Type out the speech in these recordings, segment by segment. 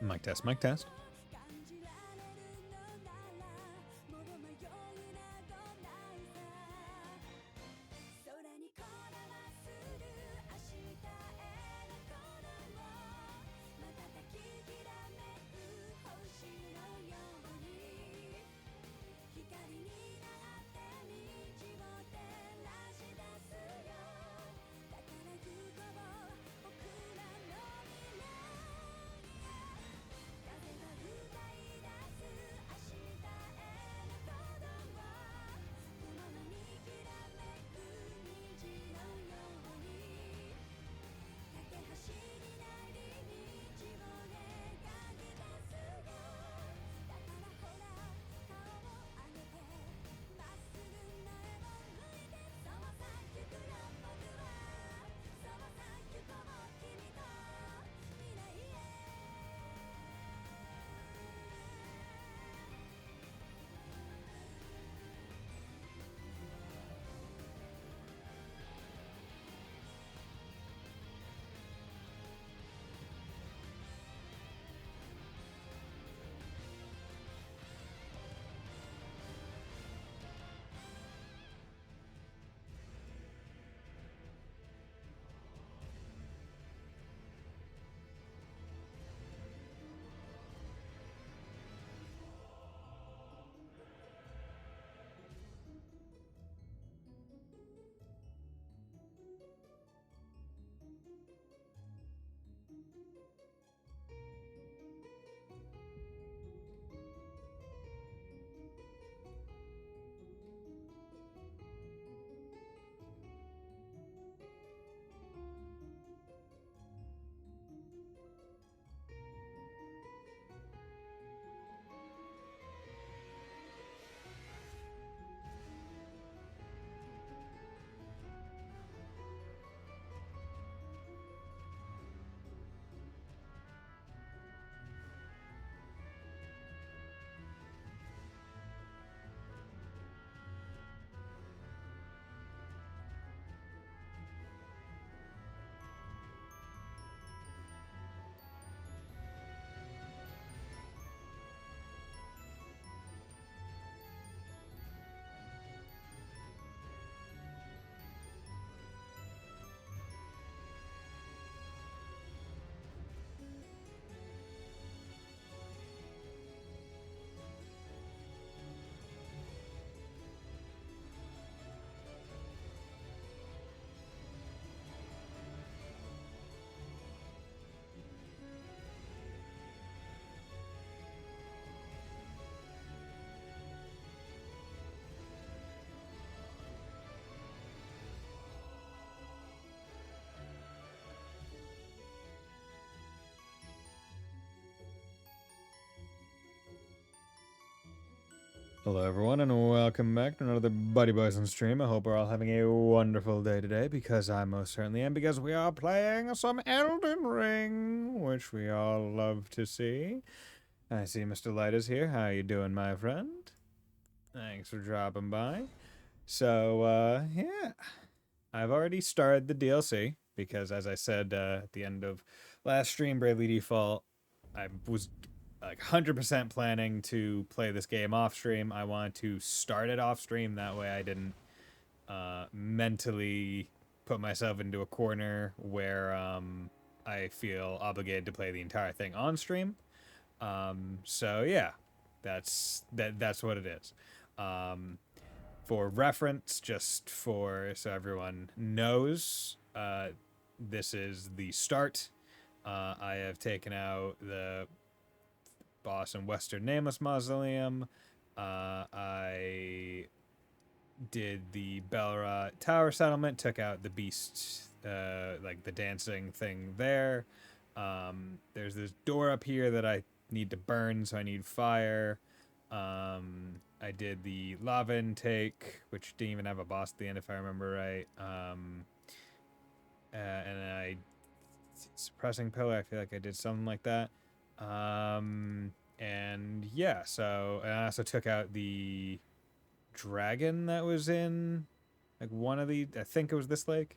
Mic test, mic test. Hello everyone and welcome back to another Buddy Bison stream. I hope we're all having a wonderful day today, because I most certainly am, because we are playing some Elden Ring, which we all love to see. I see Mr. Light is here. How you doing, my friend? Thanks for dropping by. So, yeah. I've already started the DLC, because as I said at the end of last stream, Bravely Default, I was like 100% planning to play this game off stream. I wanted to start it off stream, that way I didn't mentally put myself into a corner where I feel obligated to play the entire thing on stream. So yeah, that's what it is. For reference, just for so everyone knows, this is the start. I have taken out the boss in Western Nameless Mausoleum. I did the Belra Tower Settlement, took out the beast, like the dancing thing there. There's this door up here that I need to burn, so I need fire. I did the lava intake, which didn't even have a boss at the end, if I remember right. And then I suppressing pillar. I feel like I did something like that. And yeah, so I also took out the dragon that was in like one of the, I think it was this lake.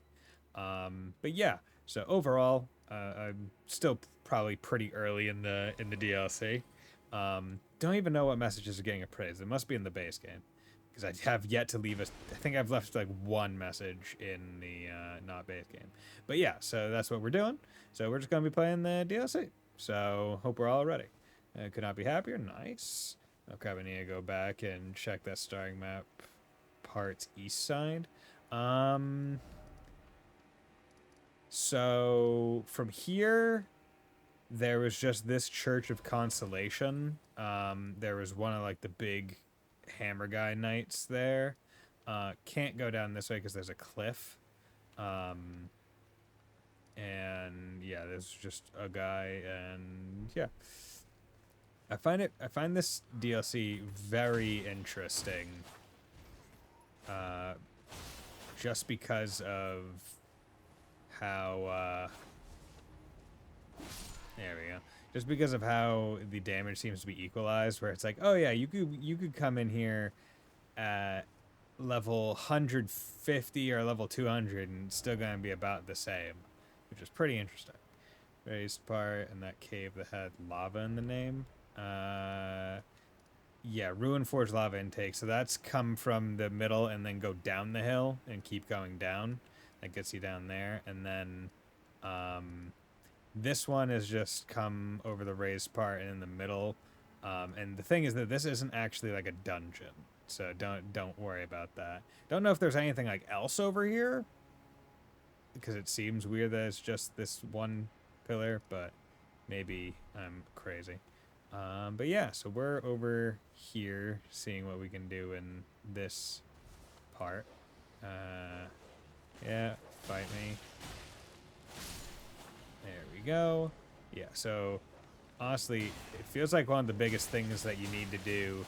But yeah, So overall, I'm still probably pretty early in the DLC. Don't even know what messages are getting appraised. It must be in the base game, because I have yet to leave I think I've left like one message in the not base game. But yeah, so that's what we're doing. So we're just gonna be playing the DLC. So hope we're all ready. Could not be happier. Nice. Okay, I need to go back and check that starting map parts east side. So from here, there was just this Church of Consolation. There was one of like the big hammer guy knights there. Can't go down this way because there's a cliff. And yeah, there's just a guy, and yeah. I find this DLC very interesting. Just because of how there we go. Just because of how the damage seems to be equalized, where it's like, oh yeah, you could come in here at level 150 or level 200 and it's still gonna be about the same, which is pretty interesting. Raised part and that cave that had lava in the name. Yeah, Ruin Forge lava intake. So that's come from the middle and then go down the hill and keep going down. That gets you down there, and then this one has just come over the raised part and in the middle. And the thing is that this isn't actually like a dungeon, so don't worry about that. Don't know if there's anything like else over here, because it seems weird that it's just this one pillar, but maybe I'm crazy. But yeah, so we're over here seeing what we can do in this part. Yeah, fight me. There we go. Yeah, so honestly, it feels like one of the biggest things that you need to do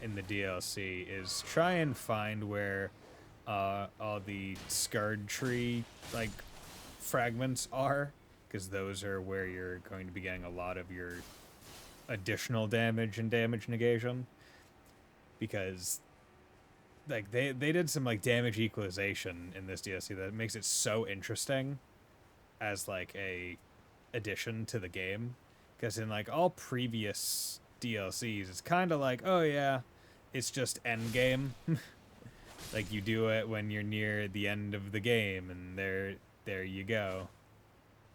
in the DLC is try and find where all the scarred tree like fragments are, because those are where you're going to be getting a lot of your additional damage and damage negation. Because like they did some like damage equalization in this DLC that makes it so interesting as like a addition to the game. Because in like all previous DLCs, it's kind of like, oh yeah, it's just end game. Like you do it when you're near the end of the game, and there you go.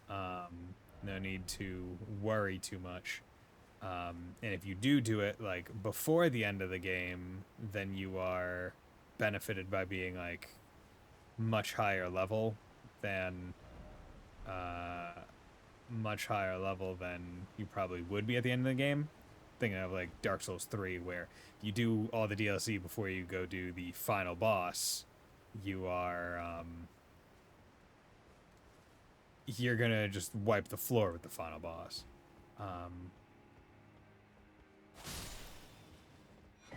No need to worry too much. And if you do it like before the end of the game, then you are benefited by being like much higher level than you probably would be at the end of the game. Thinking of like Dark Souls 3, where you do all the DLC before you go do the final boss, you are you're gonna just wipe the floor with the final boss.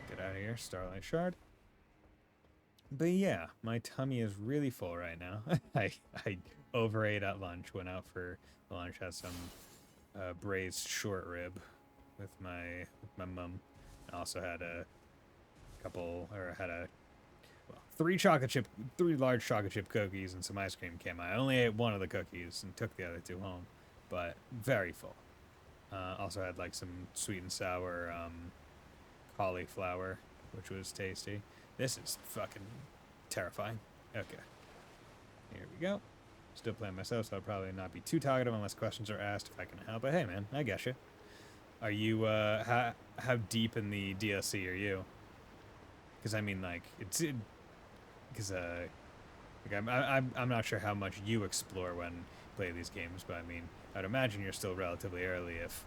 Get out of here, Starlight Shard. But yeah, my tummy is really full right now. I overate at lunch, went out for lunch, had some braised short rib with my mom. I also had three large chocolate chip cookies and some ice cream came out. I only ate one of the cookies and took the other two home, but very full. Also had like some sweet and sour cauliflower, which was tasty. This is fucking terrifying. Okay. Here we go. Still playing myself, so I'll probably not be too talkative unless questions are asked if I can help. But hey, man, I guess you. Are you, how deep in the DLC are you? Because, I mean, like, because, like, I'm not sure how much you explore when you play these games, but, I mean, I'd imagine you're still relatively early if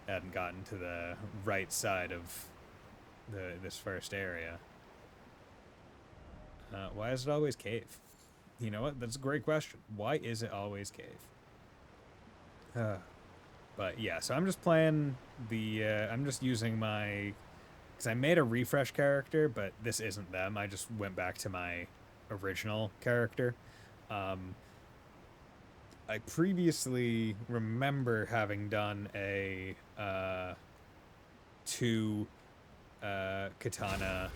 I hadn't gotten to the right side of this first area. Why is it always cave? You know what? That's a great question. Why is it always cave? But yeah, so I'm just playing the, I'm just using my, because I made a refresh character, but this isn't them. I just went back to my original character. I previously remember having done a, 2 katana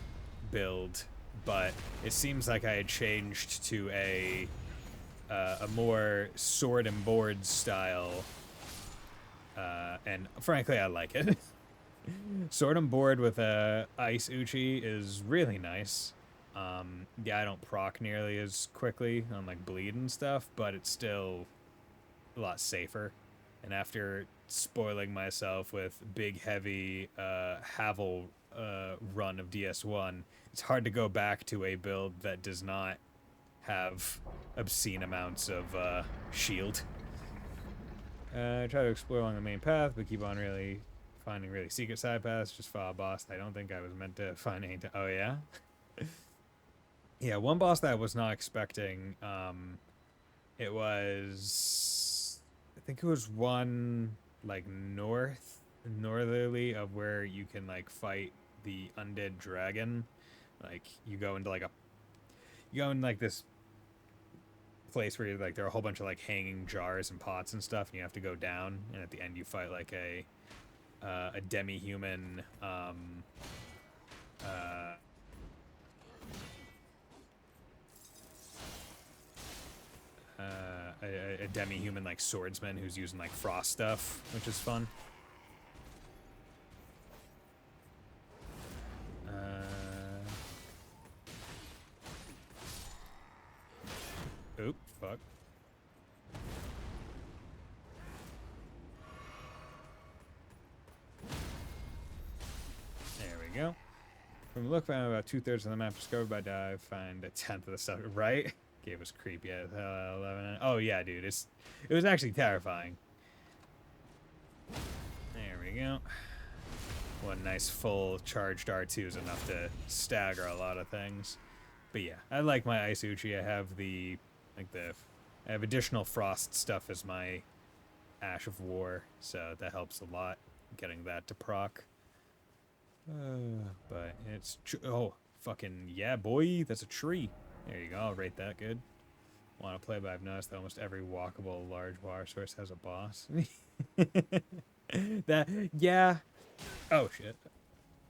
build but it seems like I had changed to a more sword and board style, and frankly, I like it. Sword and board with a ice uchi is really nice. Yeah, I don't proc nearly as quickly on like bleed and stuff, but it's still a lot safer. And after spoiling myself with big heavy Havel run of DS1, it's hard to go back to a build that does not have obscene amounts of shield. Try to explore along the main path, but keep on finding really secret side paths. Just fought a boss I don't think I was meant to find anything. Oh yeah, yeah. One boss that I was not expecting. It was, I think it was one like northerly of where you can like fight the undead dragon. Like you go into like you go in like this place where like there are a whole bunch of like hanging jars and pots and stuff, and you have to go down, and at the end you fight like a demi-human a demi-human like swordsman who's using like frost stuff, which is fun. Oop, fuck. There we go. From the look, found about 2/3 of the map discovered by dive. Find 1/10 of the stuff. Right? Gave us creepy as hell. 11. Oh yeah, dude. It was actually terrifying. There we go. One nice full charged R2 is enough to stagger a lot of things. But yeah, I like my Ice Uchi. I have I have additional frost stuff as my Ash of War, so that helps a lot getting that to proc. But it's oh fucking yeah, boy, that's a tree. There you go. I'll rate that good. Want to play, but I've noticed that almost every walkable large water source has a boss. That yeah. Oh shit.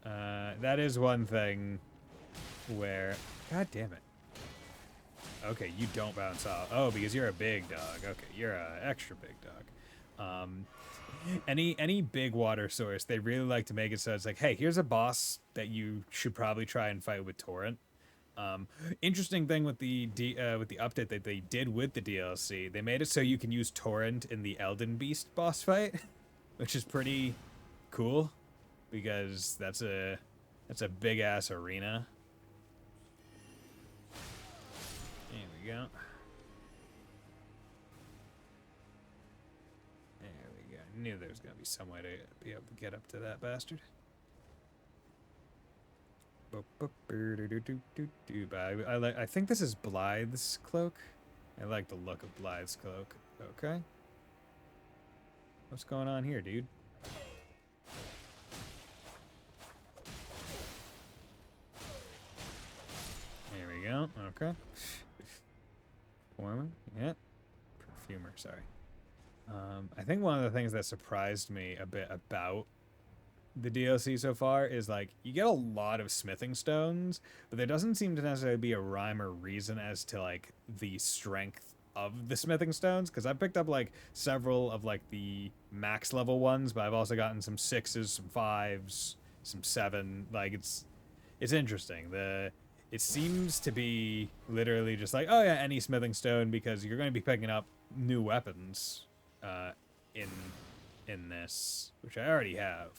That is one thing where god damn it. Okay, you don't bounce off. Oh, because you're a big dog. Okay, you're a extra big dog. Any big water source, they really like to make it so it's like, hey, here's a boss that you should probably try and fight with Torrent. Interesting thing with the update that they did with the DLC, they made it so you can use Torrent in the Elden Beast boss fight, which is pretty cool because that's a big ass arena. There we go. There we go. Knew there was gonna be some way to be able to get up to that bastard. I think this is Blythe's cloak. I like the look of Blythe's cloak. Okay. What's going on here, dude? There we go. Okay. Performer. Yeah. Perfumer, sorry. I think one of the things that surprised me a bit about the DLC so far is like you get a lot of smithing stones, but there doesn't seem to necessarily be a rhyme or reason as to like the strength of the smithing stones, because I picked up like several of like the max level ones, but I've also gotten some 6s, some 5s, some 7. Like it's interesting. It seems to be literally just like, oh yeah, any smithing stone, because you're going to be picking up new weapons in this, which I already have.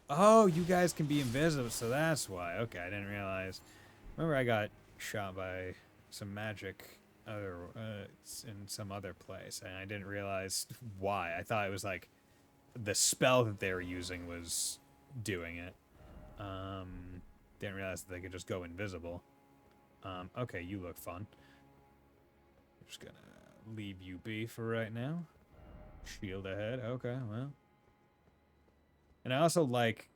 Oh, you guys can be invisible, so that's why. Okay, I didn't realize. Remember, I got shot by some magic in some other place, and I didn't realize why. I thought it was like the spell that they were using was doing it. Didn't realize that they could just go invisible. Okay, you look fun. I'm just gonna leave you be for right now. Shield ahead. Okay, well. And I also like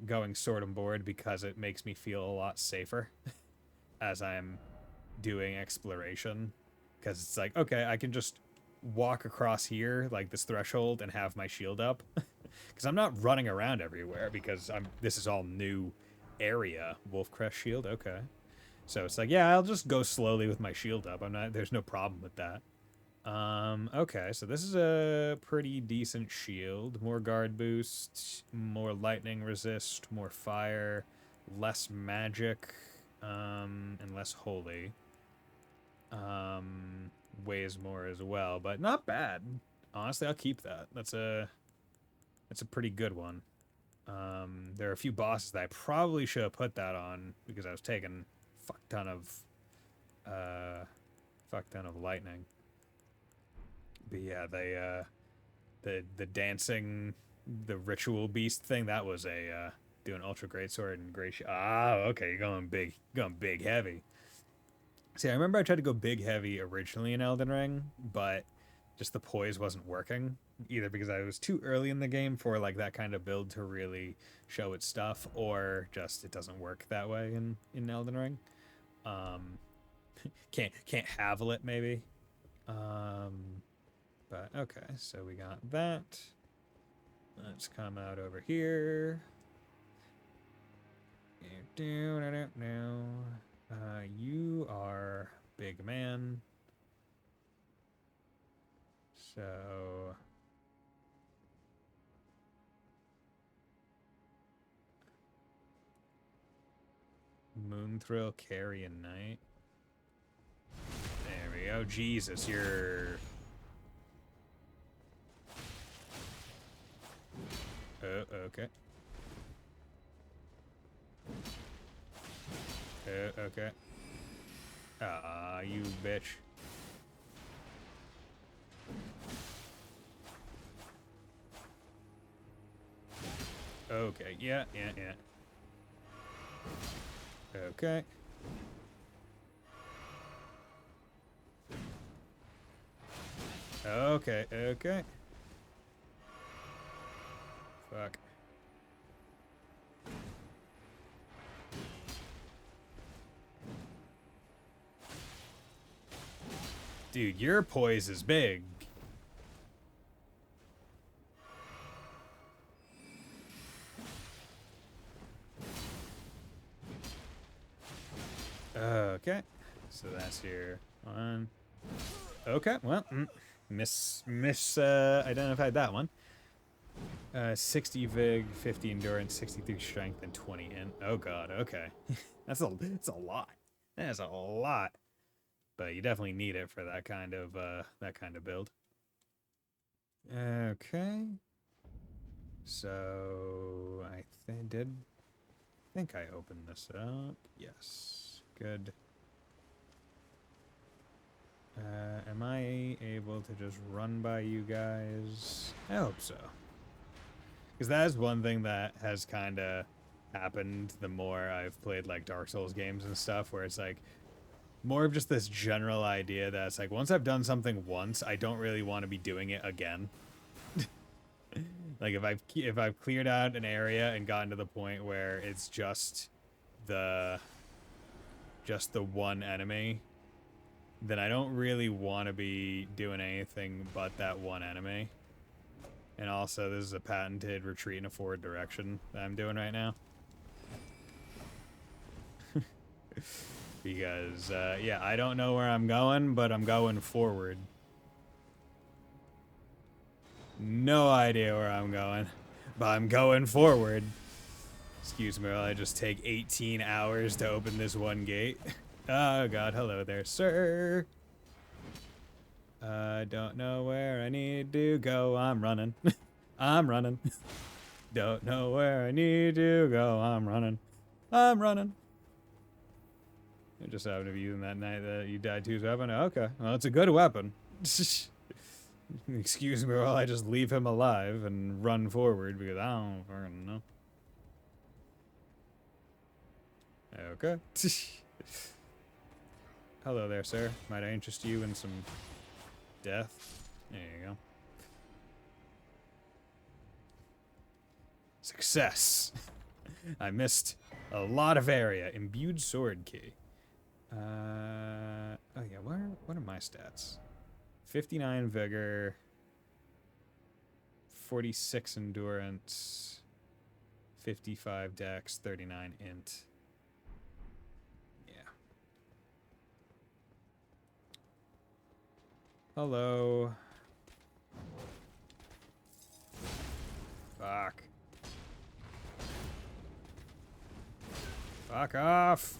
going sword and board because it makes me feel a lot safer as I'm doing exploration. Because it's like, okay, I can just walk across here, like this threshold, and have my shield up. Because I'm not running around everywhere because this is all new area. Wolfcrest shield, okay. So it's like, yeah, I'll just go slowly with my shield up. There's no problem with that. Okay, so this is a pretty decent shield. More guard boost, more lightning resist, more fire, less magic, and less holy. Weighs more as well, but not bad. Honestly, I'll keep that. That's a pretty good one. There are a few bosses that I probably should have put that on because I was taking fuck ton of lightning. But yeah, the dancing, the ritual beast thing, that was a doing ultra great sword and great okay, you're going big heavy. See, I remember I tried to go big heavy originally in Elden Ring, but just the poise wasn't working, either because I was too early in the game for like that kind of build to really show its stuff, or just it doesn't work that way in Elden Ring. Can't have it maybe. But okay, so we got that. Let's come out over here. You are big man. So Moonthrill, Carrion Knight. There we go. Jesus, you're... Oh, okay. Okay. Ah, you bitch. Okay, yeah. Okay. Okay. Fuck. Dude, your poise is big. Okay. So that's your one. Okay, well, identified that one. 60 Vig, 50 Endurance, 63 Strength, and 20 Int. Oh god, okay. That's a lot. That's a lot. But you definitely need it for that kind of build. Okay. So I think I opened this up. Yes. Good. Am I able to just run by you guys? I hope so. Because that is one thing that has kind of happened the more I've played like Dark Souls games and stuff, where it's like more of just this general idea that it's like once I've done something once, I don't really want to be doing it again. Like if I've cleared out an area and gotten to the point where it's just the one enemy, then I don't really want to be doing anything but that one enemy. And also, this is a patented retreat in a forward direction that I'm doing right now. Because, yeah, I don't know where I'm going, but I'm going forward. No idea where I'm going, but I'm going forward. Excuse me while I just take 18 hours to open this one gate. Oh god, hello there, sir. I don't know where I need to go. I'm running. I'm running. Don't know where I need to go. I'm running. I'm running. I just happened to be using that night that you died to's weapon. Okay, well, it's a good weapon. Excuse me while I just leave him alive and run forward because I don't fucking know. Okay. Hello there, sir. Might I interest you in some death? There you go. Success. I missed a lot of area. Imbued sword key. Oh yeah, what are my stats? 59 vigor, 46 endurance, 55 dex, 39 int. Yeah. Hello. Fuck. Fuck off.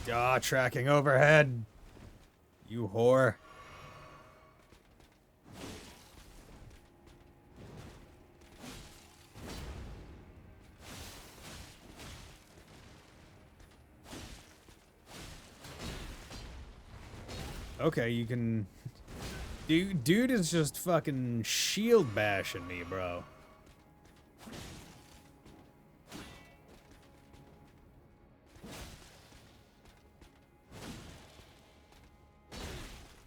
Ah, tracking overhead. You whore. Okay, you can... Dude is just fucking shield bashing me, bro.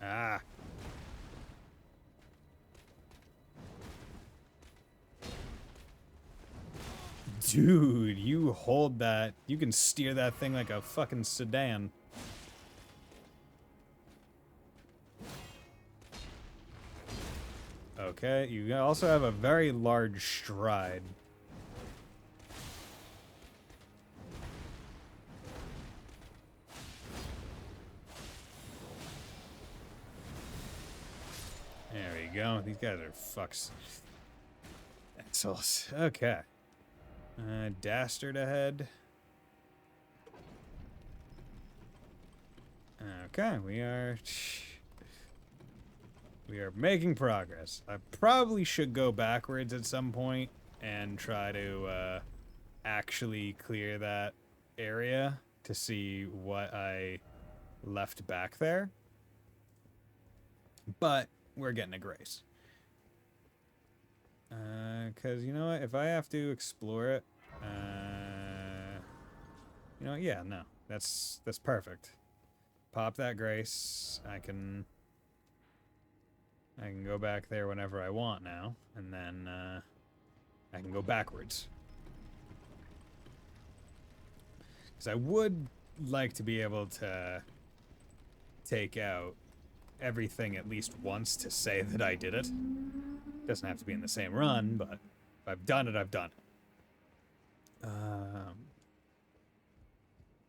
Ah. Dude, you hold that. You can steer that thing like a fucking sedan. Okay, you also have a very large stride. There we go. These guys are fucks. Assholes. Okay. Dastard ahead. Okay, we are making progress. I probably should go backwards at some point and try to actually clear that area to see what I left back there. But we're getting a grace. Because you know what? If I have to explore it, you know what? Yeah, no. That's perfect. Pop that grace. I can go back there whenever I want now, and then I can go backwards. Because I would like to be able to take out everything at least once to say that I did it. Doesn't have to be in the same run, but if I've done it, I've done it.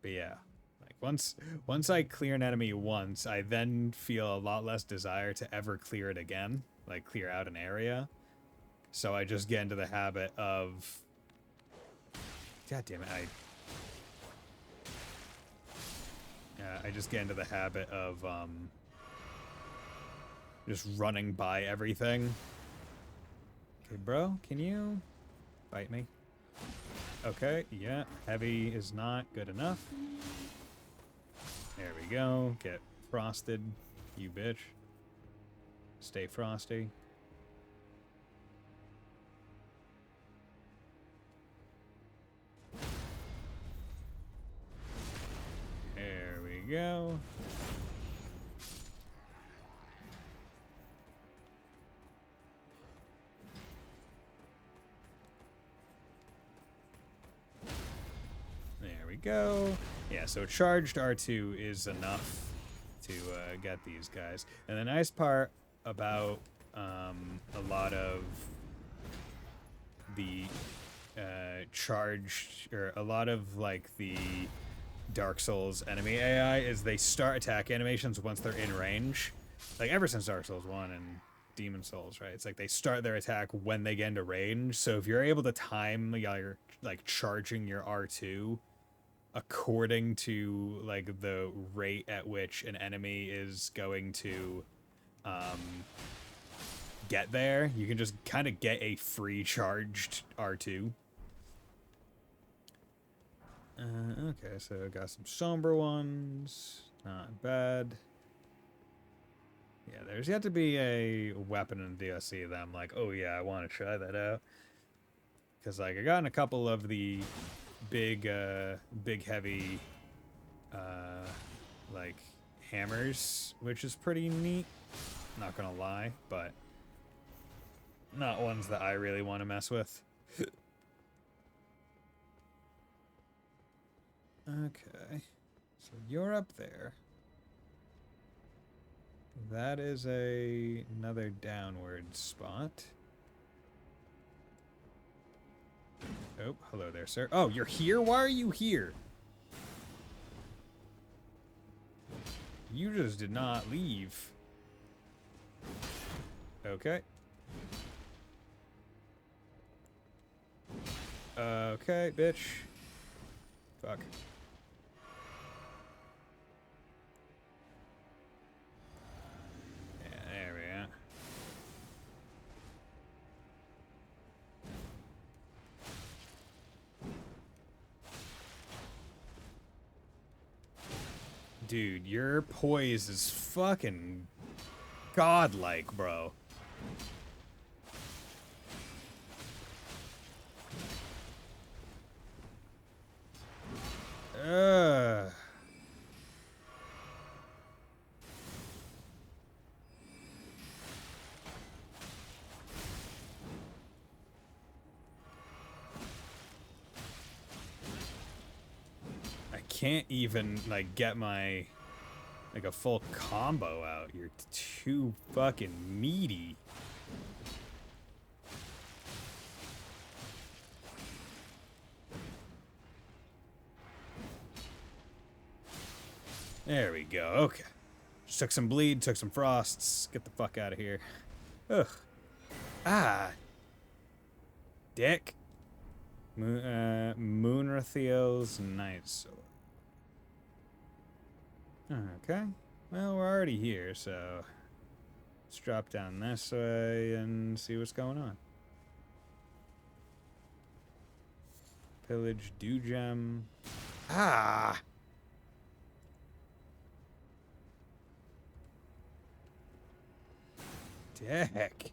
But yeah. Once I clear an enemy once, I then feel a lot less desire to ever clear it again, like clear out an area. So I just get into the habit of... God damn it, I just get into the habit of just running by everything. Okay, bro, can you bite me? Okay, yeah, heavy is not good enough. There we go. Get frosted, you bitch. Stay frosty. There we go. There we go. Yeah, so charged R2 is enough to get these guys. And the nice part about a lot of the charged, or a lot of like the Dark Souls enemy AI is they start attack animations once they're in range. Like ever since Dark Souls 1 and Demon Souls, right? It's like they start their attack when they get into range. So if you're able to time your like charging your R2 according to like the rate at which an enemy is going to get there, you can just kind of get a free charged R2. Okay, so I got some somber ones. Not bad. Yeah, there's yet to be a weapon in the DLC that I'm like, oh yeah, I want to try that out. Because like I got a couple of the big heavy like hammers, which is pretty neat, not gonna lie, but not ones that I really want to mess with. Okay, so you're up there. That is another downward spot. Oh, hello there, sir. Oh, you're here? Why are you here? You just did not leave. Okay. Okay, bitch. Fuck. Yeah, there we are. Dude, your poise is fucking godlike, bro. Ugh. I can't even, like, get my, like, a full combo out. You're too fucking meaty. There we go. Okay. Just took some bleed, took some frosts. Get the fuck out of here. Ugh. Ah. Dick. Moonrathiel's Night Sword. Okay. Well, we're already here, so let's drop down this way and see what's going on. Pillage Dew Gem. Ah! Dick.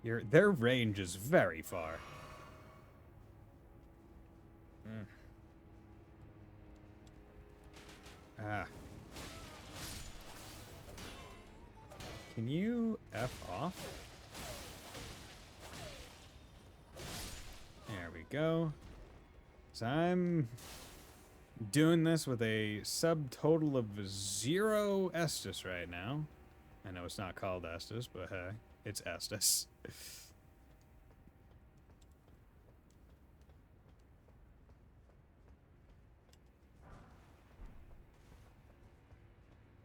Their range is very far. Ah. Can you F off? There we go. So I'm doing this with a subtotal of 0 Estus right now. I know it's not called Estus, but hey, it's Estus.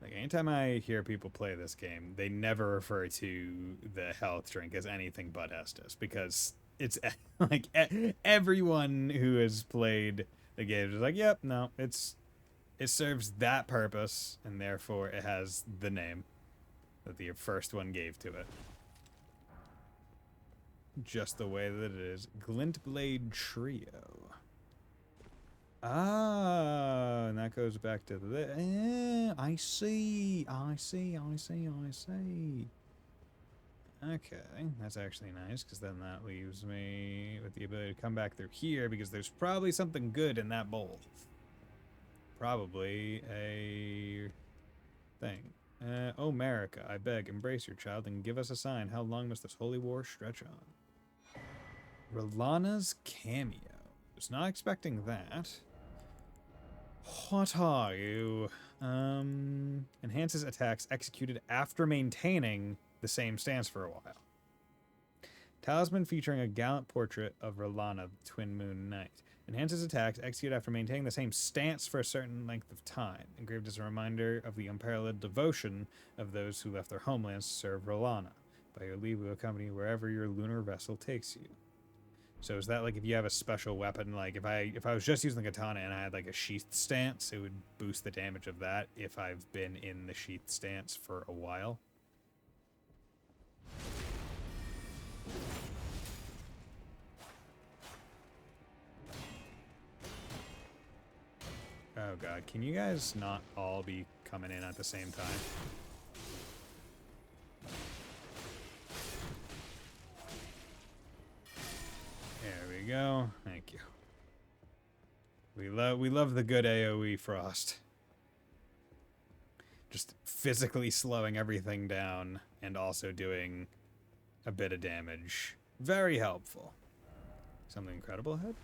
Like, anytime I hear people play this game, they never refer to the health drink as anything but Estus, because it's like everyone who has played the game is like, yep, no, it serves that purpose, and therefore it has the name that the first one gave to it. Just the way that it is. Glintblade Trio. Ah, and that goes back to the... I see. Okay, that's actually nice, because then that leaves me with the ability to come back through here, because there's probably something good in that bowl. Probably a thing. Oh, America, I beg, embrace your child and give us a sign. How long must this holy war stretch on? Rolana's cameo. Was not expecting that. What are you? Enhances attacks executed after maintaining the same stance for a while. Talisman featuring a gallant portrait of Rolana, the Twin Moon Knight. Enhances attacks executed after maintaining the same stance for a certain length of time. Engraved as a reminder of the unparalleled devotion of those who left their homelands to serve Rolana. By your leave, we will accompany you wherever your lunar vessel takes you. So is that like if you have a special weapon, like if I was just using the katana and I had like a sheathed stance, it would boost the damage of that if I've been in the sheathed stance for a while? Oh god, can you guys not all be coming in at the same time? There we go. Thank you. We love the good AoE frost. Just physically slowing everything down and also doing a bit of damage. Very helpful. Something incredible ahead?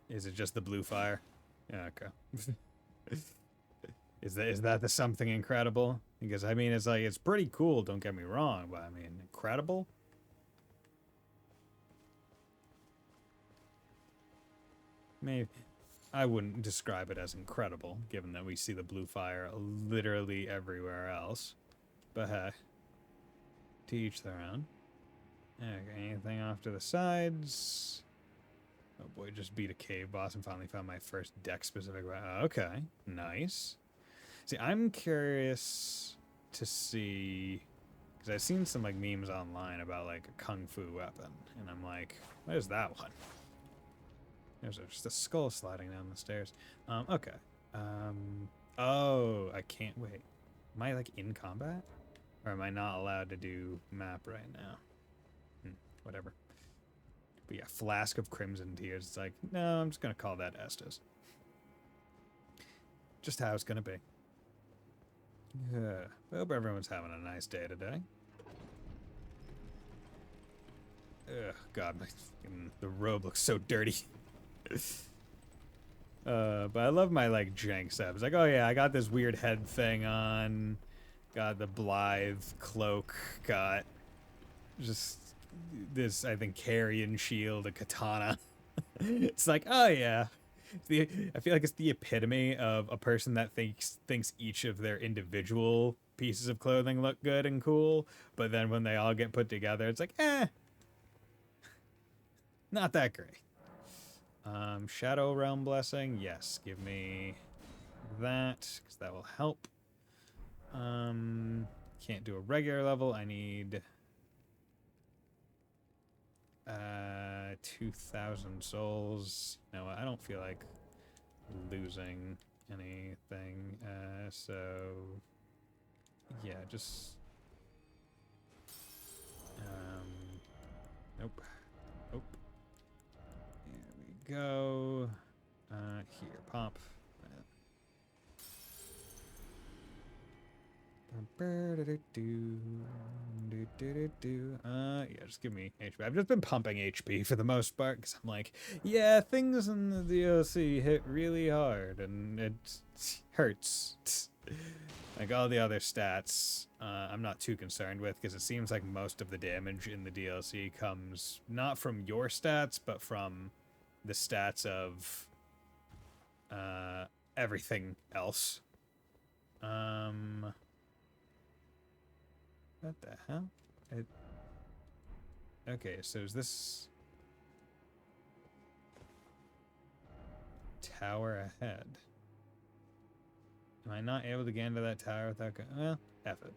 Is it just the blue fire? Yeah, okay. Is that the something incredible? Because I mean, it's like it's pretty cool. Don't get me wrong, but I mean, incredible. Maybe I wouldn't describe it as incredible, given that we see the blue fire literally everywhere else. But hey, to each their own. Okay, anything off to the sides? Oh boy, just beat a cave boss and finally found my first deck specific weapon. Okay, nice. See, I'm curious to see, because I've seen some like memes online about like a kung fu weapon, and I'm like, what is that one? There's just a skull sliding down the stairs. Okay. Oh, I can't wait. Am I like in combat? Or am I not allowed to do map right now? Whatever. But yeah, Flask of Crimson Tears. It's like, no, I'm just gonna call that Estes. Just how it's gonna be. Yeah. I hope everyone's having a nice day today. Ugh, God, the robe looks so dirty. But I love my like jank stuff. It's like, oh yeah, I got this weird head thing on. Got the Blythe cloak. Got just this, I think, carrion shield, a katana. It's like, oh yeah. I feel like it's the epitome of a person that thinks each of their individual pieces of clothing look good and cool, but then when they all get put together, it's like, not that great. Shadow Realm Blessing, yes, give me that, because that will help. Can't do a regular level, I need 2,000 souls. No, I don't feel like losing anything, so yeah, just nope. There we go. Here, pop. Yeah, just give me HP. I've just been pumping HP for the most part, because I'm like, yeah, things in the DLC hit really hard, and it hurts. Like all the other stats, I'm not too concerned with, because it seems like most of the damage in the DLC comes not from your stats, but from the stats of everything else. What the hell? Okay, so is this tower ahead? Am I not able to get into that tower without going? Well, F it.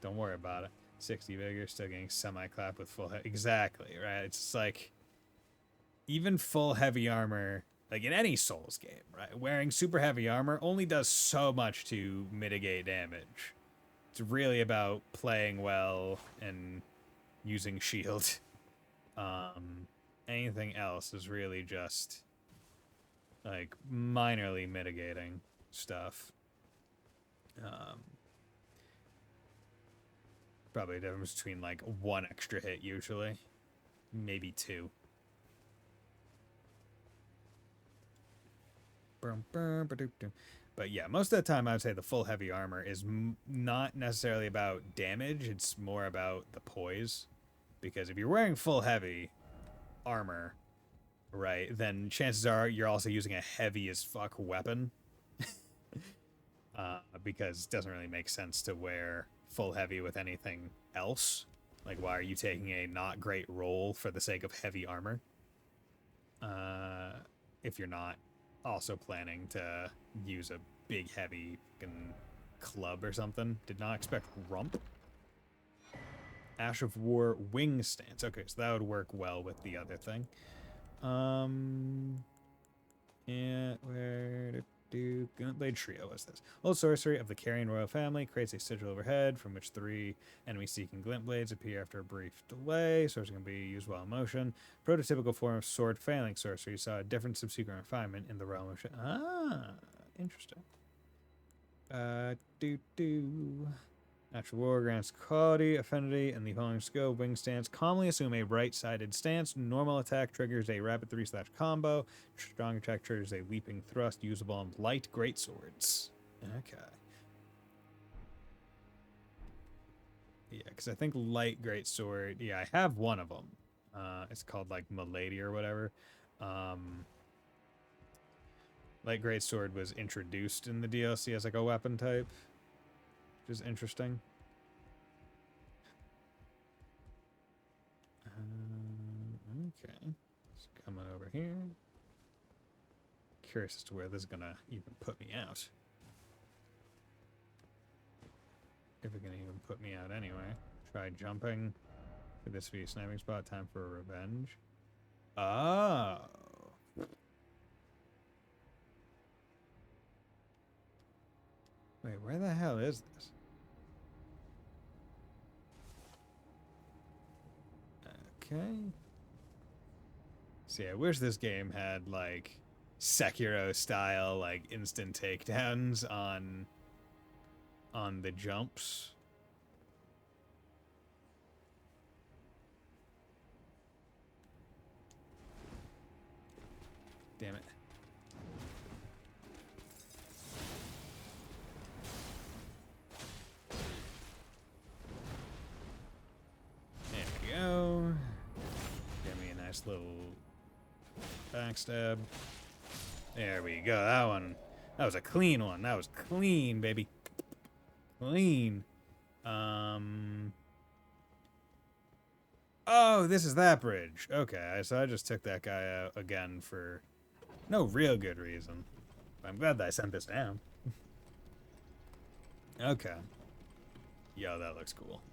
Don't worry about it. 60 vigor, still getting semi-clap with full heavy. Exactly, right? It's just like, even full heavy armor, like in any Souls game, right? Wearing super heavy armor only does so much to mitigate damage. It's really about playing well and using shield. Anything else is really just like minorly mitigating stuff. Probably a difference between like one extra hit usually, maybe two. But yeah, most of the time I would say the full heavy armor is not necessarily about damage, it's more about the poise. Because if you're wearing full heavy armor, right, then chances are you're also using a heavy as fuck weapon. Because it doesn't really make sense to wear full heavy with anything else. Like, why are you taking a not great roll for the sake of heavy armor? If you're not also planning to use a big heavy fucking club or something. Did not expect rump. Ash of War wing stance. Okay, so that would work well with the other thing. Yeah, where to do Glintblade Trio was this. Old sorcery of the Carrion royal family creates a sigil overhead from which 3 enemy seeking glintblades appear after a brief delay. Sorcery can be used while in motion. Prototypical form of sword phalanx sorcery saw a different subsequent refinement in the realm of interesting. Natural War grants quality, affinity, and the following skill. Wing stance. Calmly assume a right-sided stance. Normal attack triggers a rapid 3/slash combo. Strong attack triggers a leaping thrust usable on light greatswords. Okay. Yeah, because I think light greatsword. Yeah, I have one of them. It's called like Milady or whatever. Light greatsword was introduced in the DLC as like a weapon type, which is interesting. Okay, it's coming over here. Curious as to where this is gonna even put me out. If it's gonna even put me out anyway. Try jumping. Could this be a sniping spot? Time for revenge. Oh. Wait, where the hell is this? Okay. See, I wish this game had like Sekiro style like instant takedowns on the jumps. Damn it. There we go. Give me a nice little backstab. There we go. That one. That was a clean one. That was clean, baby. Clean. Oh, this is that bridge. Okay, so I just took that guy out again for no real good reason. I'm glad that I sent this down. Okay. Yo, that looks cool.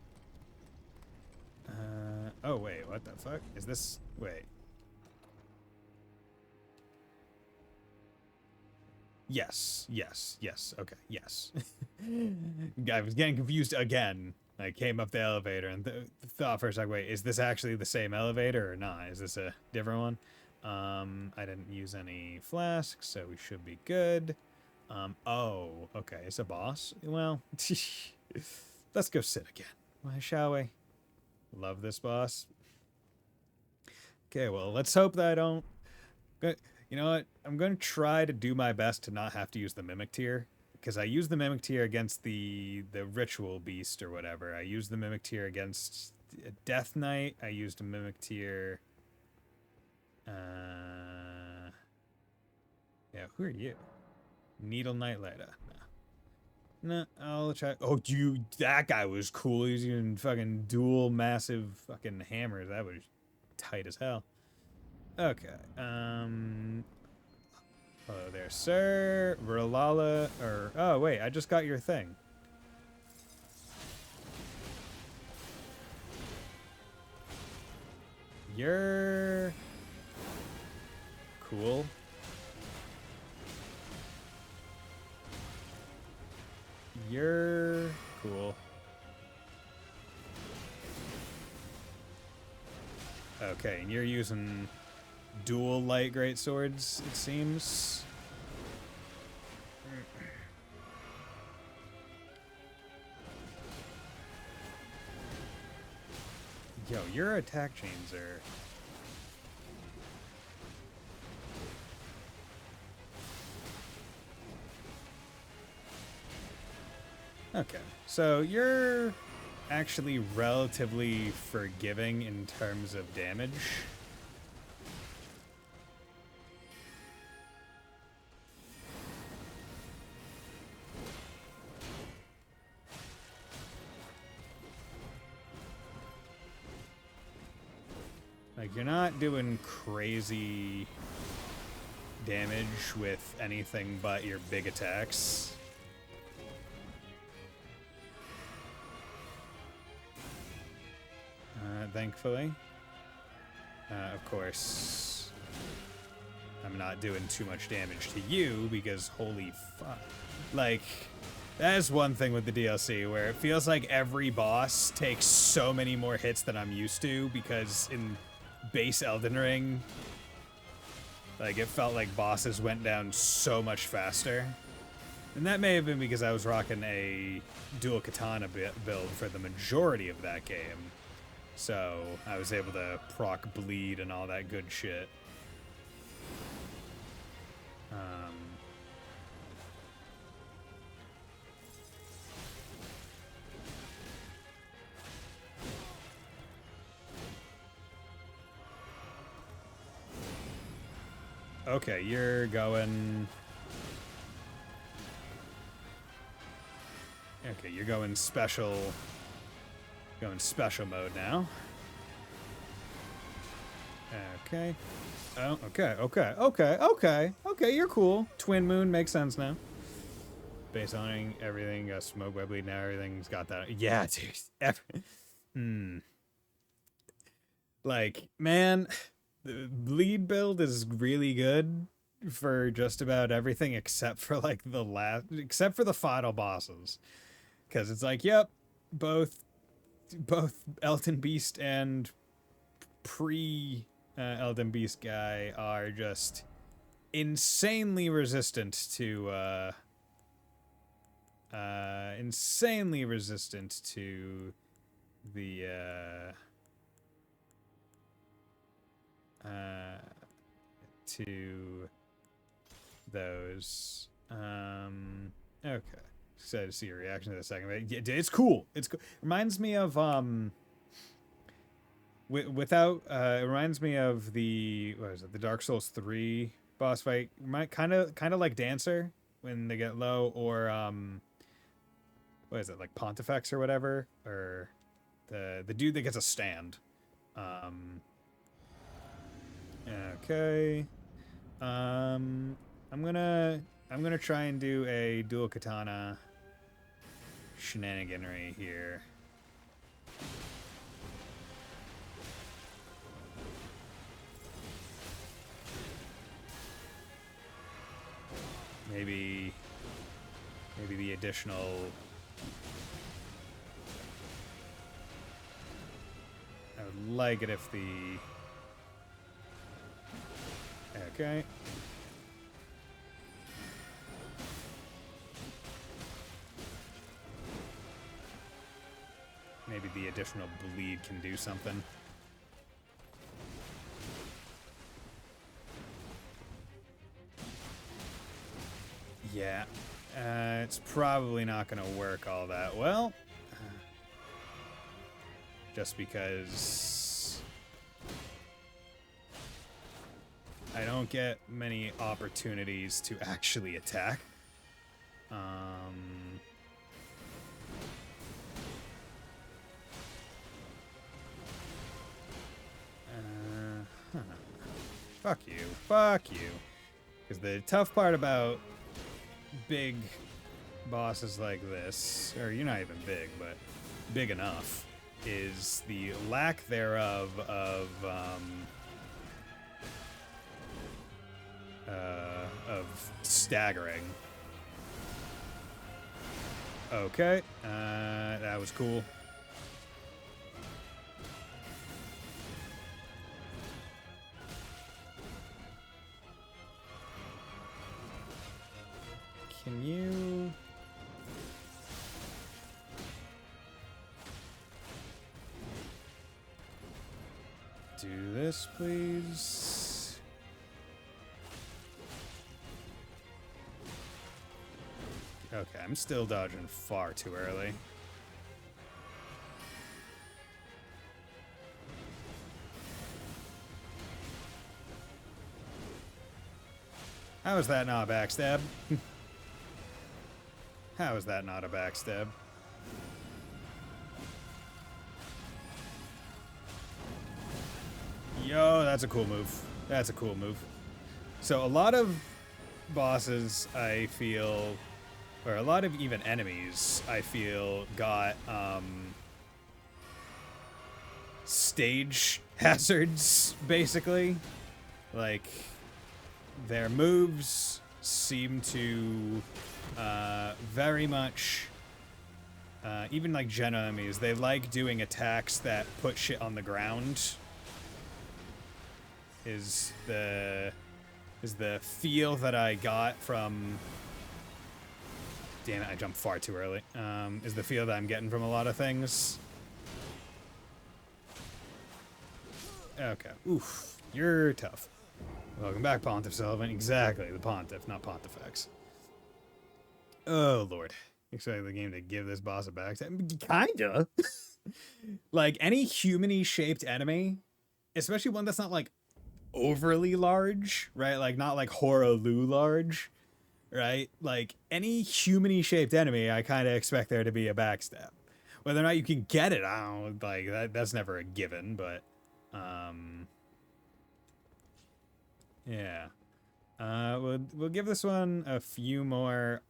Oh, wait, what the fuck? Is this... Wait. Yes, okay, yes. I was getting confused again. I came up the elevator and thought for a second, wait, is this actually the same elevator or not? Is this a different one? I didn't use any flasks, so we should be good. Oh, okay, it's a boss. Well, let's go sit again. Why, shall we? Love this boss. Okay, well, let's hope that I don't... You know what? I'm going to try to do my best to not have to use the Mimic Tier. Because I used the Mimic Tier against the Ritual Beast or whatever. I used the Mimic Tier against Death Knight. I used a Mimic Tier... Yeah, who are you? Needle Knight Leda. No, I'll try... Oh, that guy was cool. He was using fucking dual massive fucking hammers. That was tight as hell. Okay, hello there, sir. Verlala, or... Oh, wait, I just got your thing. You're... cool. You're... cool. Okay, and you're using... dual light greatswords, it seems. Yo, your attack chains are... Okay, so you're actually relatively forgiving in terms of damage. Like, you're not doing crazy damage with anything but your big attacks. Thankfully. Of course, I'm not doing too much damage to you because holy fuck. Like, that is one thing with the DLC where it feels like every boss takes so many more hits than I'm used to because in base Elden Ring, like, it felt like bosses went down so much faster. And that may have been because I was rocking a dual katana build for the majority of that game. So I was able to proc bleed and all that good shit. Okay, you're going... Okay, you're going special... Going special mode now. Okay. Oh, okay, you're cool. Twin Moon makes sense now. Base owning, everything, smoke by bleed now, everything's got that. Yeah, dude. Like, man... The bleed build is really good for just about everything except for like except for the final bosses, because it's like, yep, both Elden Beast and pre Elden Beast guy are just insanely resistant to the to those. Okay. Excited to see your reaction to the second. But yeah, it's cool. It's cool. Reminds me of it reminds me of the what is it? The Dark Souls 3 boss fight. Kind of like Dancer when they get low, or what is it, like Pontifex or whatever, or the dude that gets a stand. Okay. I'm gonna try and do a dual katana shenaniganry here. Maybe the additional... I would like it if the... Okay. Maybe the additional bleed can do something. Yeah. It's probably not going to work all that well. Just because I don't get many opportunities to actually attack. Fuck you. Because the tough part about big bosses like this, or you're not even big, but big enough, is the lack thereof of staggering. Okay, that was cool. Can you... do this, please? Okay, I'm still dodging far too early. How is that not a backstab? How is that not a backstab? Yo, that's a cool move. That's a cool move. So a lot of bosses, I feel, or a lot of even enemies, I feel, got stage hazards, basically. Like, their moves seem to very much, even like gen enemies, they like doing attacks that put shit on the ground. Is the feel that I got from damn it, I jumped far too early. Is the feel that I'm getting from a lot of things. Okay. Oof. You're tough. Welcome back, Pontiff Sullivan. Exactly, the Pontiff, not Pontifex. Oh, Lord. Excited the game to give this boss a backstab? Kinda. Like, any human-y shaped enemy, especially one that's not, like, overly large, right? Like, not like Horaloo large, right? Like, any human-y shaped enemy, I kind of expect there to be a backstab. Whether or not you can get it, I don't know, like, that's never a given, but, yeah. We'll give this one a few more,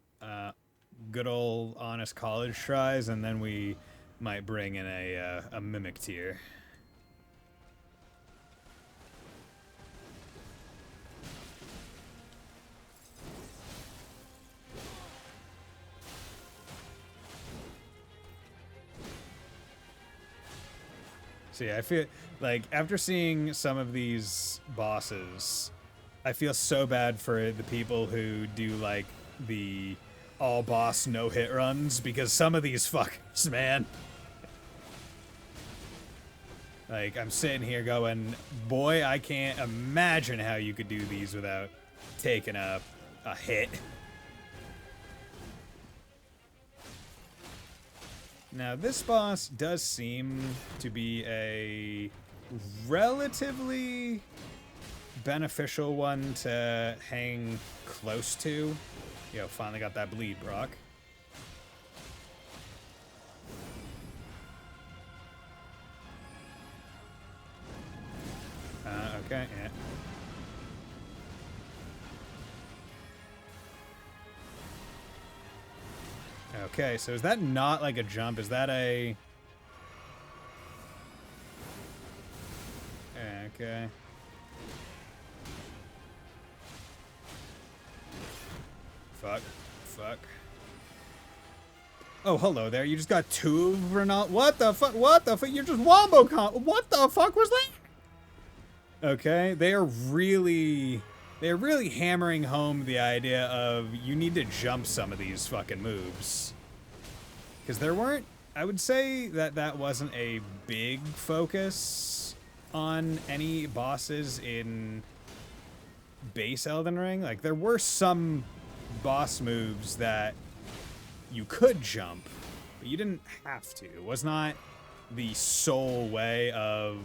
good old honest college tries, and then we might bring in a mimic tier. So yeah, I feel like after seeing some of these bosses, I feel so bad for the people who do like the all boss no hit runs, because some of these fuckers, man. Like, I'm sitting here going, boy, I can't imagine how you could do these without taking a hit. Now, this boss does seem to be a relatively beneficial one to hang close to. Yo, finally got that bleed, Brock. Okay, yeah. Okay, so is that not like a jump? Is that a... Okay. Fuck. Fuck. Oh, hello there. You just got two of Ronaldo. What the fuck? What the fuck? You're just wombo con. What the fuck was that? Okay, they're really hammering home the idea of you need to jump some of these fucking moves. Because there weren't, I would say that wasn't a big focus on any bosses in base Elden Ring. Like, there were some boss moves that you could jump, but you didn't have to. It was not the sole way of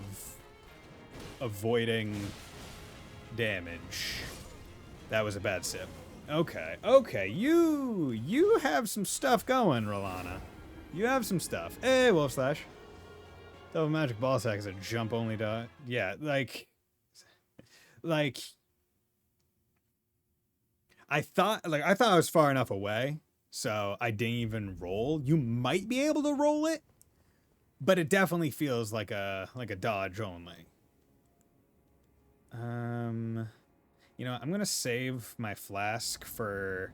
avoiding damage. That was a bad sip. Okay, okay, you have some stuff going, Rolana. You have some stuff. Hey, Wolf Slash. Double Magic Ball Sack is a jump only dot. Yeah, like I thought I was far enough away, so I didn't even roll. You might be able to roll it, but it definitely feels like a dodge only. You know, I'm gonna save my flask for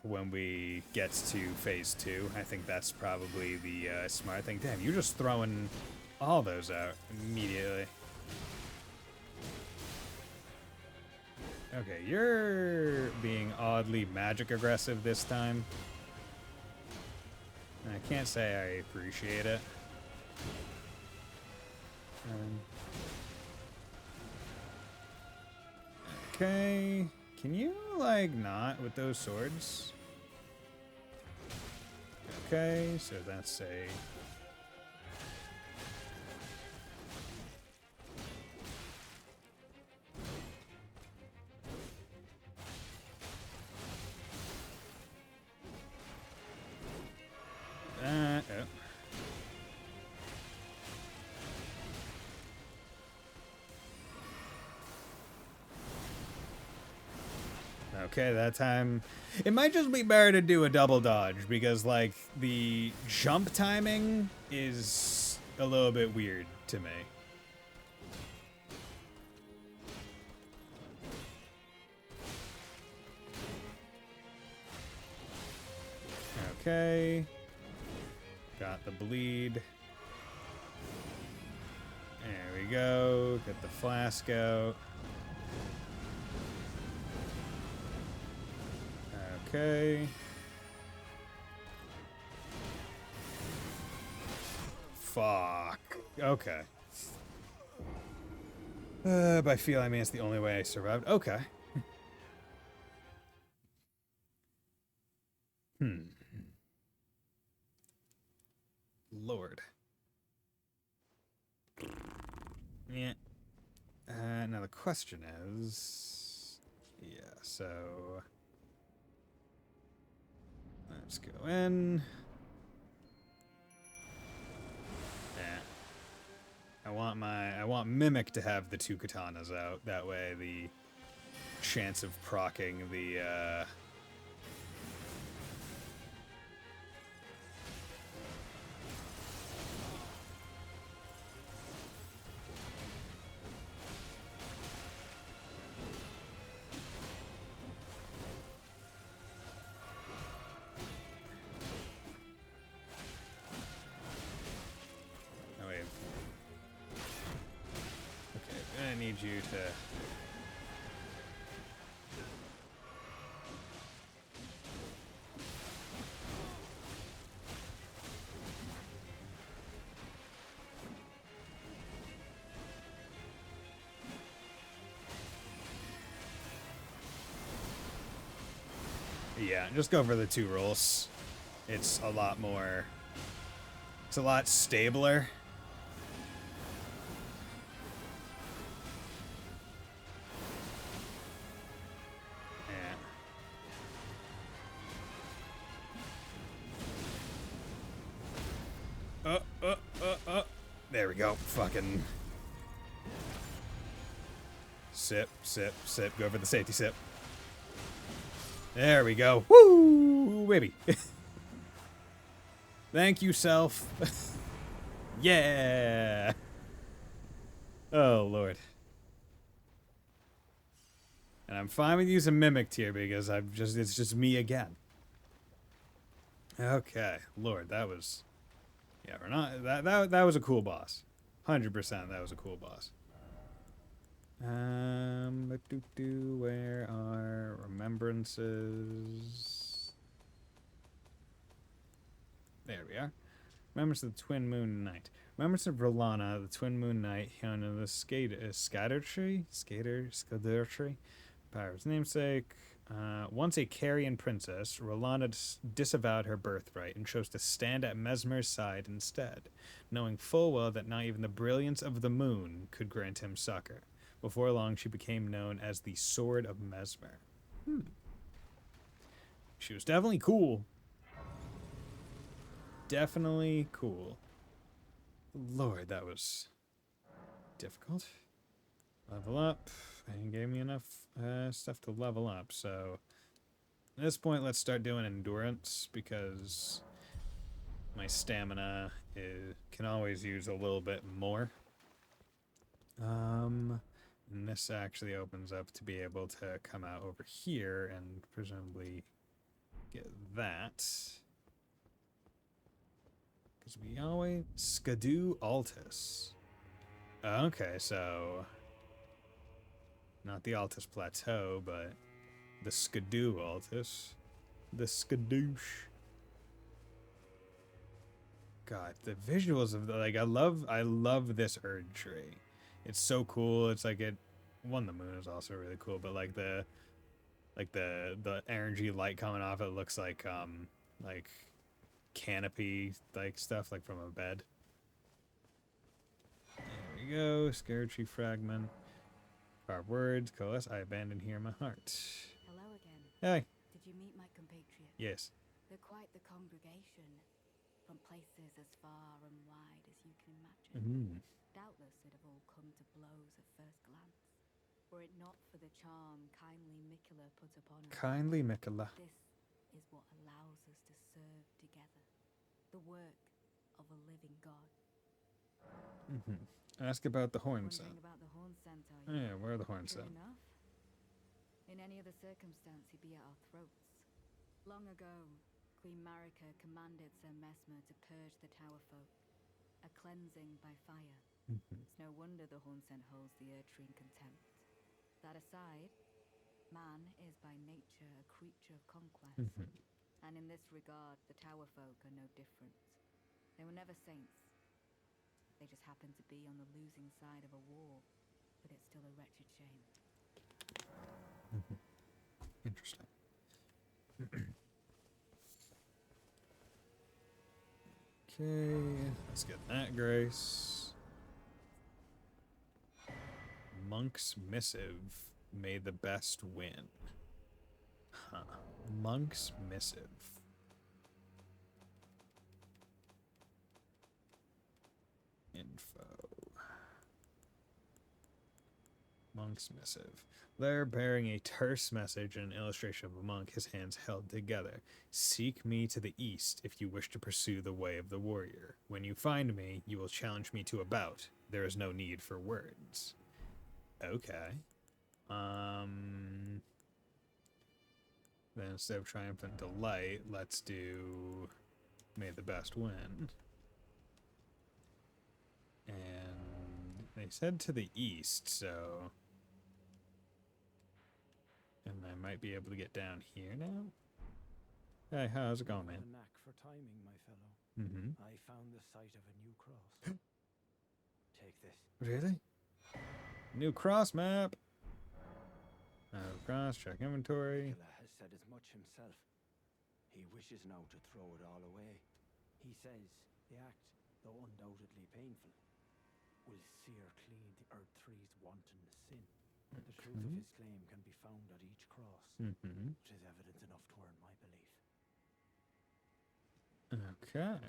when we get to phase 2. I think that's probably the smart thing. Damn, you're just throwing all those out immediately. Okay, you're being oddly magic aggressive this time. I can't say I appreciate it. Okay, can you, like, not with those swords? Okay, so that's a... oh. Okay, that time... It might just be better to do a double dodge, because, like, the jump timing is a little bit weird to me. Okay. Got the bleed. There we go. Get the flask out. Okay. Fuck. Okay. By feel, I mean it's the only way I survived. Okay. Lord. Yeah. Now the question is... Yeah, so... Let's go in. Yeah. I want Mimic to have the 2 katanas out. That way the chance of proccing the, Oh, wait. Okay, I need you to... Yeah, just go for the 2 rolls. It's a lot more... It's a lot stabler. There we go. Fucking... Sip, sip, sip. Go for the safety sip. There we go. Woo, baby. Thank you, self. Yeah. Oh, Lord. And I'm fine with using Mimic here because it's just me again. Okay, Lord, that was... Yeah, we're not... That was a cool boss. 100% that was a cool boss. Where are remembrances? There we are. Remembrance of the Twin Moon Knight. Remembrance of Rolana, the Twin Moon Knight, Hyuna, the Skater Tree? Skater Tree? Pirate's namesake. Once a Carian princess, Rolana disavowed her birthright and chose to stand at Mesmer's side instead, knowing full well that not even the brilliance of the moon could grant him succor. Before long, she became known as the Sword of Mesmer. She was definitely cool. Definitely cool. Lord, that was difficult. Level up. And gave me enough stuff to level up. So at this point, let's start doing endurance because my stamina can always use a little bit more. And this actually opens up to be able to come out over here and presumably get that. Because we always... Skidoo Altus. Okay, so... Not the Altus Plateau, but the Skidoo Altus. The Skidoosh. God, the visuals of the... Like, I love this Erd tree. It's so cool. It's like it... One, the moon is also really cool, but like the energy light coming off it looks like canopy like stuff like from a bed. There we go. Scared tree fragment. Our words coalesce. I abandon here my heart. Hello again. Hey. Did you meet my compatriots? Yes. They're quite the congregation, from places as far and wide as you can imagine. Doubtless it'd have all come to blows at first glance, were it not for the charm kindly Mikola put upon us. Kindly Mikola. This is what allows us to serve together, the work of a living God. Ask about the horn scent. Wondering about the horn scent, are you? Yeah, where are the horn True scent? enough. In any other circumstance, he'd be at our throats. Long ago, Queen Marika commanded Sir Mesmer to purge the Tower folk, a cleansing by fire. It's no wonder the horn scent holds the Erd tree in contempt. That aside, Man is by nature a creature of conquest, Mhm. and in this regard, the Tower folk are no different. They were never saints. They just happened to be on the losing side of a war, but it's still a wretched shame. Interesting. Okay, let's get that grace. Monk's missive. May the best win. Huh. Monk's missive. Info. Monk's missive. There, bearing a terse message and an illustration of a monk, his hands held together. Seek me to the east if you wish to pursue the way of the warrior. When you find me, you will challenge me to a bout. There is no need for words. Okay. Then instead of triumphant delight, let's do may the best win. And they said to the east, so... And I might be able to get down here now? Hey, how's it going, man? A knack for timing, my fellow. Mm-hmm. I found the site of a new cross. Take this. Really? New cross map! Cross, check inventory. Killa has said as much himself. He wishes now to throw it all away. He says the act, though undoubtedly painful, will sear clean the Earth Three's wanton sin. The truth of his claim can be found at each cross. Mm-hmm. Which is evidence enough to earn my belief. Okay.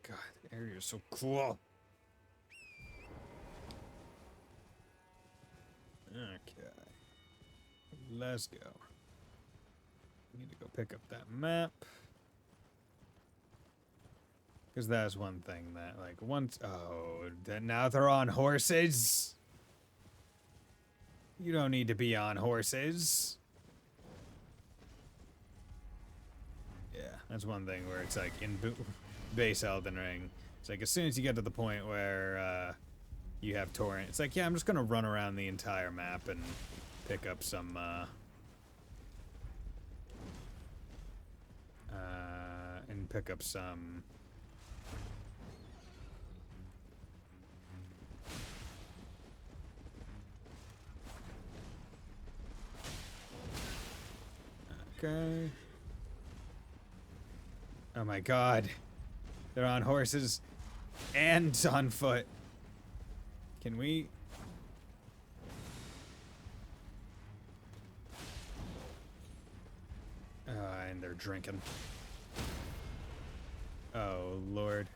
God, the area is so cool. Okay. Let's go. Need to go pick up that map. Because that's one thing that, like, once... Oh, now they're on horses? You don't need to be on horses. Yeah, that's one thing where it's like, in base Elden Ring, it's like, as soon as you get to the point where, you have torrent, it's like, yeah, I'm just gonna run around the entire map and pick up some, Okay. Oh my god. They're on horses and on foot. Can we... and they're drinking. Oh, Lord.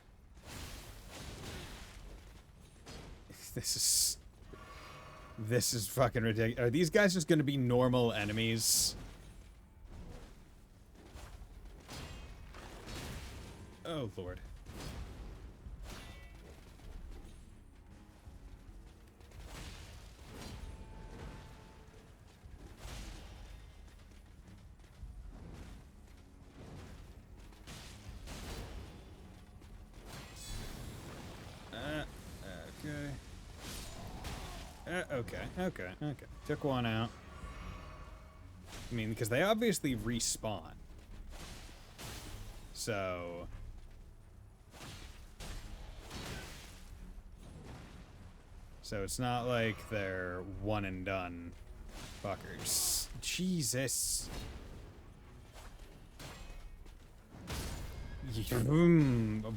This is fucking ridiculous. Are these guys just gonna be normal enemies? Oh, Lord. Okay. Took one out. I mean, because they obviously respawn. So... So it's not like they're one and done fuckers. Jesus.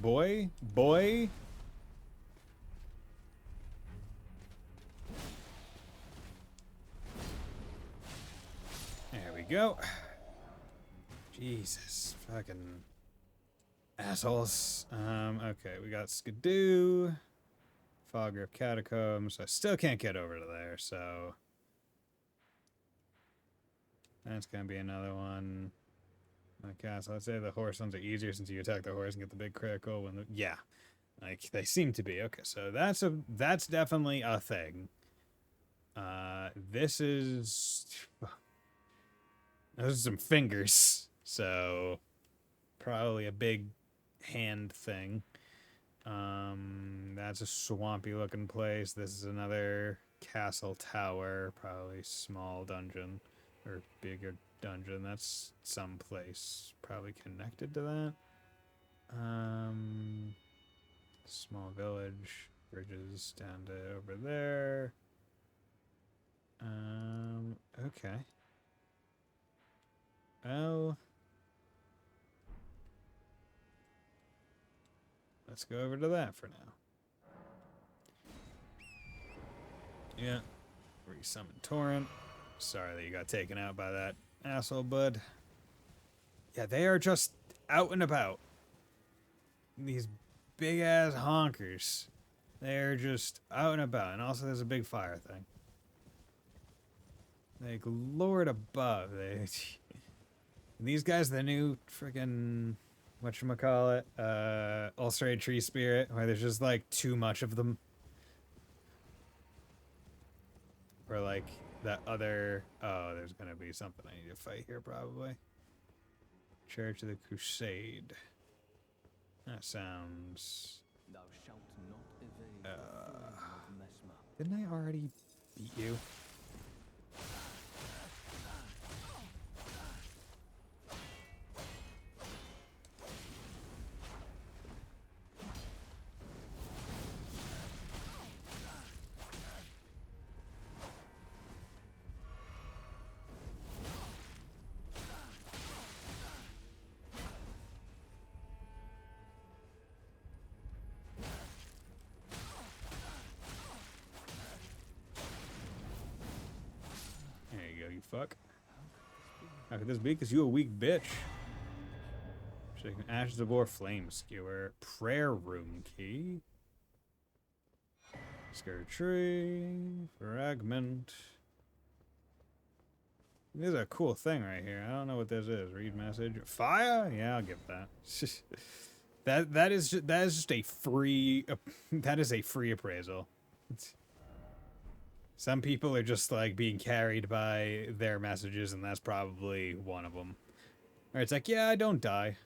Boy? Boy? There we go. Jesus. Fucking assholes. Okay, we got Skidoo. Fogger of Catacombs. I still can't get over to there, so... That's gonna be another one. Okay, so let's say the horse ones are easier since you attack the horse and get the big critical when the... Yeah. Like, they seem to be. Okay, so that's definitely a thing. This is... Those are some fingers, so... Probably a big hand thing. That's a swampy looking place. This is another castle tower, probably small dungeon or bigger dungeon. That's someplace probably connected to that. Small village, bridges down to over there. Okay. Well, let's go over to that for now. Yeah. Resummon Torrent. Sorry that you got taken out by that asshole, bud. Yeah, they are just out and about. These big ass honkers. They're just out and about. And also there's a big fire thing. Like, Lord above. These guys, the new freaking, whatchamacallit, ulcerated tree spirit, where there's just like too much of them. Or like that other, oh, there's gonna be something I need to fight here probably. Church of the Crusade. That sounds... Thou shalt not evade the Mesmer. Didn't I already beat you? You fuck. How could this be? Because you a weak bitch. Shaking Ashes of War, Flame Skewer, Prayer Room Key, Scare Tree, Fragment. This is a cool thing right here. I don't know what this is. Read message. Fire? Yeah, I'll give that. that is just a free. That is a free appraisal. Some people are just like being carried by their messages, and that's probably one of them. Or it's like, yeah, I don't die.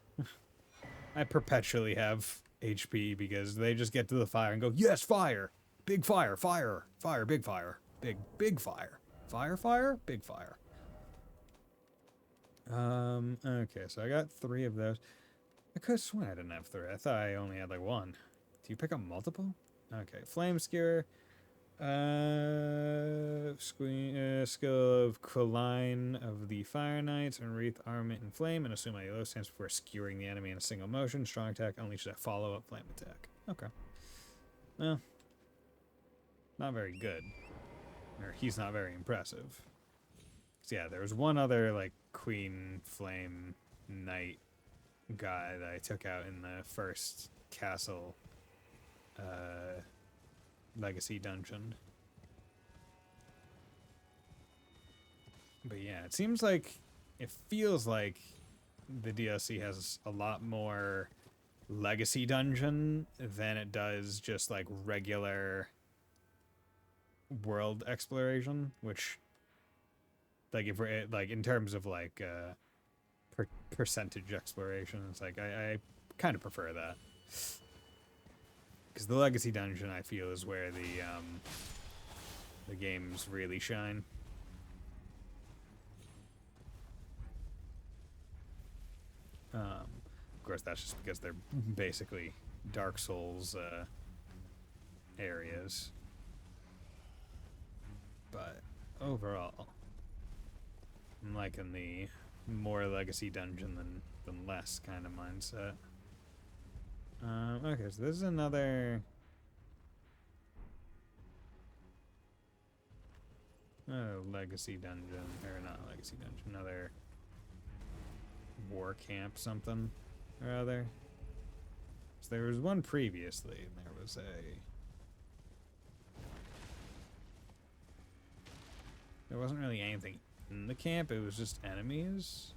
I perpetually have HP because they just get to the fire and go, yes, fire, big fire, fire, fire, big fire, big fire, fire, big fire. Okay, so I got 3 of those. I could have sworn I didn't have 3. I thought I only had like 1. Do you pick up multiple? Okay, Flame Skewer. Skill of Quilline of the Fire Knights and Wreath Armament and Flame, and assume my yellow stands for skewering the enemy in a single motion. Strong attack unleashes a follow-up flame attack. Okay. Well, not very good. Or he's not very impressive. So yeah, there was one other like Queen Flame Knight guy that I took out in the first castle legacy dungeon. But yeah, it seems like, it feels like the DLC has a lot more legacy dungeon than it does just like regular world exploration, which like if we're like in terms of like percentage exploration, it's like I kind of prefer that. Because the legacy dungeon, I feel, is where the games really shine. Of course, that's just because they're basically Dark Souls areas. But overall, I'm liking the more legacy dungeon than less kind of mindset. Okay, so this is another... Oh, legacy dungeon. Or not legacy dungeon. Another war camp something or other. So there was one previously, and there was there wasn't really anything in the camp, it was just enemies.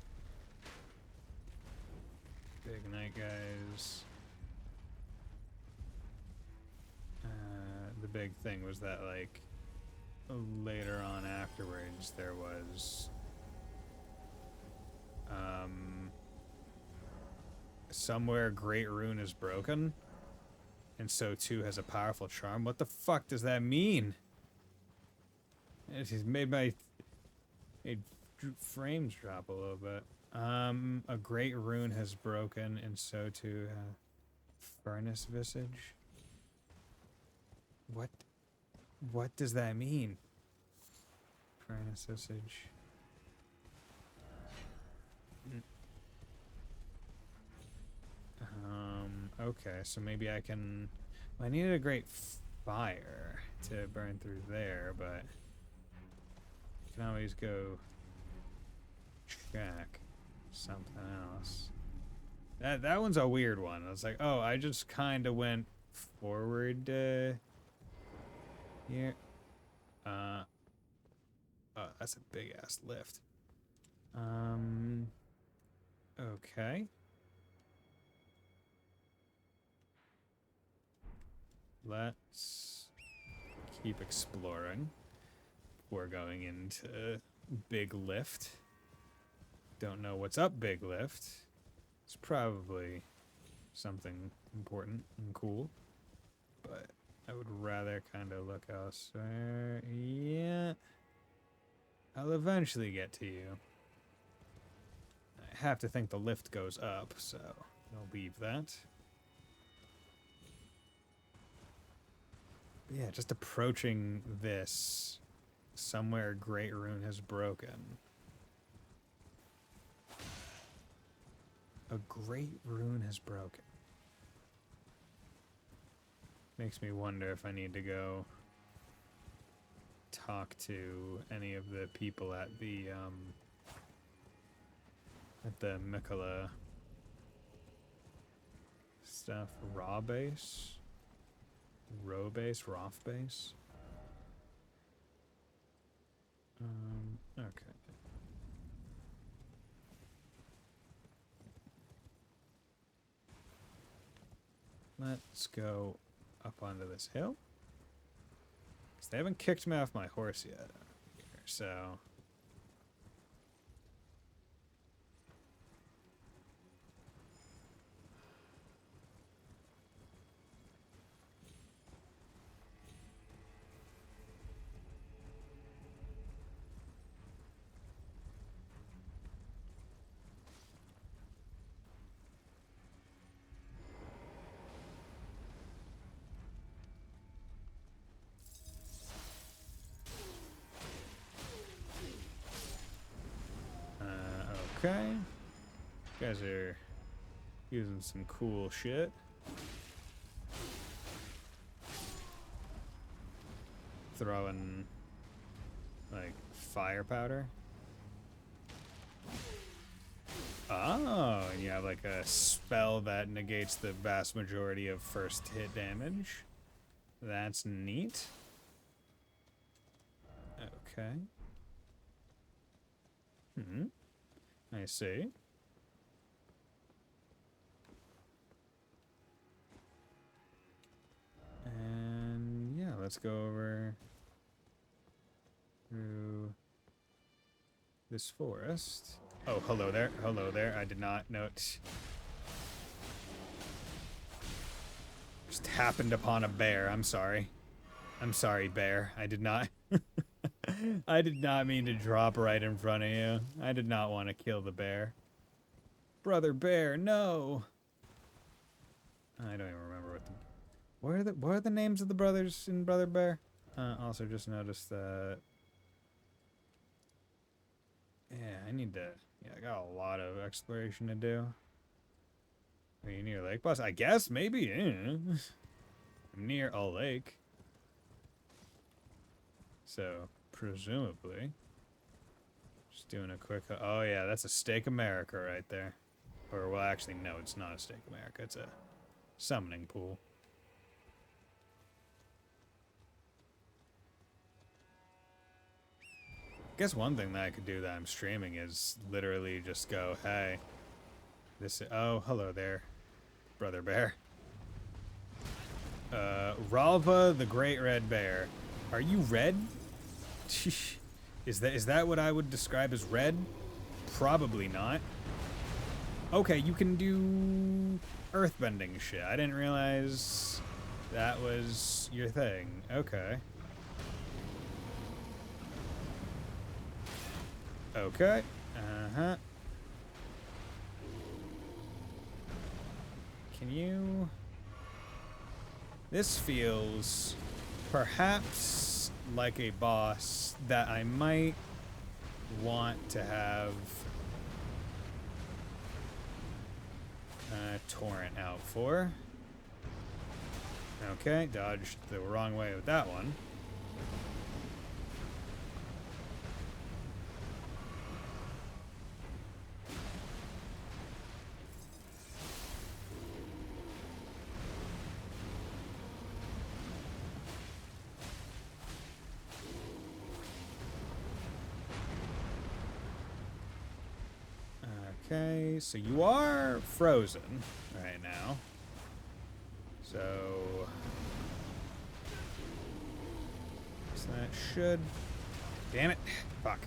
Big night guys. The big thing was that, like, later on afterwards, there was, somewhere Great Rune is broken, and so too has a powerful charm. What the fuck does that mean? It just made my frames drop a little bit. A great rune has broken, and so too furnace visage. What does that mean? Furnace visage. Okay, so maybe I can. I needed a great fire to burn through there, but I can always go check something else. That one's a weird one. I was like, oh, I just kind of went forward here. Oh, that's a big ass lift. Okay. Let's keep exploring. We're going into Big Lift. Don't know what's up Big Lift. It's probably something important and cool, but I would rather kind of look elsewhere. Yeah. I'll eventually get to you. I have to think the lift goes up, so I'll leave that. But yeah, just approaching this. Somewhere Great Rune has broken. A Great Rune has broken. Makes me wonder if I need to go talk to any of the people at the Mikola stuff. Raw base? Row base? Roth base? Okay. Let's go up onto this hill. Because they haven't kicked me off my horse yet. So... okay. You guys are using some cool shit. Throwing, like, fire powder. Oh, and you have, like, a spell that negates the vast majority of first hit damage. That's neat. Okay. I see. And yeah, let's go over through this forest. Oh, hello there. Hello there. I did not note. Just happened upon a bear. I'm sorry. I'm sorry, bear. I did not... I did not mean to drop right in front of you. I did not want to kill the bear. Brother Bear, no. I don't even remember what are the names of the brothers in Brother Bear? Also just noticed that. Yeah, I need to. Yeah, I got a lot of exploration to do. Are you near Lake Boss? I guess maybe. Yeah. I'm near a lake. So. Presumably. Just doing a quick... Oh, yeah, that's a Stake America right there. Or, well, actually, no, it's not a Stake America. It's a summoning pool. I guess one thing that I could do that I'm streaming is literally just go, hey, this... Oh, hello there, Brother Bear. Ralva the Great Red Bear. Are you red? Is that what I would describe as red? Probably not. Okay, you can do earthbending shit. I didn't realize that was your thing. Okay. Okay. Uh-huh. Can you... This feels perhaps like a boss that I might want to have Torrent out for. Okay, dodged the wrong way with that one. Okay, so you are frozen right now. So that should... Damn it. Fuck.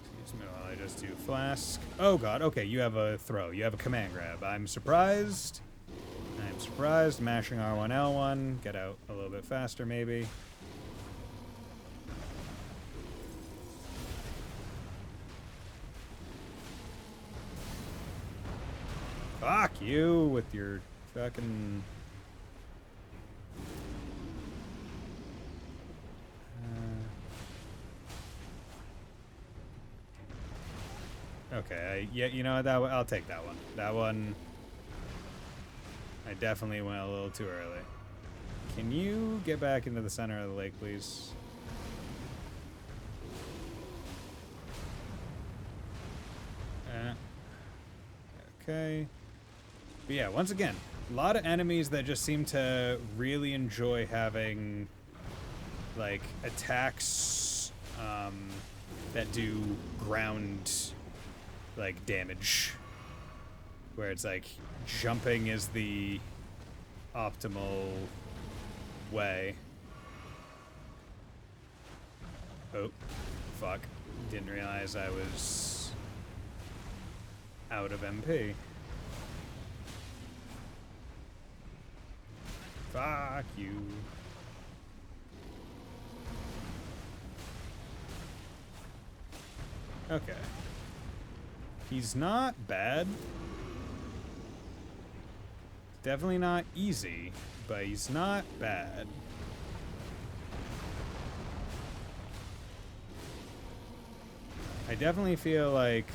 Excuse me while I just do flask. Oh god, okay, you have a throw. You have a command grab. I'm surprised. I'm surprised. Mashing R1, L1. Get out a little bit faster, maybe. Fuck you with your fucking... Okay, yeah, you know what, I'll take that one. That one... I definitely went a little too early. Can you get back into the center of the lake, please? Okay. But yeah, once again, a lot of enemies that just seem to really enjoy having, like, attacks that do ground, like, damage. Where it's like, jumping is the optimal way. Oh, fuck. Didn't realize I was out of MP. Fuck you. Okay. He's not bad. Definitely not easy, but he's not bad. I definitely feel like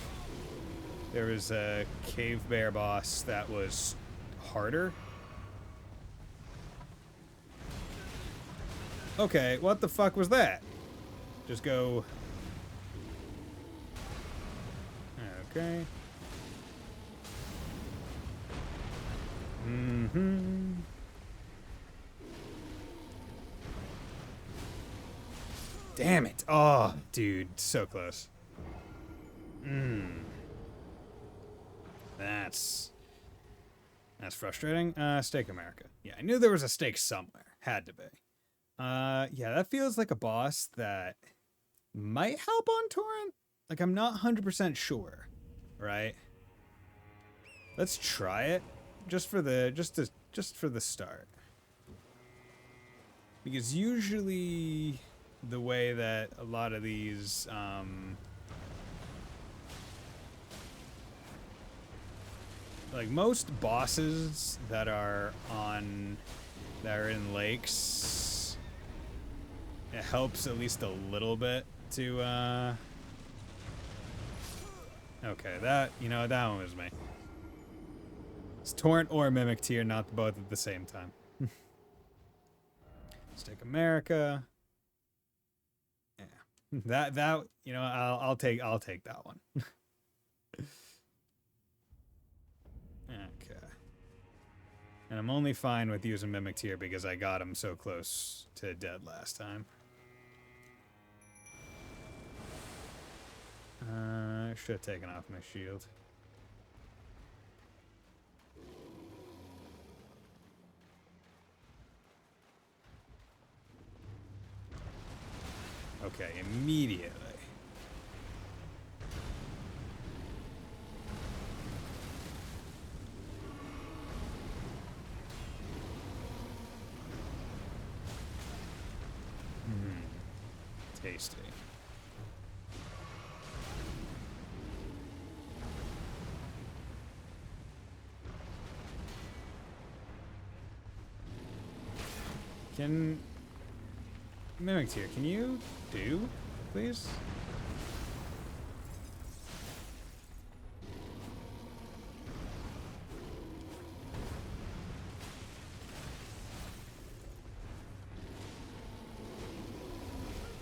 there was a cave bear boss that was harder. Okay, what the fuck was that? Just go... Okay. Mm-hmm. Damn it. Oh, dude, so close. That's frustrating. Stake America. Yeah, I knew there was a stake somewhere. Had to be. Yeah, that feels like a boss that might help on Torrent. Like, I'm not 100% sure, right? Let's try it just for the start. Because usually the way that a lot of these like most bosses that are in lakes, it helps at least a little bit to okay, that one was me. It's Torrent or Mimic Tier, not both at the same time. Let's take America. Yeah. That I'll take that one. Okay. And I'm only fine with using Mimic Tier because I got him so close to dead last time. I should have taken off my shield. Okay, immediately. Tasty. Can... Mimic here, can you do, please?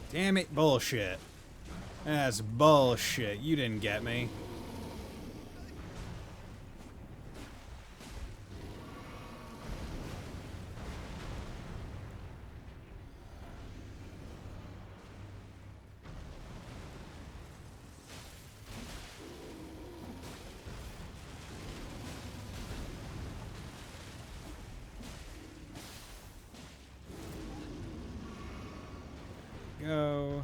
Damn it, bullshit. That's bullshit. You didn't get me. Go.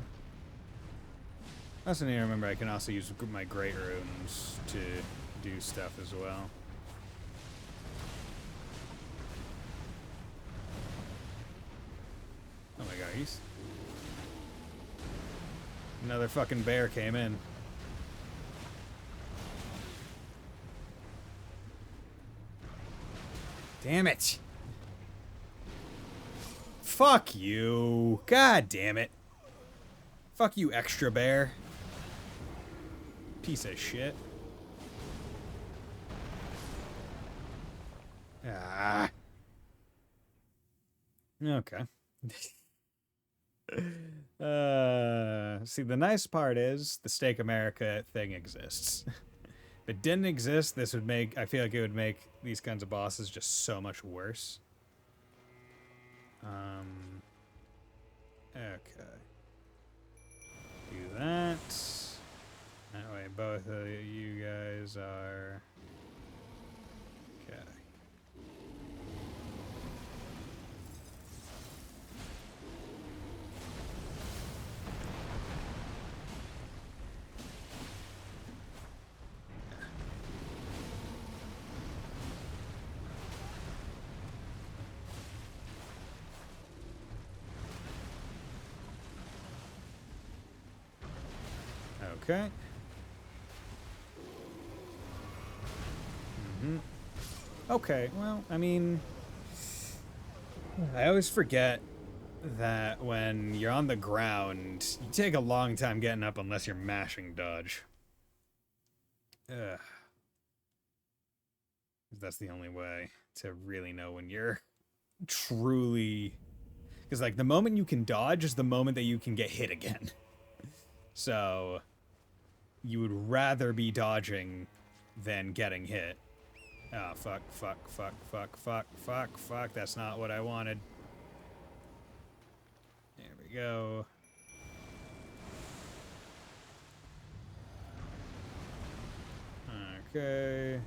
I also need to remember I can also use my great runes to do stuff as well. Oh my god, he's... Another fucking bear came in. Damn it! Fuck you! God damn it! Fuck you, extra bear. Piece of shit. Ah. Okay. See, the nice part is the Steak America thing exists. If it didn't exist, this would make... I feel like it would make these kinds of bosses just so much worse. Okay. Do that. That way both of you guys are... Okay. Okay. Okay, well, I mean... I always forget that when you're on the ground, you take a long time getting up unless you're mashing dodge. Ugh. That's the only way to really know when you're truly... Because, like, the moment you can dodge is the moment that you can get hit again. So... You would rather be dodging than getting hit. Oh, fuck, fuck, fuck, fuck, fuck, fuck, fuck. That's not what I wanted. There we go. Okay.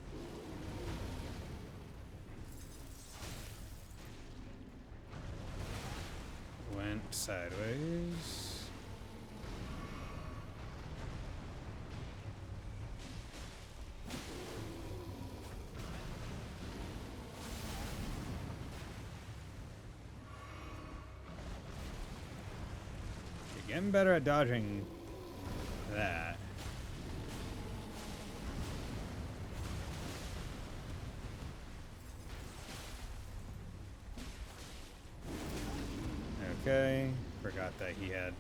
Went sideways. Getting better at dodging that. Okay, forgot that he had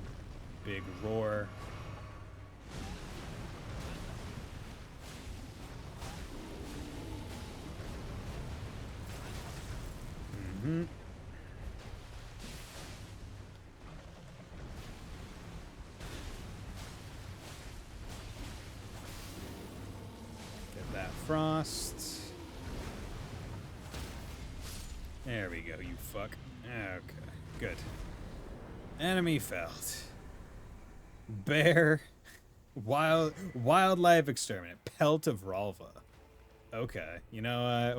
big roar. Get that frost. There we go, you fuck. Okay, good. Enemy felled. Bear. Wildlife exterminate. Pelt of Ralva. Okay, you know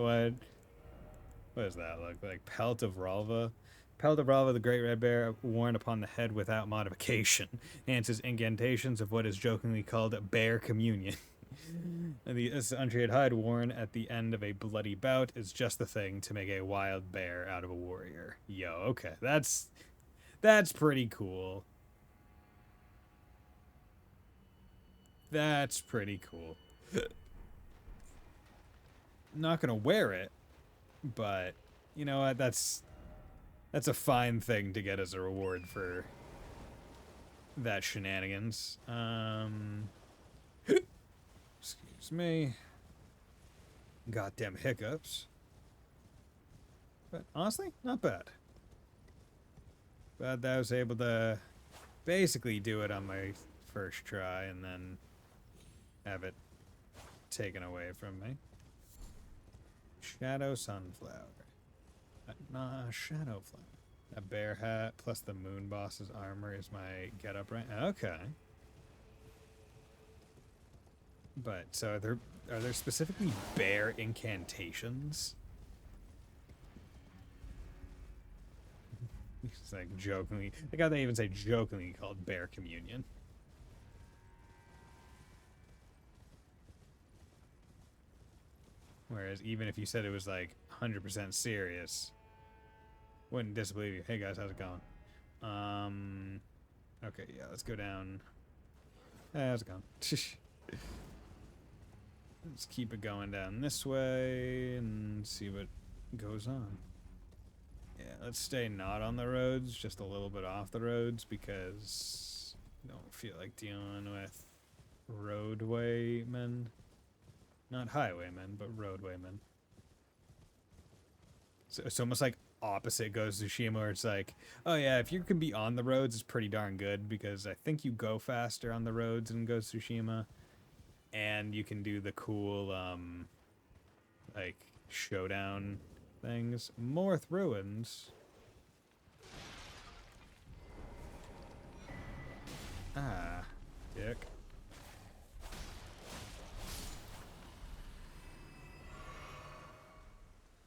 what does that look like? Pelt of Ralva. Pelt of Ralva, the great red bear, worn upon the head without modification. Answers incantations of what is jokingly called a bear communion. And this untreated hide worn at the end of a bloody bout is just the thing to make a wild bear out of a warrior. Yo, okay, that's pretty cool. That's pretty cool. Not gonna wear it, but you know what? That's a fine thing to get as a reward for that shenanigans. Excuse me. Goddamn hiccups. But honestly, not bad. Glad that I was able to basically do it on my first try and then have it taken away from me. Shadow sunflower. Nah, shadow flower. A bear hat plus the moon boss's armor is my getup, right? Okay. But so are there specifically bear incantations? It's like jokingly. Like how they even say jokingly called bear communion. Whereas even if you said it was like 100% serious, wouldn't disbelieve you. Hey guys, how's it going? Okay, yeah, let's go down. Hey, how's it going? Let's keep it going down this way and see what goes on. Yeah, let's stay not on the roads, just a little bit off the roads because I don't feel like dealing with roadwaymen. Not highwaymen, but roadwaymen. So it's almost like opposite Ghost of Tsushima, where it's like, oh yeah, if you can be on the roads, it's pretty darn good because I think you go faster on the roads in Ghost of Tsushima, and you can do the cool like showdown things. Morth Ruins. Ah, dick.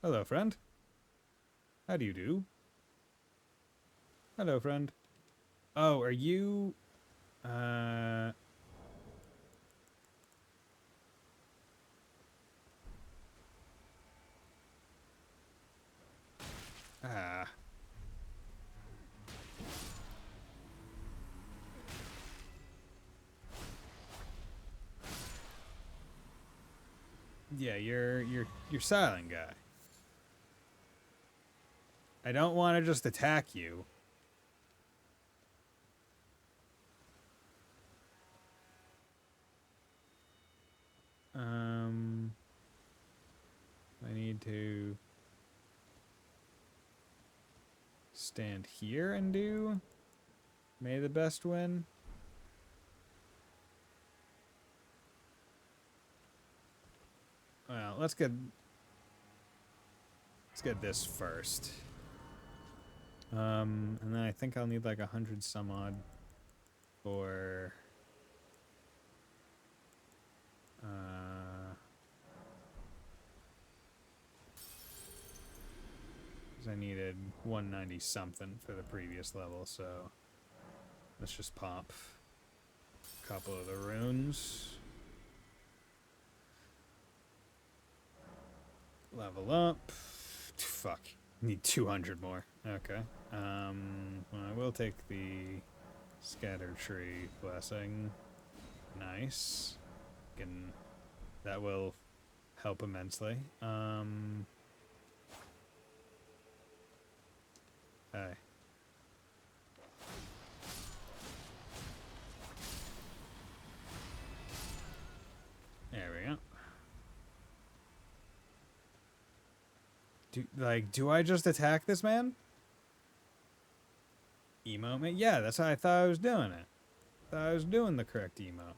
Hello, friend. How do you do? Hello, friend. Oh, are you... Ah. Yeah, you're silent guy. I don't want to just attack you. I need to stand here and do may the best win. Well, let's get this first. And then I think I'll need like 100 some odd for because I needed 190 something for the previous level, so let's just pop a couple of the runes. Level up. Fuck. Need 200 more. Okay. Well, I will take the Scatter Tree Blessing. Nice. That will help immensely. Hey. There we go. Do I just attack this man? Emo man? Yeah, that's how I thought I was doing it. Thought I was doing the correct emo.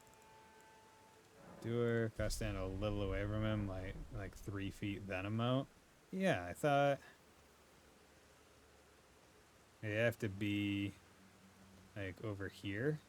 Gotta stand a little away from him, like 3 feet, then emote. Yeah, I thought I have to be like over here.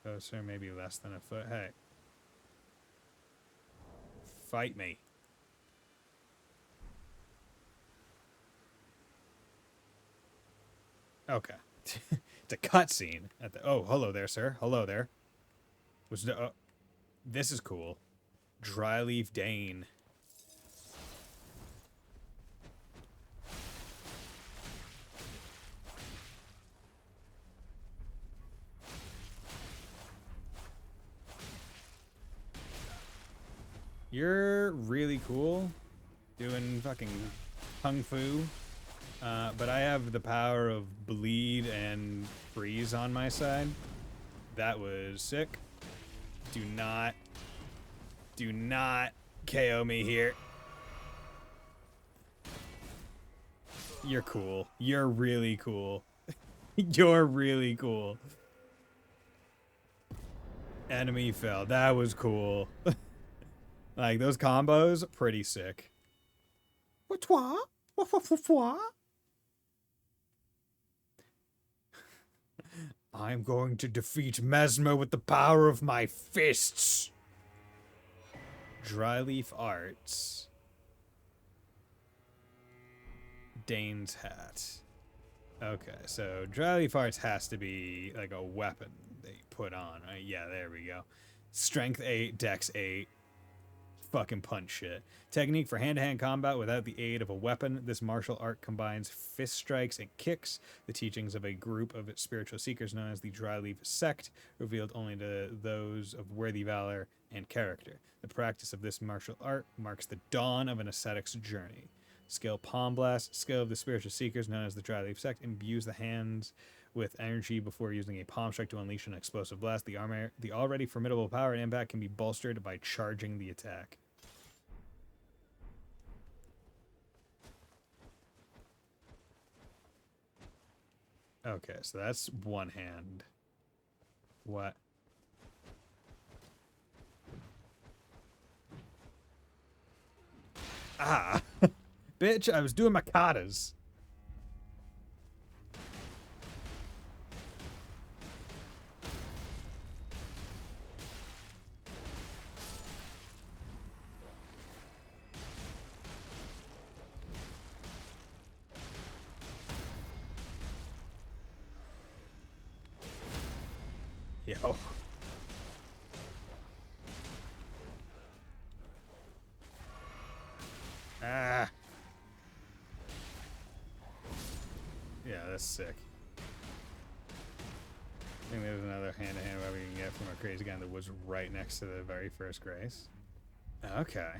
Closer, maybe less than a foot. Hey. Fight me. Okay. It's a cutscene at the. Oh, hello there, sir. Hello there. Was this is cool. Dryleaf Dane. You're really cool, doing fucking kung fu. But I have the power of bleed and freeze on my side. That was sick. Do not KO me here. You're cool. You're really cool. You're really cool. Enemy fell. That was cool. Like, those combos, pretty sick. I'm going to defeat Mesmer with the power of my fists. Dryleaf Arts. Dane's hat. Okay, so Dryleaf Arts has to be like a weapon that you put on, right? Yeah, there we go. Strength 8, Dex 8. Fucking punch shit. Technique for hand-to-hand combat without the aid of a weapon. This martial art combines fist strikes and kicks, the teachings of a group of spiritual seekers known as the Dryleaf Sect, revealed only to those of worthy valor and character. The practice of this martial art marks the dawn of an ascetic's journey. Skill Palm Blast. Skill of the spiritual seekers known as the Dryleaf Sect imbues the hands with energy before using a palm strike to unleash an explosive blast. The already formidable power and impact can be bolstered by charging the attack. Okay, so that's one hand. What? Ah! Bitch, I was doing my katas. Yo. Ah. Yeah, that's sick. I think there's another hand-to-hand weapon you can get from a crazy guy that was right next to the very first grace. Okay.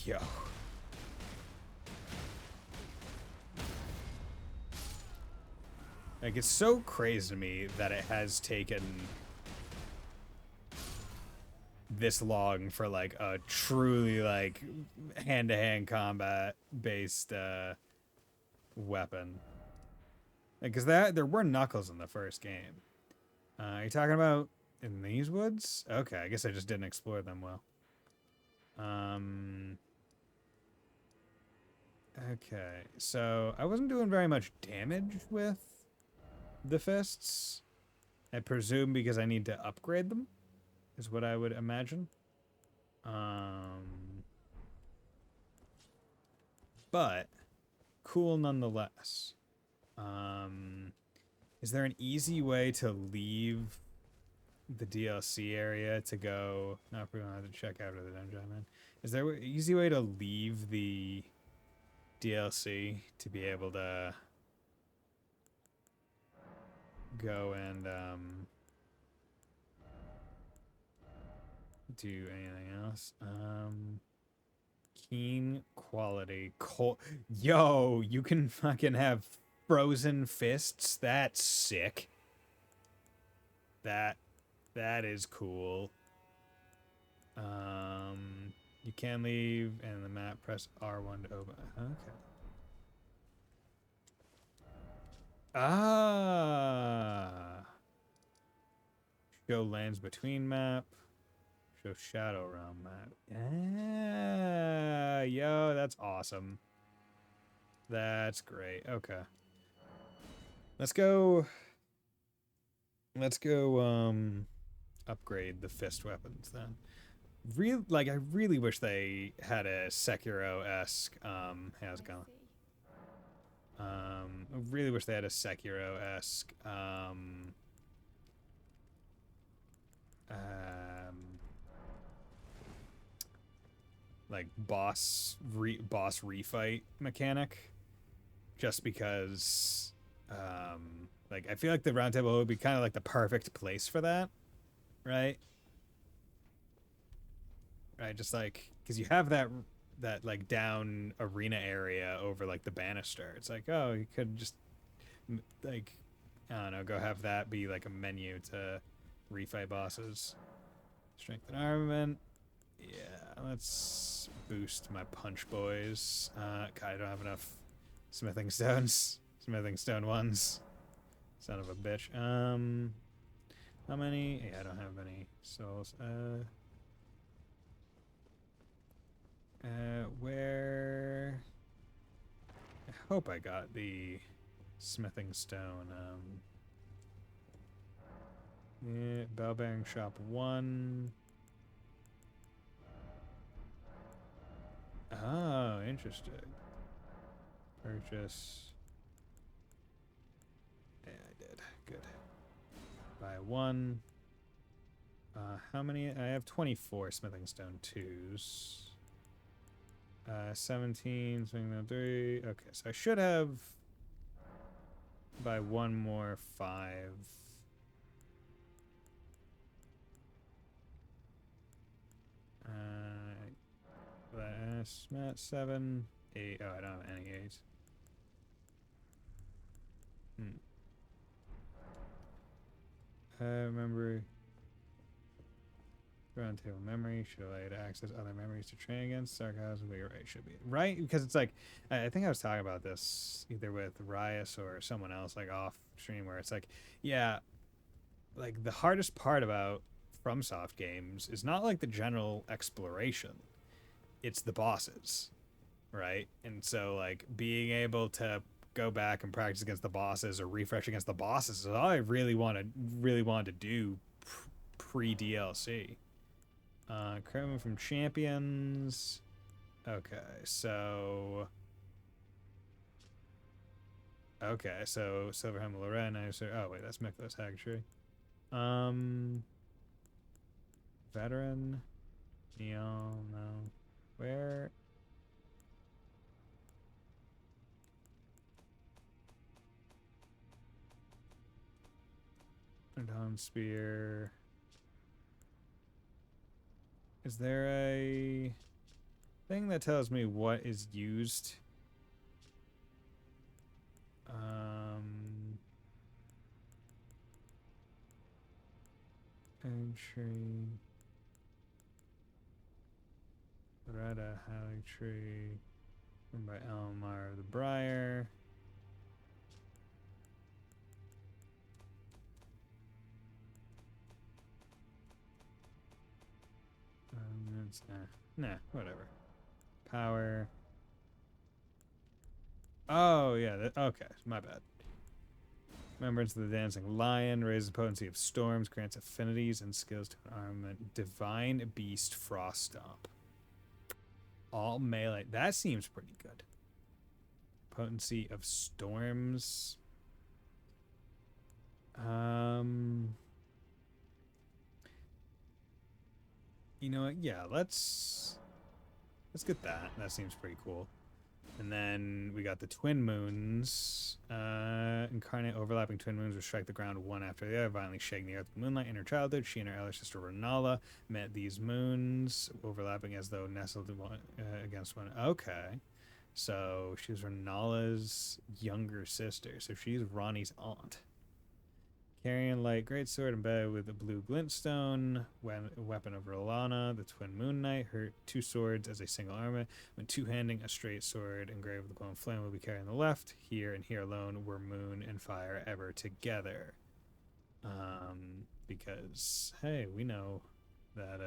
Yo. Like, it's so crazy to me that it has taken this long for, like, a truly, like, hand-to-hand combat-based, weapon. Because there were Knuckles in the first game. Are you talking about in these woods? Okay, I guess I just didn't explore them well. Okay, so I wasn't doing very much damage with the fists. I presume because I need to upgrade them, is what I would imagine. But cool nonetheless. Is there an easy way to leave the DLC area to go? No, we're gonna have to check out of the dungeon then. Is there an easy way to leave the DLC to be able to go and do anything else? Keen quality. Yo, you can fucking have frozen fists. That's sick. That is cool. You can leave and the map, press R1 to open. Okay. Ah. Show lands between map. Show Shadow Realm map. Yeah, yo, that's awesome. That's great. Okay. Let's go upgrade the fist weapons then. I really wish they had a Sekiro-esque, how's it going? I really wish they had a Sekiro-esque like boss refight mechanic, just because like I feel like the round table would be kind of like the perfect place for that, right? Right, just like because you have that like down arena area over like the banister. It's like, oh, you could just like, I don't know, go have that be like a menu to refight bosses. Strength and armament. Yeah, let's boost my punch boys. God, I don't have enough smithing stones. Smithing stone ones. Son of a bitch. How many? Yeah, I don't have any souls. Where? I hope I got the smithing stone. Yeah, bell bearing shop 1. Oh, interesting. Purchase. Yeah, I did. Good. Buy 1. How many? I have 24 smithing stone 2s. 17, swing down 3. Okay, so I should have buy 1 more 5. Last 7, 8. Oh, I don't have any 8. Remember. Round table memory should allow you to access other memories to train against. Sarcasm, but you're right, should be right, because it's like I think I was talking about this either with Rias or someone else like off stream, where it's like, yeah, like the hardest part about FromSoft games is not like the general exploration, it's the bosses, right? And so like being able to go back and practice against the bosses or refresh against the bosses is all I really wanted to do pre DLC. Coming from champions. Okay, so Silverhelm Lorena. Oh wait, that's Miklos Hagtree. Veteran. Neon, no. Where? Dawn Spear. Is there a thing that tells me what is used? Entry. Loretta, Halley Tree. Written by Elmar of the Briar. Nah, whatever. Power. Oh, yeah. Okay, my bad. Remembrance of the Dancing Lion raises the potency of storms, grants affinities and skills to an armament. Divine Beast Frost Stomp. All melee. That seems pretty good. Potency of storms. You know what? Yeah, let's get that. That seems pretty cool. And then we got the twin moons. Incarnate overlapping twin moons will strike the ground one after the other, violently shaking the earth with moonlight. In her childhood, she and her elder sister Renala met these moons, overlapping as though nestled against one. Okay. So she was Renala's younger sister. So she's Ronnie's aunt. Carrying light greatsword embedded with a blue glintstone, weapon of Rolana, the twin moon knight, her 2 swords as a single armament, when two-handing a straight sword engraved with a glowing flame will be carried on the left. Here and here alone were moon and fire ever together. Because hey, we know that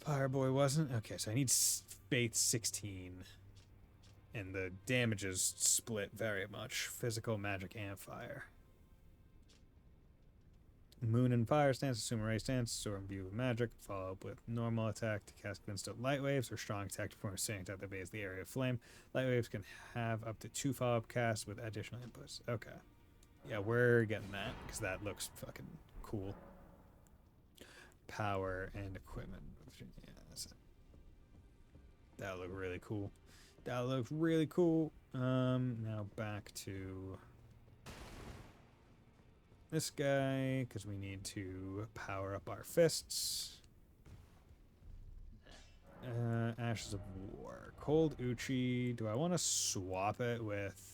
Fireboy wasn't. Okay, so I need Faith 16. And the damages split very much. Physical, magic, and fire. Moon and Fire stance, assume a ray stance, soar and view with magic, follow up with normal attack to cast Glintstone Light Waves, or strong attack to perform a standing attack that invades the area of flame. Light Waves can have up to 2 follow-up casts with additional inputs. Okay. Yeah, we're getting that, because that looks fucking cool. Power and equipment. Yeah, that's it. That look really cool. That looks really cool. Now back to this guy, because we need to power up our fists. Ashes of War. Cold Uchi. Do I want to swap it with...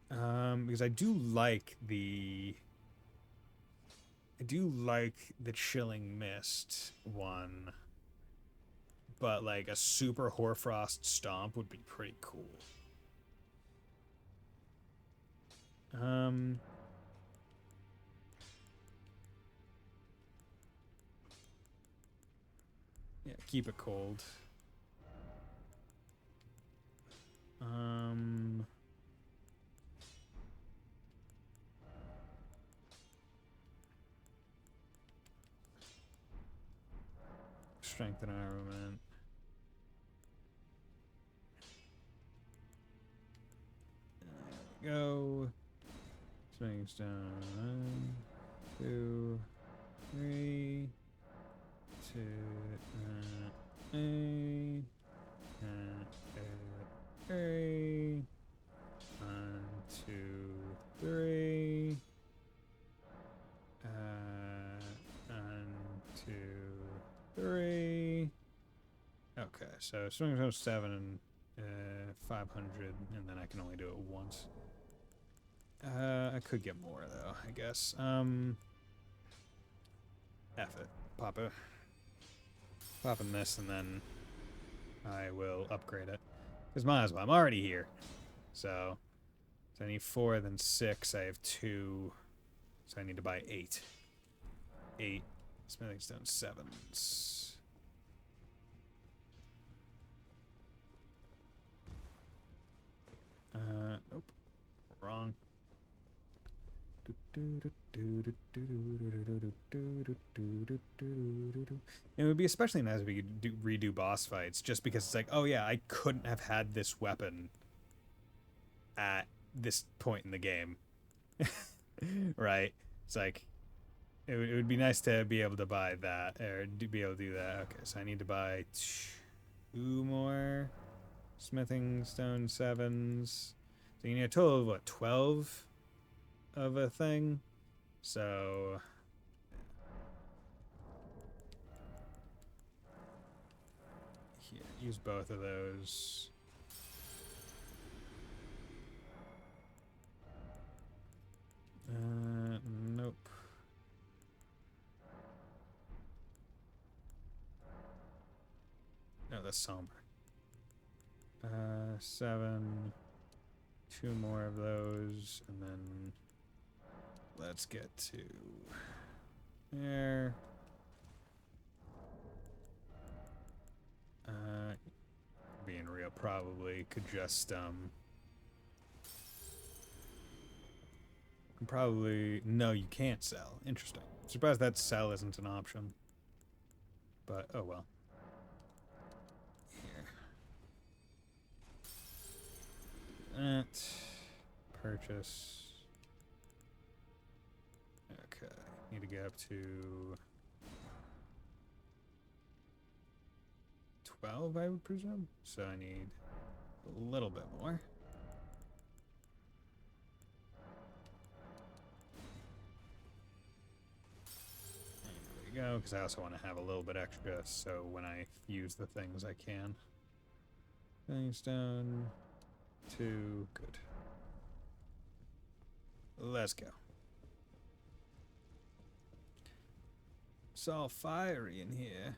because I do like the Chilling Mist one, but like a super Hoarfrost Stomp would be pretty cool. Yeah, keep it cold. Strength and armament. There we go. Swing stone. 1, 2, 3. 2. A. 1, 2, 3. 1, 2, 3. Okay, so swing zone 7 and 500, and then I can only do it once. I could get more though, I guess. F it. Popping this, and then I will upgrade it. Because might as well. I'm already here. So I need 4, then 6. I have 2. So I need to buy 8. 8 smithing stone 7s. Nope. Wrong. It would be especially nice if we could redo boss fights, just because it's like, oh yeah, I couldn't have had this weapon at this point in the game. Right? It's like, it would be nice to be able to buy that, or to be able to do that. Okay, so I need to buy 2 more smithing stone 7s. So you need a total of, what, 12 of a thing? So... here, use both of those. Nope. No, that's somber. 7. 2 more of those, and then let's get to there. Being real, probably could just probably, no, you can't sell. Interesting. Surprised that sell isn't an option. But oh well. Here. That. Purchase. Okay. Need to get up to 12, I would presume. So I need a little bit more. There we go, because I also want to have a little bit extra, so when I use the things I can. Things down. 2, good. Let's go. It's all fiery in here.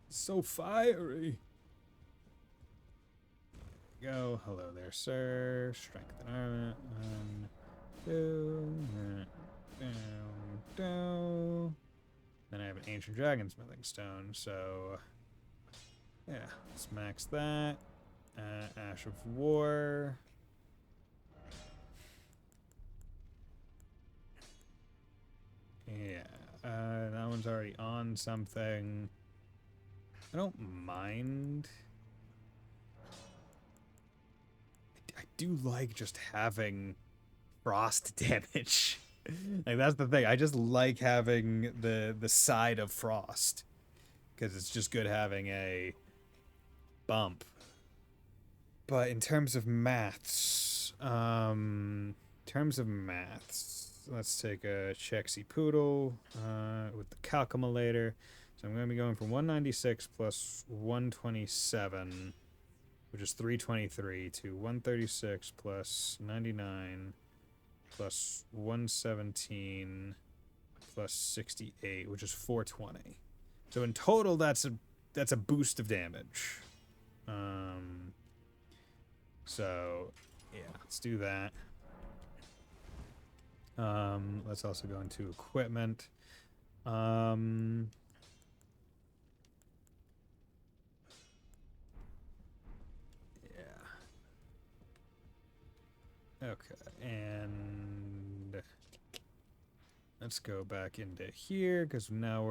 It's so fiery. Go. Hello there, sir. Strength and armament. 1, 2. Down. Then I have an ancient dragon smithing stone, so yeah, let's max that. Ash of War. Yeah, that one's already on something. I don't mind. I do like just having frost damage. Like, that's the thing. I just like having the side of frost. Because it's just good having a bump. But in terms of maths, let's take a Chexy Poodle with the calculator. So I'm going to be going from 196 plus 127, which is 323, to 136 plus 99 plus 117 plus 68, which is 420. So in total, that's a boost of damage. So yeah, let's do that. Let's also go into equipment. Yeah. Okay, and let's go back into here because now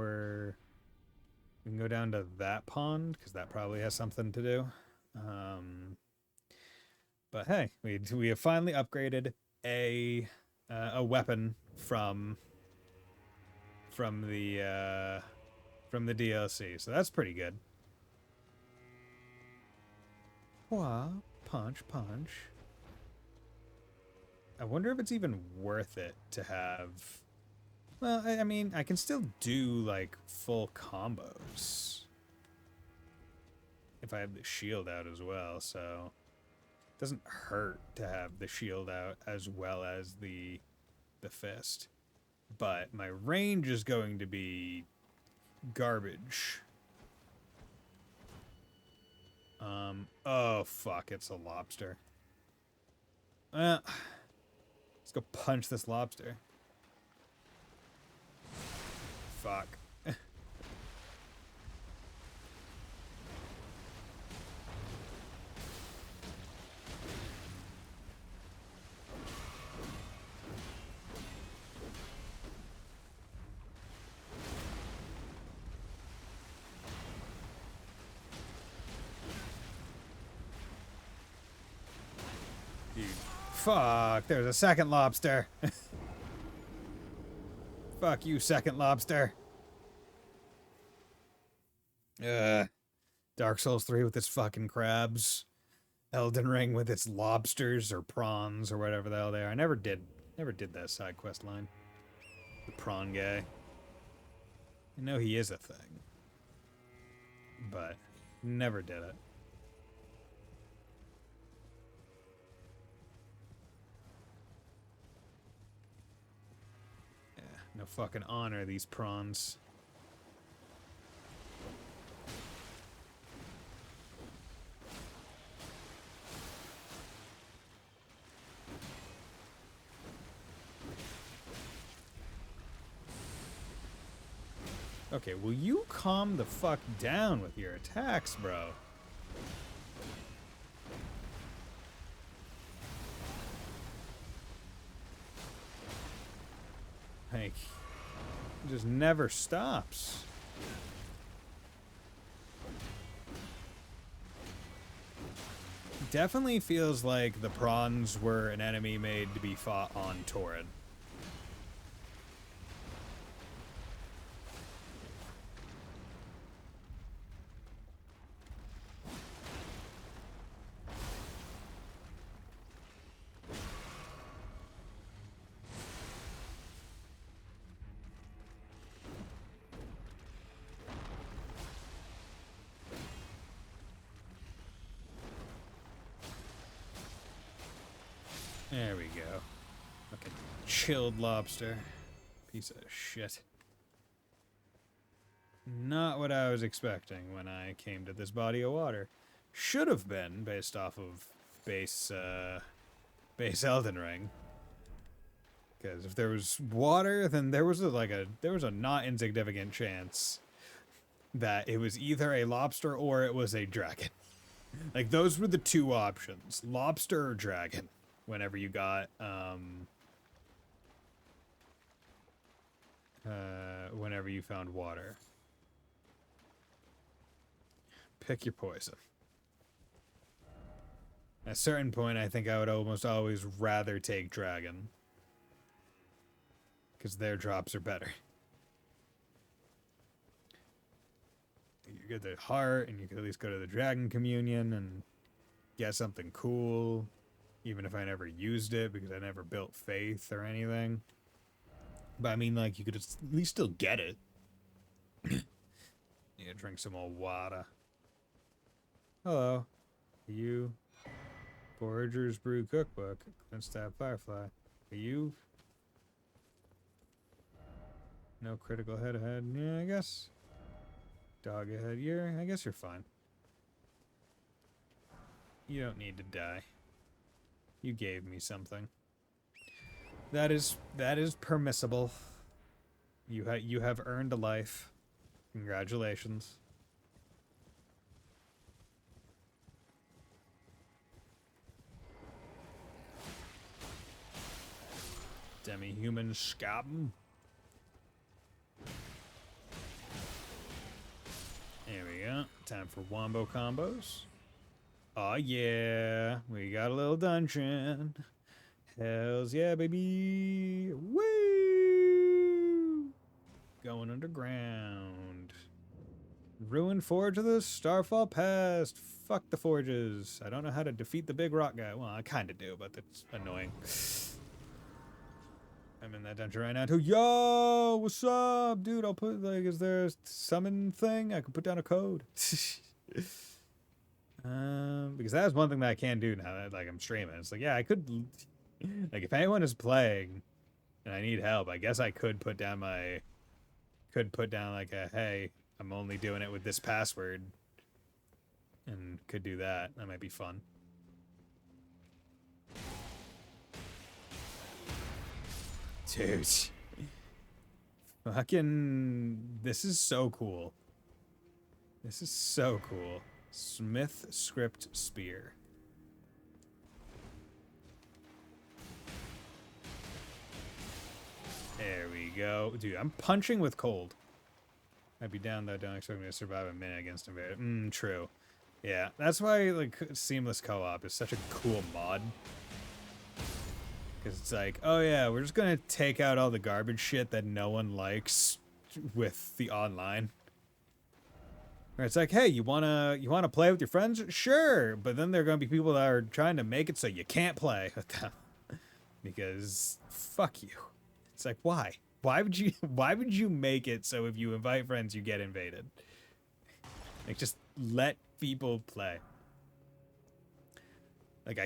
we can go down to that pond because that probably has something to do. But hey, we have finally upgraded a weapon from the DLC, so that's pretty good. Wah, punch. I wonder if it's even worth it to have. Well, I mean, I can still do like full combos if I have the shield out as well, so it doesn't hurt to have the shield out as well as the fist. But my range is going to be garbage. Oh fuck, it's a lobster. Let's go punch this lobster. Fuck. Dude, fuck, there's a second lobster. Fuck you, second lobster. Dark Souls 3 with its fucking crabs. Elden Ring with its lobsters or prawns or whatever the hell they are. I never did that side quest line. The prawn guy. I know he is a thing. But never did it. Yeah, no fucking honor, these prawns. Okay, will you calm the fuck down with your attacks, bro? Like, it just never stops. Definitely feels like the prawns were an enemy made to be fought on Torrid. There we go. Okay, chilled lobster. Piece of shit. Not what I was expecting when I came to this body of water. Should have been based off of base Elden Ring. Because if there was water, then there was a not insignificant chance that it was either a lobster or it was a dragon. Like, those were the two options: lobster or dragon. Whenever you got whenever you found water. Pick your poison. At a certain point, I think I would almost always rather take dragon. Because their drops are better. You get the heart, and you can at least go to the dragon communion and get something cool. Even if I never used it, because I never built faith or anything. But I mean, like, you could at least still get it. Yeah, drink some more water. Hello. You... Forager's Brew Cookbook. Let's stab Firefly. Are you? No critical head ahead. Yeah, I guess. Dog ahead. I guess you're fine. You don't need to die. You gave me something. That is permissible. You have earned a life. Congratulations. Demi-human scabm. There we go. Time for wombo combos. Oh yeah, we got a little dungeon. Hells yeah, baby. Woo! Going underground. Ruined Forge of the Starfall Past. Fuck the forges. I don't know how to defeat the big rock guy. Well, I kind of do, but that's annoying. I'm in that dungeon right now too. Yo, what's up, dude? I'll put, like, is there a summon thing? I can put down a code. Because that's one thing that I can do now that, like, I'm streaming. It's like, yeah, I could, like, if anyone is playing and I need help, I guess I could put down like a, hey, I'm only doing it with this password, and could do that. That might be fun. Dude. Fucking... This is so cool. This is so cool. Smith Script Spear. There we go. Dude, I'm punching with cold. I'd be down though, don't expect me to survive a minute against Invader. True. Yeah, that's why, like, Seamless Co-op is such a cool mod. Because it's like, oh yeah, we're just gonna take out all the garbage shit that no one likes with the online. Where it's like, hey, you wanna play with your friends? Sure, but then there are gonna be people that are trying to make it so you can't play with them. Because fuck you. It's like, why? Why would you make it so if you invite friends you get invaded? Like, just let people play. Like,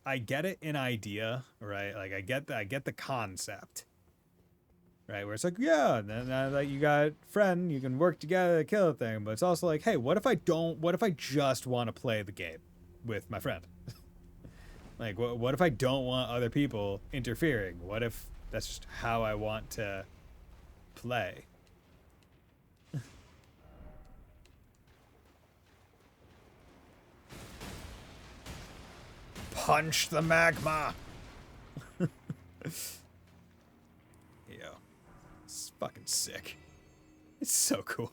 I get it in idea, right? Like, I get the concept, right? Where it's like, yeah, then like, you got a friend, you can work together to kill a thing, but it's also like, hey, what if I just want to play the game with my friend? Like, what if I don't want other people interfering? What if that's just how I want to play? Punch the magma! Yo. It's fucking sick. It's so cool.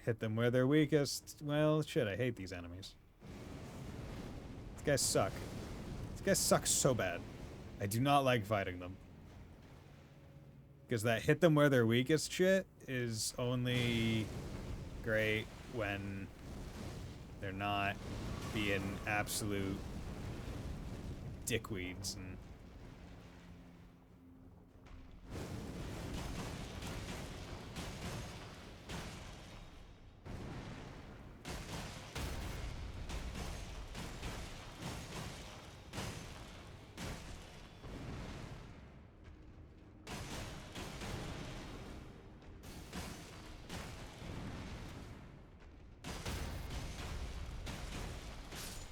Hit them where they're weakest. Well, shit, I hate these enemies. These guys suck. These guys suck so bad. I do not like fighting them. Because that hit them where they're weakest shit is only great when they're not being absolute dickweeds and...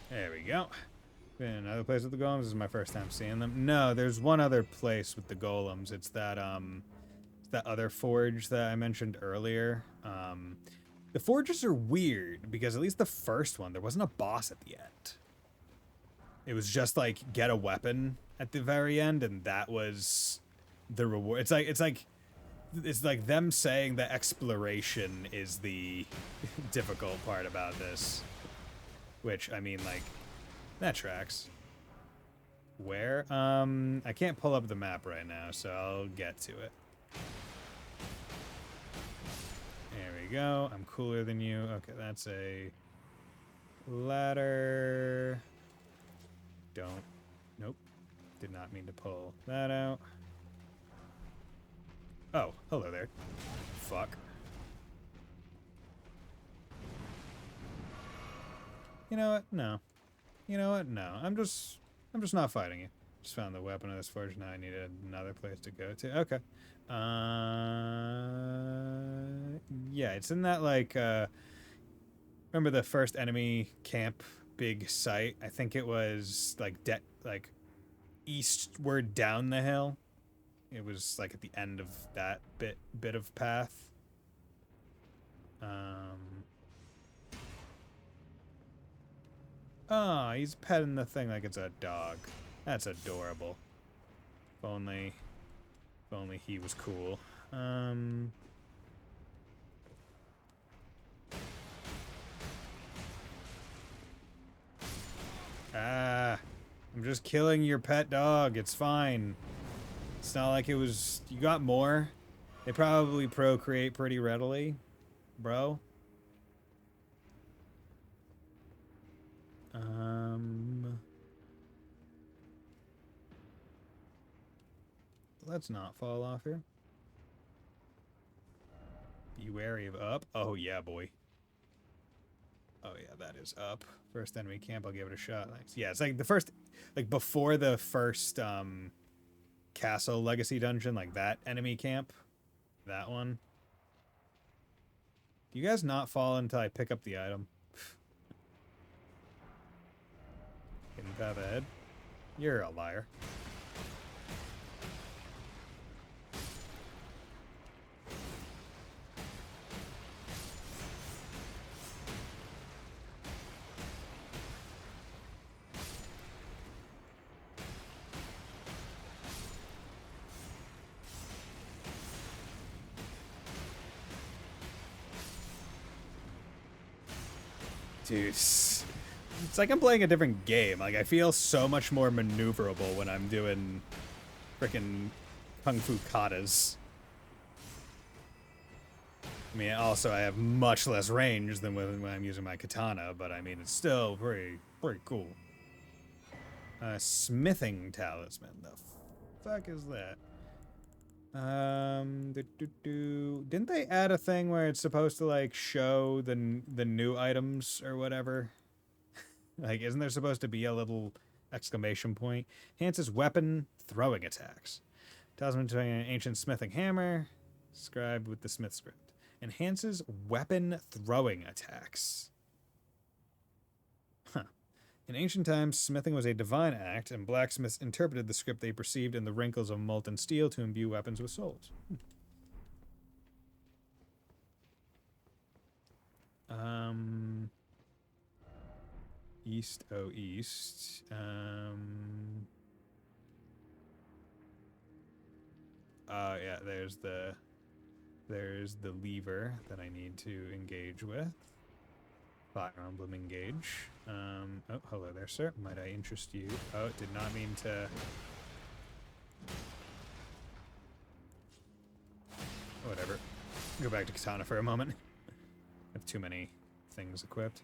There we go. Been another place with the golems. This is my first time seeing them. No, there's one other place with the golems. It's that other forge that I mentioned earlier. The forges are weird because at least the first one there wasn't a boss at the end. It was just like get a weapon at the very end, and that was the reward. It's like them saying that exploration is the difficult part about this. Which, I mean, like, that tracks. Where? I can't pull up the map right now, so I'll get to it. There we go. I'm cooler than you. Okay, that's a ladder. Don't. Nope. Did not mean to pull that out. Oh, hello there. Fuck. You know what? No. You know what? No. I'm just not fighting you. Just found the weapon of this forge. Now I need another place to go to. Okay. Yeah, it's in that, like, remember the first enemy camp big site? I think it was, like, eastward down the hill. It was, like, at the end of that bit of path. Oh, he's petting the thing like it's a dog. That's adorable. If only he was cool. I'm just killing your pet dog. It's fine. It's not like it was... You got more? They probably procreate pretty readily, bro. Let's not fall off here. Be wary of up. Oh, yeah, boy. Oh, yeah, that is up. First enemy camp, I'll give it a shot. Thanks. Yeah, it's like the first... Like, before the first, Castle Legacy Dungeon, like that enemy camp. That one. Do you guys not fall until I pick up the item? Hidden path ahead. You're a liar. Dude, it's like I'm playing a different game. Like, I feel so much more maneuverable when I'm doing frickin' Kung Fu katas. I mean, also, I have much less range than when I'm using my katana, but I mean, it's still pretty cool. Smithing talisman. The fuck is that? Didn't they add a thing where it's supposed to, like, show the new items or whatever? Like, isn't there supposed to be a little exclamation point? Enhances weapon throwing attacks. Talisman to an ancient smithing hammer. Described with the smith script. Enhances weapon throwing attacks. Huh. In ancient times, smithing was a divine act, and blacksmiths interpreted the script they perceived in the wrinkles of molten steel to imbue weapons with souls. East, oh, east. Yeah, there's the lever that I need to engage with. Fire Emblem engage. Oh, hello there, sir. Might I interest you? Oh, did not mean to... Whatever. Go back to katana for a moment. I have too many things equipped.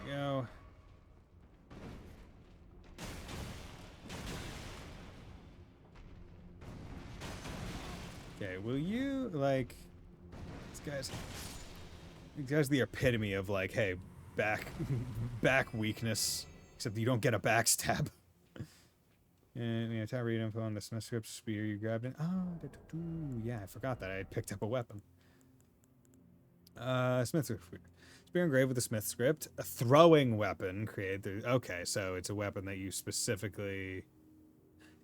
Go. Okay, will you, like, these guys are the epitome of, like, hey, back weakness, except you don't get a backstab. And yeah, tap read info on the Smith script spear you grabbed it. Oh, yeah, I forgot that I had picked up a weapon. Smith script. Spear engraved with the Smith script. A throwing weapon created through. Okay, so it's a weapon that you specifically.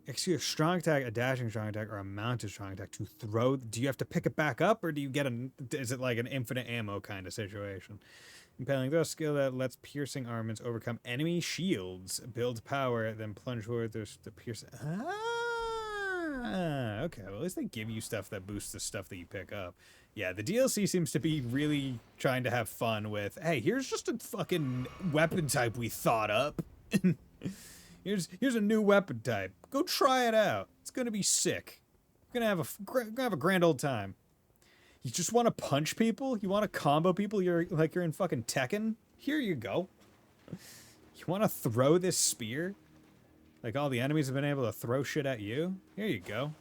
Excuse, a strong attack, a dashing strong attack, or a mounted strong attack to throw. Do you have to pick it back up, or do you get a? Is it like an infinite ammo kind of situation? Impaling throw skill that lets piercing armaments overcome enemy shields, builds power, then plunge forward. There's the pierce. Okay. Well, at least they give you stuff that boosts the stuff that you pick up. Yeah, the DLC seems to be really trying to have fun with. Hey, here's just a fucking weapon type we thought up. Here's a new weapon type. Go try it out. It's gonna be sick. We're gonna have a grand old time. You just want to punch people? You want to combo people? You're in fucking Tekken? Here you go. You want to throw this spear? Like all the enemies have been able to throw shit at you? Here you go.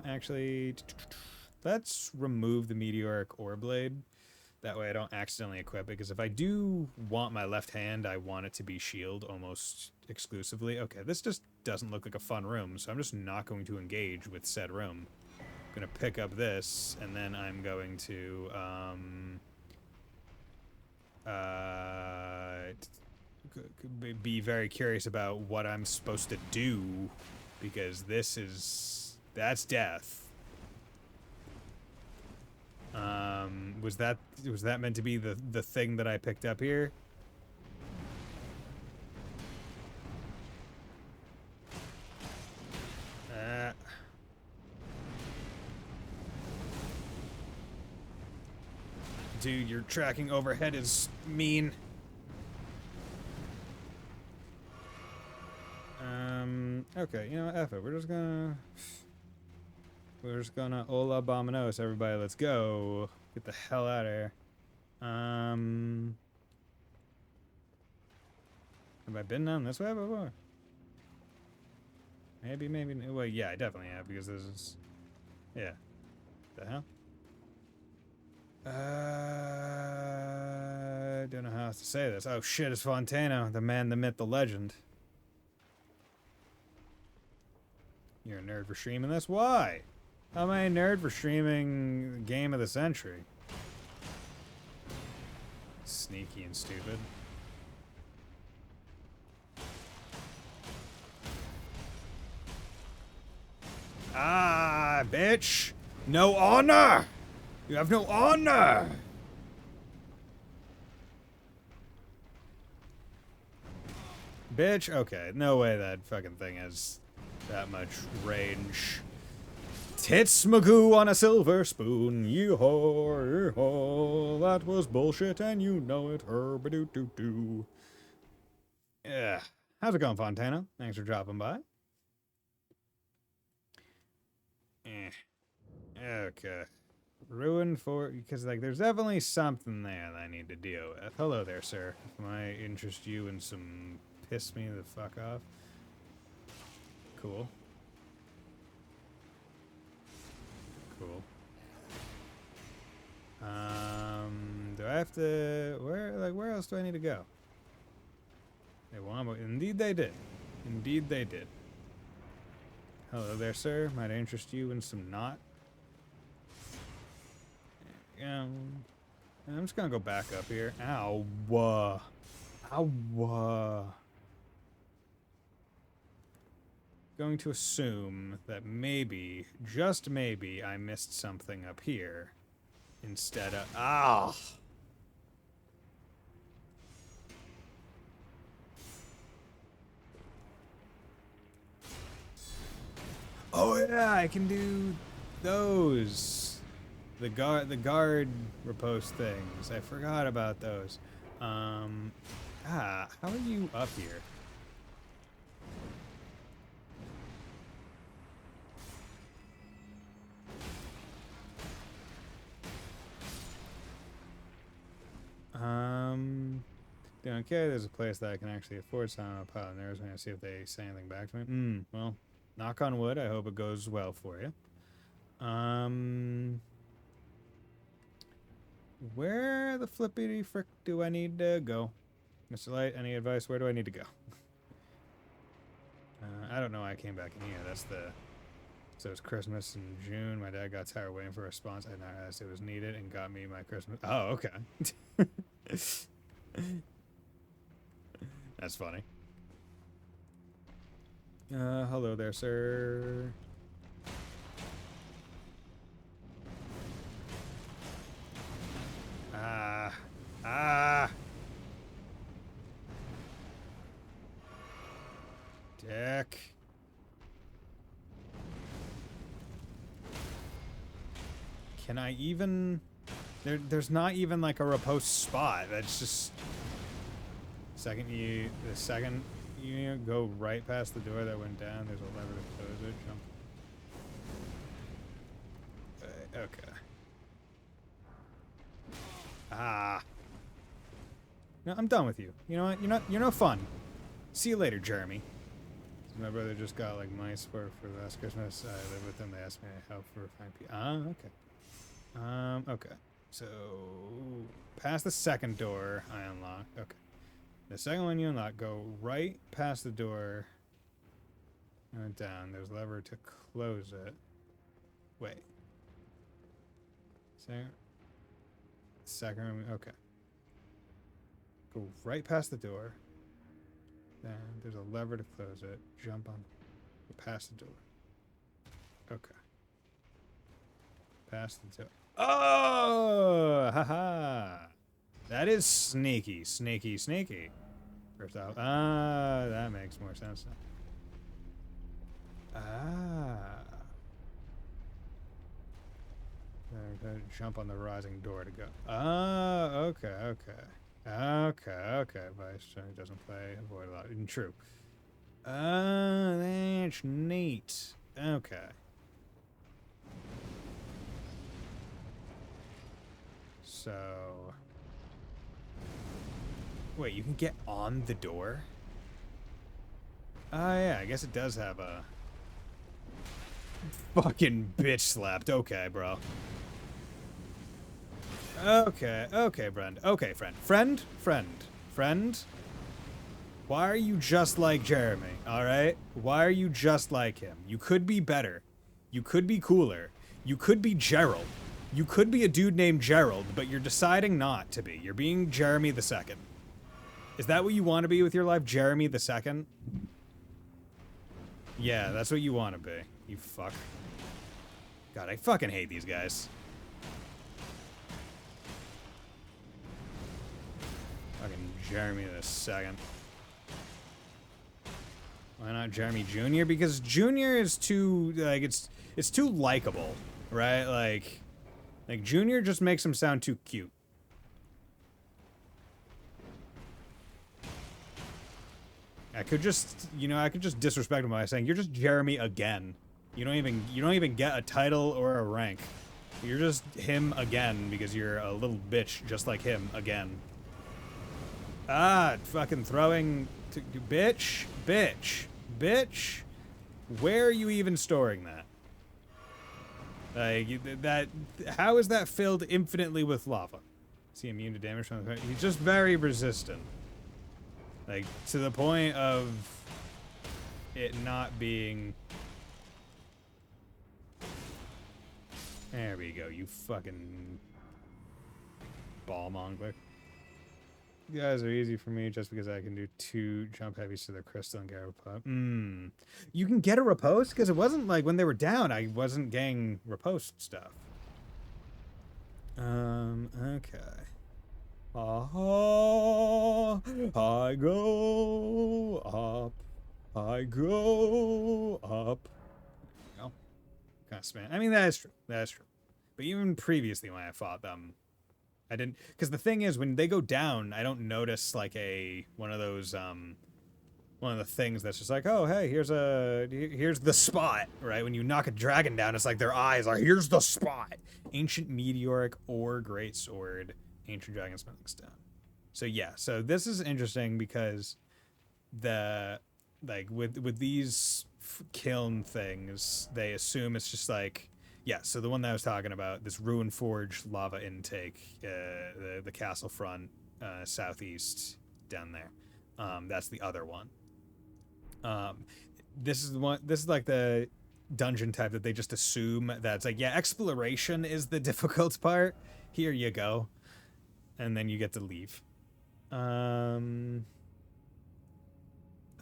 Actually, let's remove the meteoric ore blade. That way I don't accidentally equip it, because if I do want my left hand, I want it to be shield almost exclusively. Okay, this just doesn't look like a fun room, so I'm just not going to engage with said room. I'm going to pick up this, and then I'm going to be very curious about what I'm supposed to do, because that's death. Was that meant to be the thing that I picked up here? Dude, your tracking overhead is mean. Okay, F it. We're just gonna hola vamonos, everybody. Let's go. Get the hell out of here. Have I been down this way before? Maybe. Well, yeah, I definitely have, because this is. Yeah. The hell? I don't know how else to say this. Oh shit, it's Fontano, the man, the myth, the legend. You're a nerd for streaming this? Why? How am I a nerd for streaming Game of the Century? Sneaky and stupid. Ah, bitch! No honor! You have no honor! Bitch? Okay, no way that fucking thing has that much range. Tits Magoo on a silver spoon. Yee-haw, yee-haw. That was bullshit and you know it. Herba-doo-doo-doo. Yeah. How's it going, Fontana? Thanks for dropping by. Okay. Ruin for... Because, there's definitely something there that I need to deal with. Hello there, sir. Might interest you in some... Piss me the fuck off. Cool. Cool. Do I have to... Where else do I need to go? They want... Indeed they did. Indeed they did. Hello there, sir. Might interest you in some knot. I'm just gonna go back up here. Ow. Ow. Going to assume that maybe, just maybe, I missed something up here. Instead of... Ah! Oh yeah, I can do those. The guard riposte things. I forgot about those. How are you up here? Okay, there's a place that I can actually afford some pilot nerves. I'm gonna see if they say anything back to me. Well, knock on wood, I hope it goes well for you. Where the flippity frick do I need to go? Mr. Light, any advice? Where do I need to go? I don't know why I came back in here. That's the... So it's Christmas in June. My dad got tired waiting for a response. I did not realize it was needed and got me my Christmas... Oh, okay. That's funny. Hello there, sir. Ah. Dick. Can I even... There's not even like a repose spot. That's just... The second you go right past the door that went down, there's a lever to close it. Jump. Okay. Ah. No, I'm done with you. You know what? You're no fun. See you later, Jeremy. So my brother just got like money support for last Christmas. I live with them. They asked me to help for fine people. Okay. Okay. So past the second door, I unlock. Okay. The second one you unlock, go right past the door. And down. There's a lever to close it. Wait. Second room. Okay. Go right past the door. Then there's a lever to close it. Jump on. Go past the door. Okay. Past the door. Oh! Haha! That is sneaky, sneaky, sneaky. First off. Ah, that makes more sense now. Jump on the rising door to go. Ah, okay, okay. Okay. Bison doesn't play avoid a lot. True. That's neat. Okay. So... Wait, you can get on the door? Oh, yeah, I guess it does have a... Fucking bitch slapped. Okay, bro. Okay, friend. Okay, friend. Friend. Why are you just like Jeremy, alright? Why are you just like him? You could be better. You could be cooler. You could be Gerald. You could be a dude named Gerald, but you're deciding not to be. You're being Jeremy the Second. Is that what you want to be with your life? Jeremy the Second? Yeah, that's what you want to be. You fuck. God, I fucking hate these guys. Fucking Jeremy the Second. Why not Jeremy Jr.? Because Jr. is too, like, it's too likable, right? Like Jr. just makes him sound too cute. I could just disrespect him by saying, you're just Jeremy again. You don't even get a title or a rank. You're just him again because you're a little bitch just like him again. Ah, fucking throwing... bitch. Where are you even storing that? Like, how is that filled infinitely with lava? Is he immune to damage from the... He's just very resistant. Like, to the point of it not being... There we go, you fucking ball mongler. You guys are easy for me just because I can do 2 jump heavies to the crystal and get a repose. You can get a repose? Because it wasn't like when they were down, I wasn't getting repose stuff. Okay. I go up. I go up. There you go. Kind of spam. I mean, that is true. That is true. But even previously when I fought them, I didn't... Because the thing is, when they go down, I don't notice, like, one of those, one of the things that's just like, oh, hey, here's the spot, right? When you knock a dragon down, it's like their eyes are, here's the spot. Ancient meteoric or great sword. Ancient dragon smelling stone. So yeah, so this is interesting because with these kiln things, they assume it's just like, yeah, so the one that I was talking about, this Ruin Forge lava intake, the castle front, southeast down there. That's the other one. this is the one. This is like the dungeon type that they just assume that's like, yeah, exploration is the difficult part. Here you go, and then you get to leave.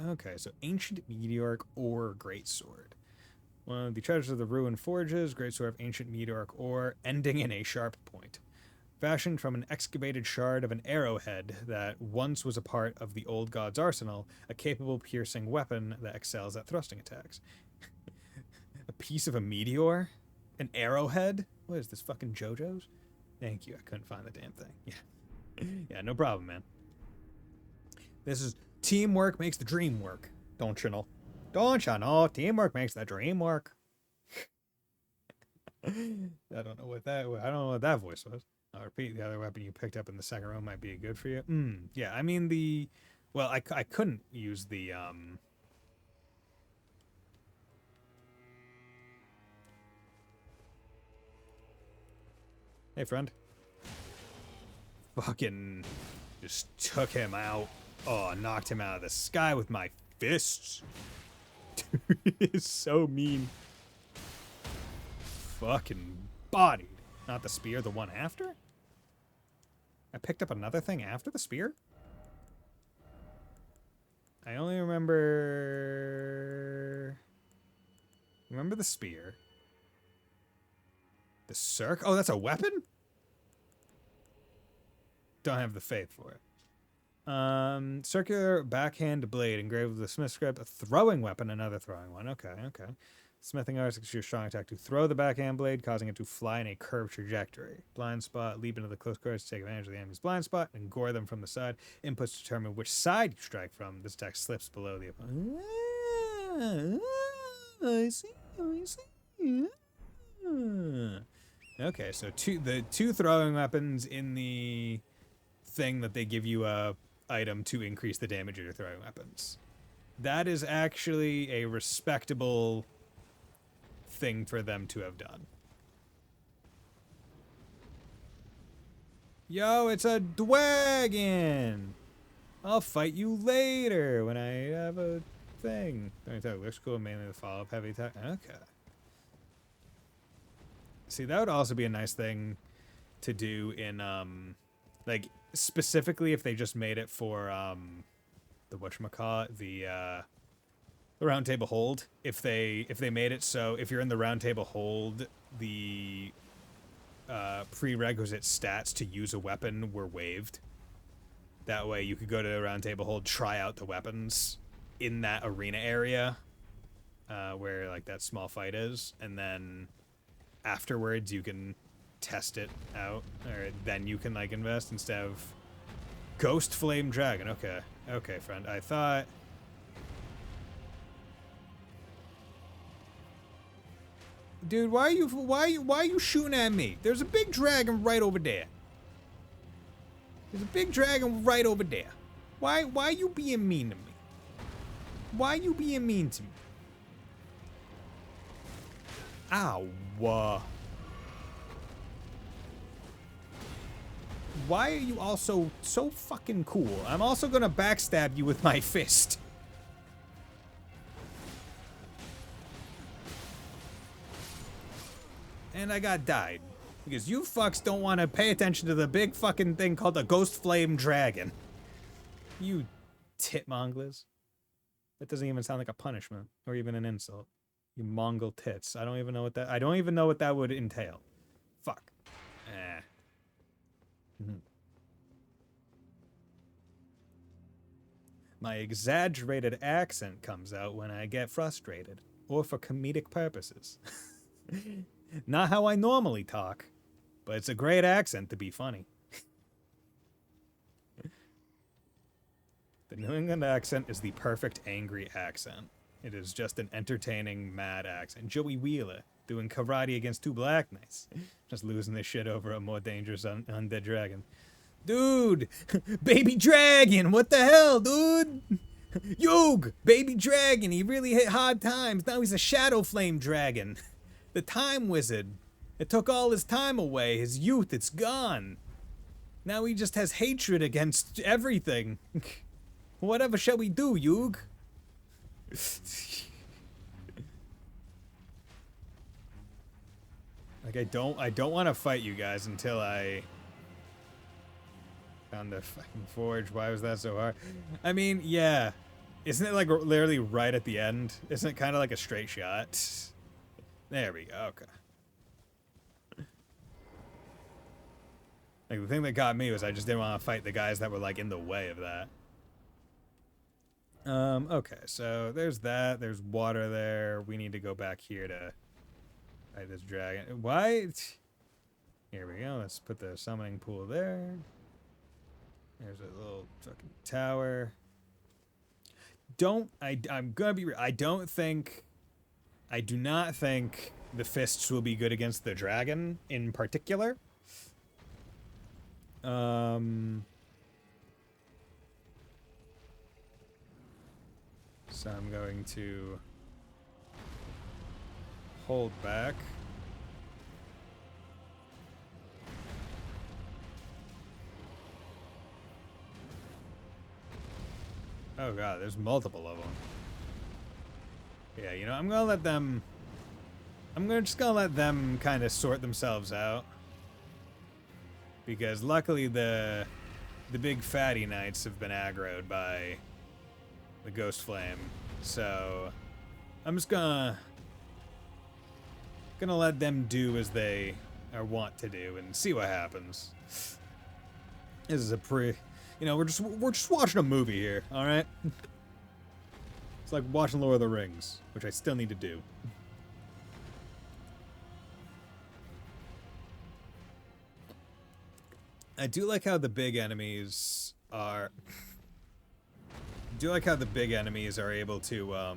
Okay, so ancient meteoric ore greatsword. One of the treasures of the ruined forges, greatsword of ancient meteoric ore, ending in a sharp point. Fashioned from an excavated shard of an arrowhead that once was a part of the old god's arsenal, a capable piercing weapon that excels at thrusting attacks. A piece of a meteor? An arrowhead? What is this, fucking JoJo's? Thank you, I couldn't find the damn thing. Yeah. Yeah, no problem, man. This is teamwork makes the dream work. Don't you know? Don't you know? Teamwork makes the dream work. I don't know what that voice was. I'll repeat, the other weapon you picked up in the second room might be good for you. Yeah, I mean well, I couldn't use the, Hey, friend. Fucking just took him out. Oh, knocked him out of the sky with my fists. It's so mean. Fucking bodied. Not the spear, the one after? I picked up another thing after the spear? I only remember the spear. The circ? Oh, that's a weapon? Don't have the faith for it. Circular backhand blade engraved with the smith script. A throwing weapon, another throwing one. Okay, okay. Smithing arts gives you a strong attack to throw the backhand blade, causing it to fly in a curved trajectory. Blind spot, leap into the close quarters to take advantage of the enemy's blind spot and gore them from the side. Inputs determine which side you strike from. This attack slips below the opponent. I see. Okay, so the two throwing weapons in the thing that they give you a item to increase the damage of your throwing weapons. That is actually a respectable thing for them to have done. Yo, it's a dragon! I'll fight you later when I have a thing. Looks cool, mainly the follow-up heavy attack. Okay. See, that would also be a nice thing to do in, like, specifically if they just made it for, the whatchamacallit, the round table hold. If they made it so if you're in the round table hold, the prerequisite stats to use a weapon were waived. That way you could go to the round table hold, try out the weapons in that arena area, where like that small fight is, and then afterwards you can test it out, or then you can like invest instead of Ghost Flame Dragon. Okay, okay, friend. I thought. Dude, why are you shooting at me? There's a big dragon right over there. There's a big dragon right over there. Why are you being mean to me? Why are you being mean to me? Ow. Why are you also so fucking cool? I'm also gonna backstab you with my fist. And I got died. Because you fucks don't want to pay attention to the big fucking thing called the Ghost Flame Dragon. You titmonglers. That doesn't even sound like a punishment. Or even an insult. You Mongol tits. I don't even know what that would entail. Fuck. My exaggerated accent comes out when I get frustrated. Or for comedic purposes. Not how I normally talk, but it's a great accent to be funny. The New England accent is the perfect angry accent. It is just an entertaining, mad accent. Joey Wheeler doing karate against two black knights. Just losing this shit over a more dangerous undead dragon. Dude! Baby dragon! What the hell, dude? Yug! Baby dragon! He really hit hard times. Now he's a shadow flame dragon. The time wizard. It took all his time away. His youth, it's gone. Now he just has hatred against everything. Whatever shall we do, Yug? Like, I don't want to fight you guys until I found the fucking forge. Why was that so hard? I mean, yeah. Isn't it like literally right at the end? Isn't it kind of like a straight shot? There we go. Okay. Like, the thing that got me was I just didn't want to fight the guys that were, like, in the way of that. Okay, so there's that. There's water there. We need to go back here to fight this dragon. Why? Here we go. Let's put the summoning pool there. There's a little fucking tower. I'm gonna be I do not think the fists will be good against the dragon in particular. So I'm going to hold back. Oh god, there's multiple of them. Yeah, you know, I'm just gonna let them kind of sort themselves out. Because luckily the big fatty knights have been aggroed by the ghost flame. So I'm just gonna let them do as they are wont to do and see what happens. This is a you know, we're just watching a movie here, all right? It's like watching Lord of the Rings, which I still need to do. I do like how the big enemies are able to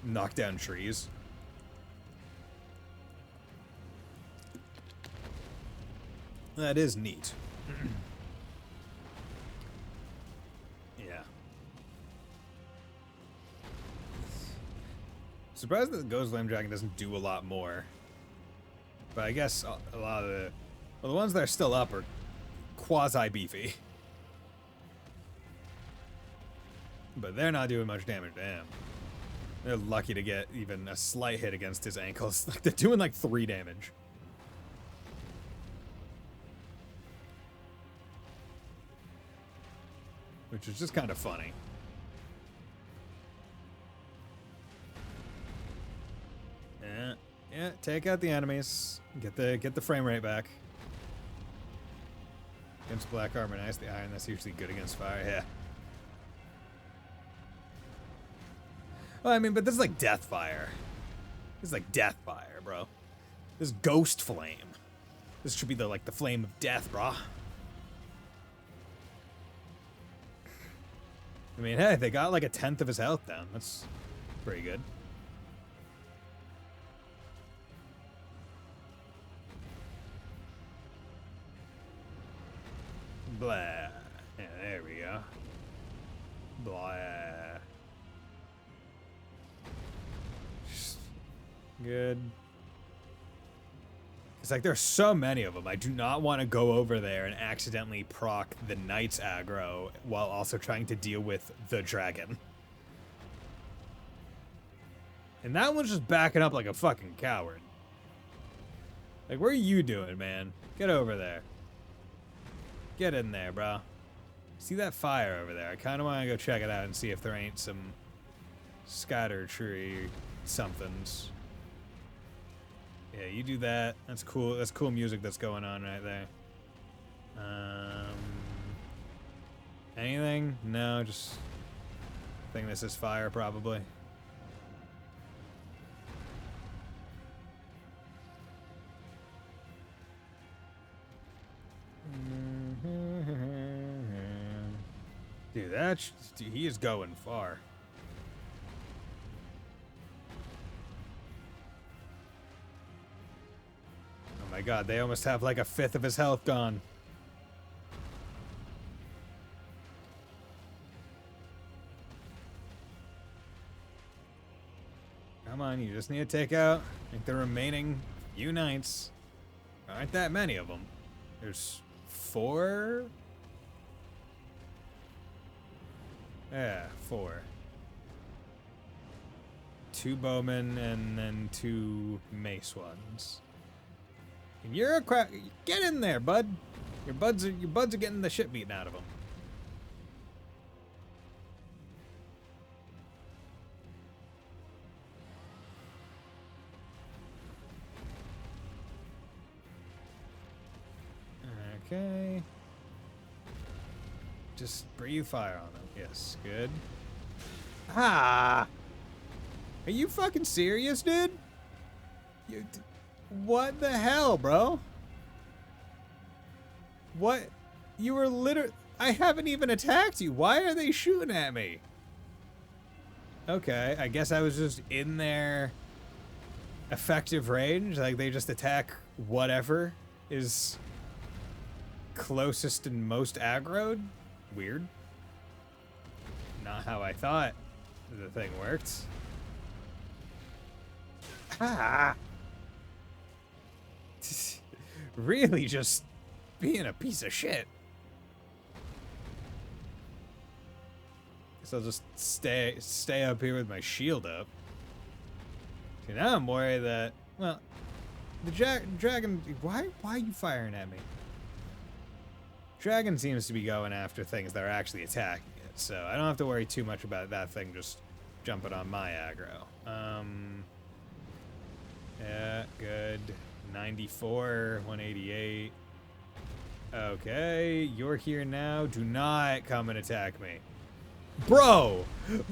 knock down trees. That is neat. Yeah. Surprised that the Ghost Flame Dragon doesn't do a lot more. But I guess a lot of the ones that are still up are quasi-beefy. But they're not doing much damage. Damn. They're lucky to get even a slight hit against his ankles. Like, they're doing like 3 damage. Which is just kind of funny. Yeah, take out the enemies. Get the frame rate back. Against black armor, nice. The iron, that's usually good against fire. Yeah. Well, I mean, but this is like death fire. This is like death fire, bro. This is ghost flame. This should be the flame of death, bro. I mean, hey, they got like 1/10 of his health down. That's pretty good. Blah. Yeah, there we go. Blah. Good. It's like there's so many of them. I do not want to go over there and accidentally proc the knight's aggro while also trying to deal with the dragon. And that one's just backing up like a fucking coward. Like, what are you doing, man? Get over there. Get in there, bro. See that fire over there? I kind of want to go check it out and see if there ain't some scatter tree somethings. Yeah, you do that. That's cool. That's cool music that's going on right there. Anything? No, just think this is fire probably. Dude, he is going far. Oh my god, they almost have like 1/5 of his health gone. Come on, you just need to take out like the remaining few knights. There aren't that many of them. There's 4? Yeah, 4. 2 bowmen and then 2 mace ones. And you're a crack. Get in there, bud. Your buds are getting the shit beaten out of them. Okay. Just breathe fire on them. Yes, good. Ah! Are you fucking serious, dude? What the hell, bro? What? You were literally... I haven't even attacked you. Why are they shooting at me? Okay, I guess I was just in their effective range. Like, they just attack whatever is closest and most aggroed. Weird. Not how I thought the thing worked. Ah! Really just being a piece of shit. Guess I'll just stay up here with my shield up. See, now I'm worried that, well, the dragon... Why are you firing at me? Dragon seems to be going after things that are actually attacking it, so I don't have to worry too much about that thing just jumping on my aggro. Yeah, good. 94, 188. Okay, you're here now. Do not come and attack me. Bro!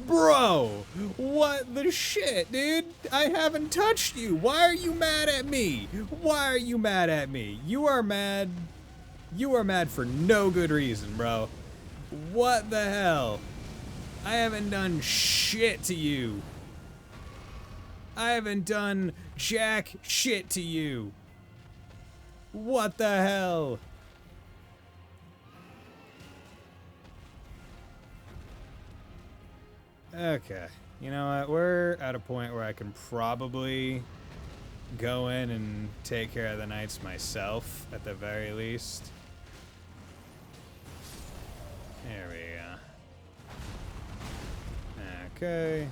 Bro! What the shit, dude? I haven't touched you. Why are you mad at me? Why are you mad at me? You are mad. You are mad for no good reason, bro. What the hell? I haven't done shit to you. I haven't done jack shit to you. What the hell? Okay. You know what? We're at a point where I can probably go in and take care of the knights myself, at the very least. There we go. Okay.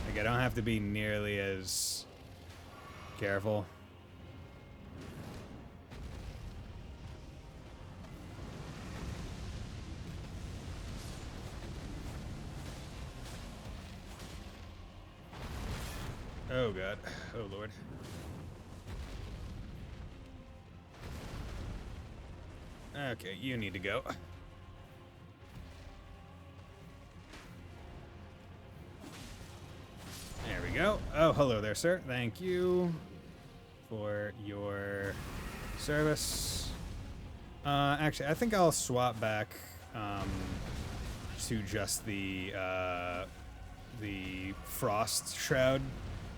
Like, I don't have to be nearly as careful. Oh god. Oh lord. Okay, you need to go. There we go. Oh, hello there, sir. Thank you for your service. Actually, I think I'll swap back to just the frost shroud,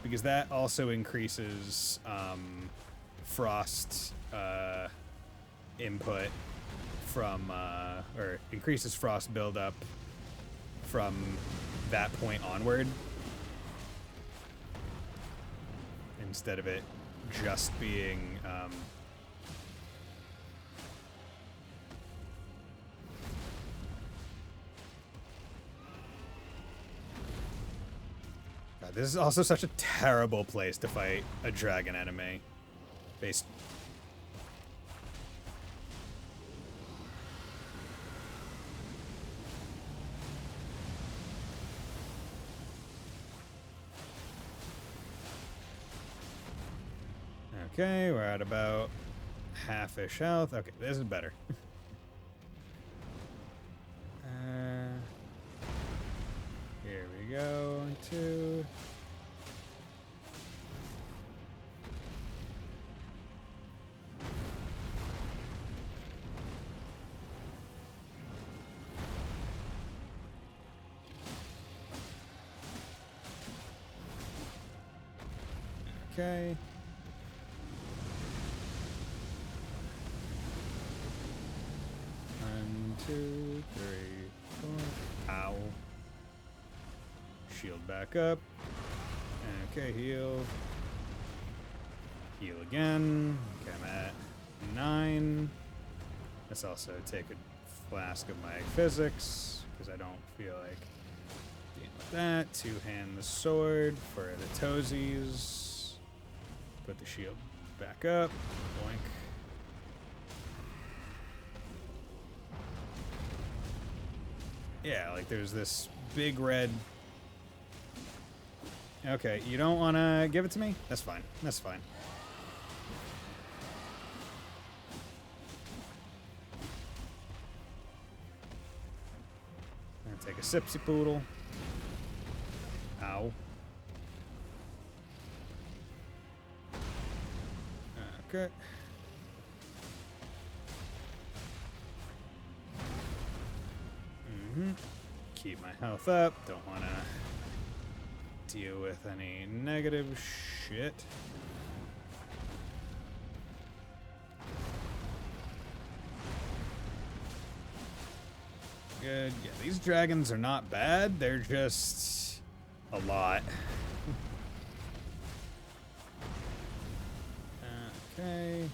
because that also increases frost input from or increases frost buildup from that point onward, instead of it just being God, this is also such a terrible place to fight a dragon enemy. Based. Okay, we're at about half-ish health. Okay, this is better. Here we go. 2. Okay. One, 2, 3, 4. Ow. Shield back up. Okay, heal. Heal again. Okay, I'm at 9. Let's also take a flask of my physics, because I don't feel like dealing with that. 2-hand the sword for the toesies. put the shield back up. Boink. Yeah, like there's this big red... Okay, you don't want to give it to me? That's fine. That's fine. I'm gonna take a sipsy poodle. Ow. Okay. Keep my health up. Don't want to deal with any negative shit. Good. Yeah, these dragons are not bad. They're just a lot. Okay.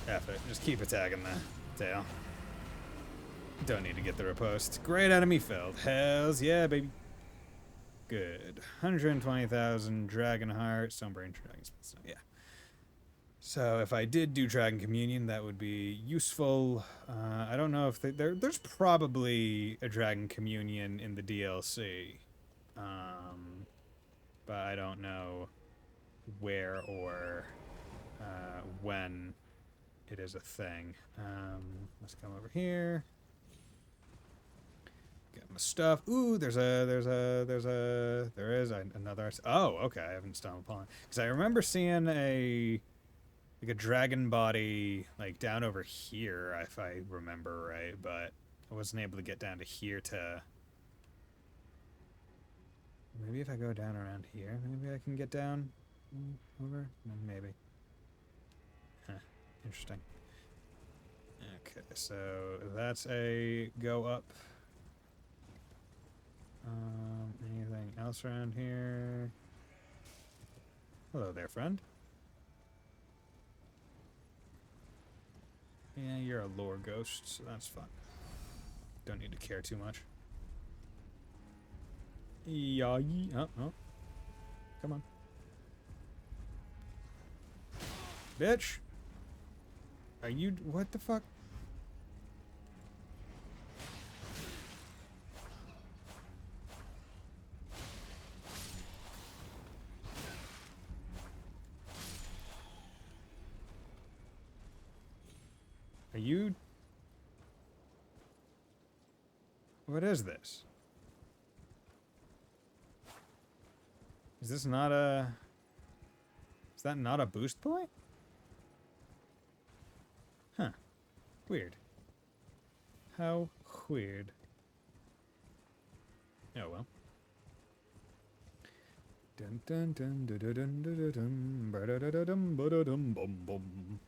F it. Just keep attacking the tail. Don't need to get the riposte. Great enemy felled. Hells yeah, baby. Good. 120,000 dragon heart. Stonebrain dragon. Yeah. So if I did do Dragon Communion, that would be useful. I don't know if there's probably a Dragon Communion in the DLC. But I don't know where or when it is a thing. Let's come over here. Get my stuff. Ooh, there is another. Oh, okay. I haven't stumbled upon, because I remember seeing a dragon body like down over here, if I remember right, but I wasn't able to get down to here to. Maybe if I go down around here, maybe I can get down over. Maybe. Huh. Interesting. Okay, so that's a go up. Anything else around here? Hello there, friend. Yeah, you're a lore ghost, so that's fun. Don't need to care too much. Yeah, oh. Come on. Bitch! Are you... What the fuck? Are you... What is this? Is this not a... Is that not a boost point? Huh. Weird. How weird. Oh well. Dun dun dun dun dun dun dun dun ba da da da dum ba da dum bum bum.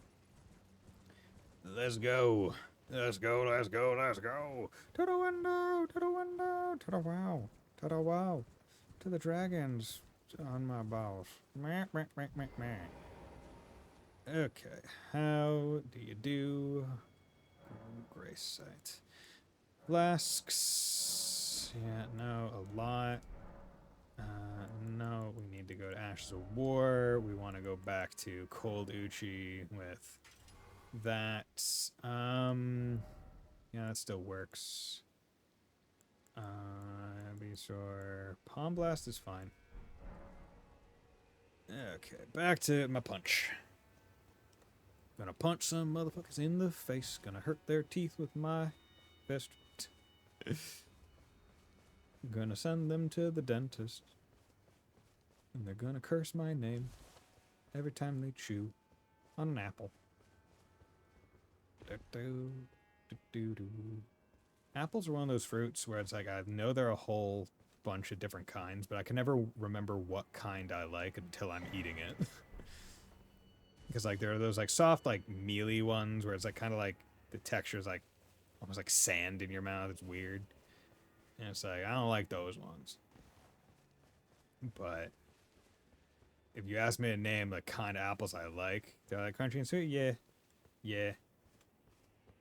Let's go. Let's go, let's go, let's go. To the window, to the window, to the wow, to the wow, to the dragons on my balls. Meh, meh, meh, meh, meh. Okay, how do you do? Grace site. Flasks. Yeah, no, a lot. No, we need to go to Ashes of War. We want to go back to Cold Uchi with that. Yeah, that still works. Be sure. Palm Blast is fine. Okay, back to my punch. Gonna punch some motherfuckers in the face. Gonna hurt their teeth with my fist. Gonna send them to the dentist. And they're gonna curse my name every time they chew on an apple. Apples are one of those fruits where it's like, I know there are a whole bunch of different kinds, but I can never remember what kind I like until I'm eating it. Because like there are those like soft, like mealy ones where it's like kind of like the texture is like almost like sand in your mouth. It's weird. And it's like, I don't like those ones. But if you ask me to name the kind of apples I like, they're like crunchy and sweet. Yeah. Yeah.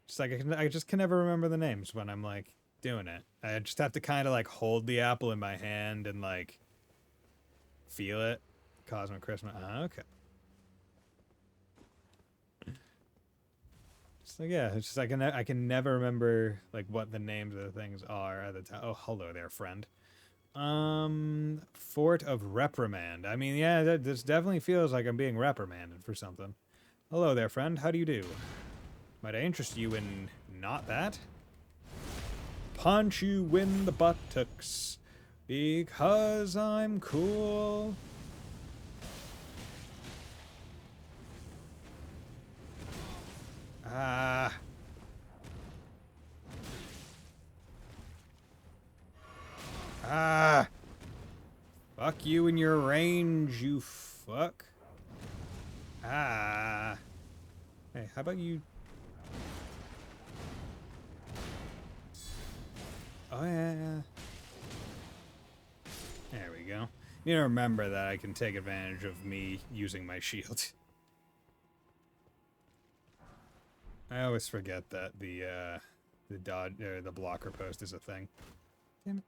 Just like I just can never remember the names when I'm like doing it. I just have to kind of like hold the apple in my hand and like Feel it. Cosmic Christmas. Okay. Just like, yeah, it's just I can never remember like what the names of the things are at the time. Oh, hello there, friend. Fort of Reprimand. I mean, yeah, this definitely feels like I'm being reprimanded for something. Hello there, friend. How do you do? Might I interest you in not that? Punch you in the buttocks because I'm cool. Ah. Ah. Fuck you and your range, you fuck. Ah. Hey, how about you? Oh, yeah. There we go. You need to remember that I can take advantage of me using my shield. I always forget that the blocker post is a thing. Damn it.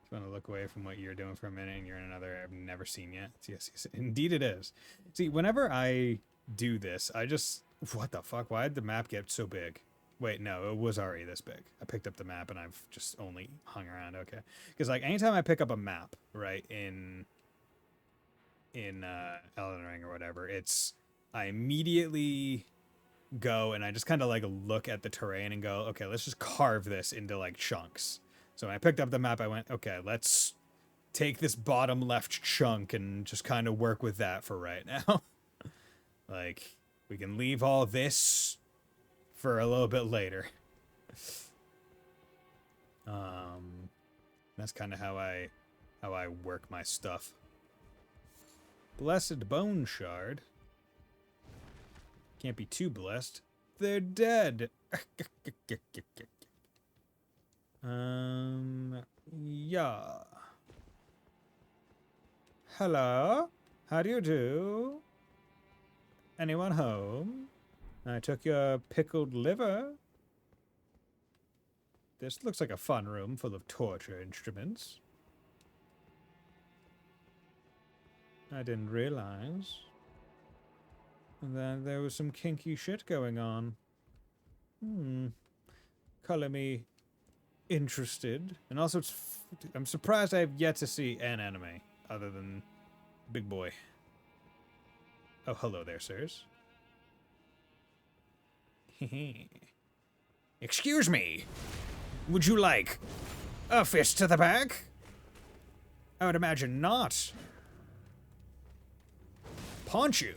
Just want to look away from what you're doing for a minute and you're in another I've never seen yet. Yes, yes, indeed it is. See, whenever I do this, I just... What the fuck? Why did the map get so big? Wait, no, it was already this big. I picked up the map and I've just only hung around. Okay. Because, like, anytime I pick up a map, right, in Elden Ring or whatever, it's... I immediately go and I just kind of, like, look at the terrain and go, okay, let's just carve this into, like, chunks. So when I picked up the map, I went, okay, let's take this bottom left chunk and just kind of work with that for right now. Like, we can leave all this for a little bit later. That's kind of how I work my stuff. Blessed Bone Shard. Can't be too blessed. They're dead. Yeah. Hello? How do you do? Anyone home? I took your pickled liver. This looks like a fun room full of torture instruments. I didn't realize that there was some kinky shit going on. Color me interested. And also, I'm surprised I have yet to see an anime other than Big Boy. Oh, hello there, sirs. Excuse me. Would you like a fist to the back? I would imagine not. Punch you.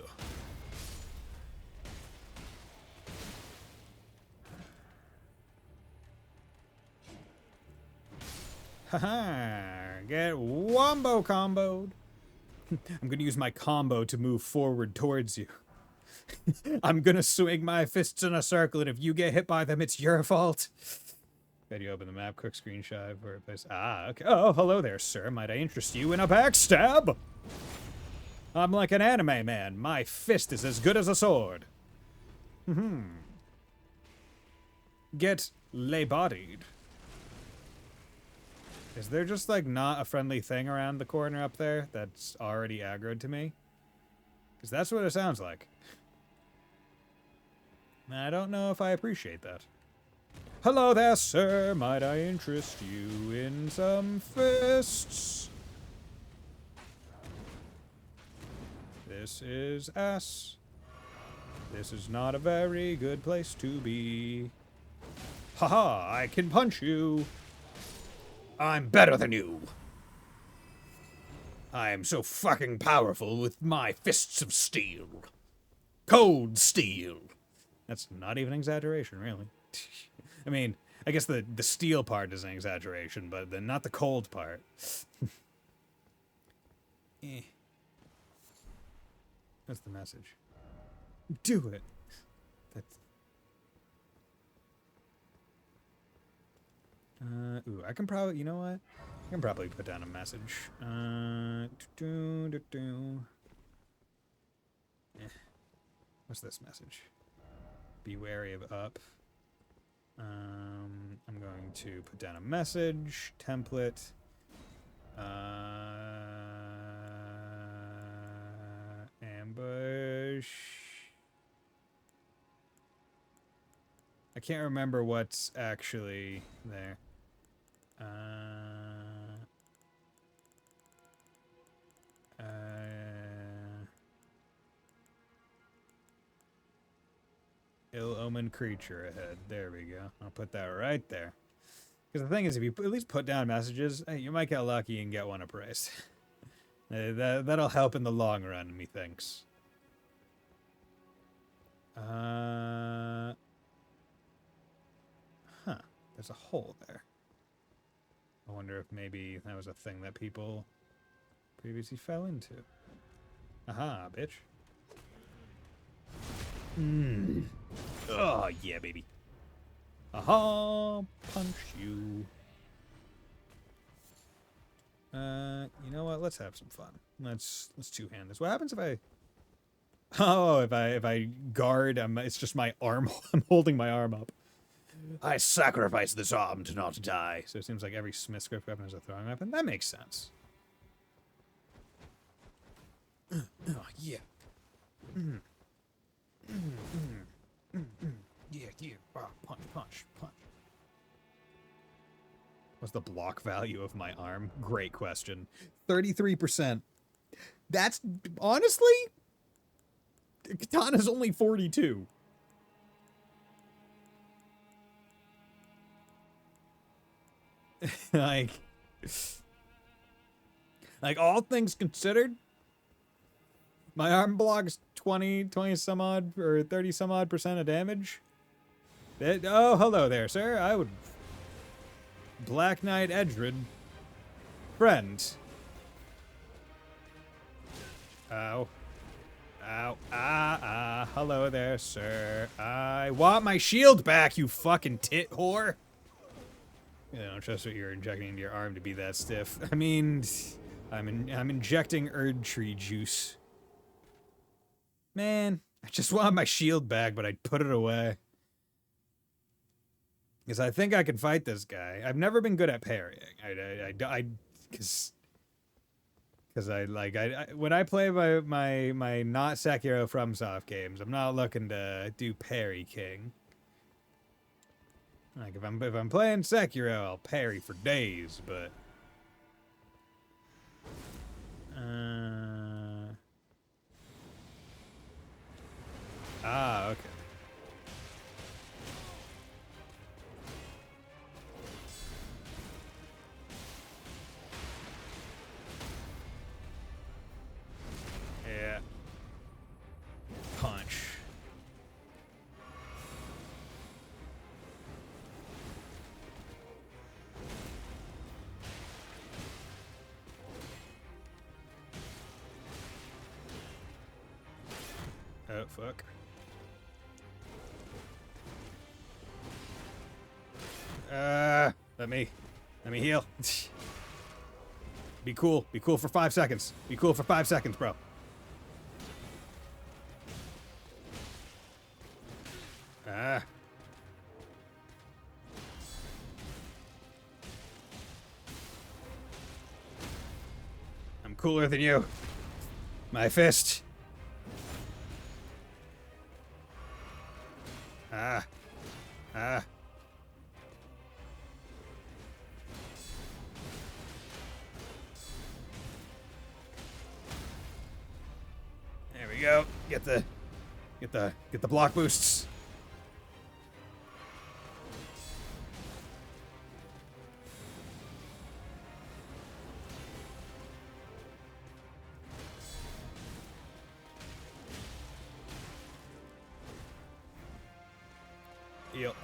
Haha, get wombo comboed. I'm gonna use my combo to move forward towards you. I'm gonna swing my fists in a circle, and if you get hit by them, it's your fault. Then you open the map, quick screenshot for a place. Ah, okay. Oh, hello there, sir. Might I interest you in a backstab? I'm like an anime man. My fist is as good as a sword. Get lay-bodied. Is there just, like, not a friendly thing around the corner up there that's already aggroed to me? Because that's what it sounds like. I don't know if I appreciate that. Hello there, sir. Might I interest you in some fists? This is ass. This is not a very good place to be. Haha, I can punch you. I'm better than you. I am so fucking powerful with my fists of steel. Cold steel. That's not even an exaggeration, really. I mean, I guess the steel part is an exaggeration, but not the cold part. That's the message. Do it. That's... ooh, I can probably, you know what? I can probably put down a message. What's this message? Be wary of up. I'm going to put down a message, template. Ambush. I can't remember what's actually there. Ill-omened creature ahead. There we go. I'll put that right there. Because the thing is, if you at least put down messages, hey, you might get lucky and get one appraised. That'll help in the long run, methinks. Huh. There's a hole there. I wonder if maybe that was a thing that people previously fell into. Aha, bitch. Oh, yeah, baby. Aha, punch you. You know what? Let's have some fun. Let's two-hand this. What happens if I... Oh, if I guard, it's just my arm. I'm holding my arm up. I sacrifice this arm to not die. So it seems like every Smith script weapon is a throwing weapon. That makes sense. Oh, yeah. Yeah. Punch. What's the block value of my arm? Great question. 33%. That's, honestly, Katana's only 42. like all things considered, my arm blocks 20 some odd or 30 some odd percent of damage. Oh, hello there, sir. I would Black Knight Edred friend. Ow. Hello there, sir. I want my shield back, you fucking tit whore. I don't trust what you're injecting into your arm to be that stiff. I mean, I'm injecting Erd Tree juice. Man, I just want my shield back, but I'd put it away. Because I think I can fight this guy. I've never been good at parrying. Because when I play my not Sekiro FromSoft games, I'm not looking to do parry king. Like if I'm playing Sekiro, I'll parry for days, but okay. Yeah. Punch. Oh, fuck. Let me heal. Be cool. Be cool for 5 seconds. Be cool for 5 seconds, bro. I'm cooler than you. My fist. There we go. Get the block boosts. Yep.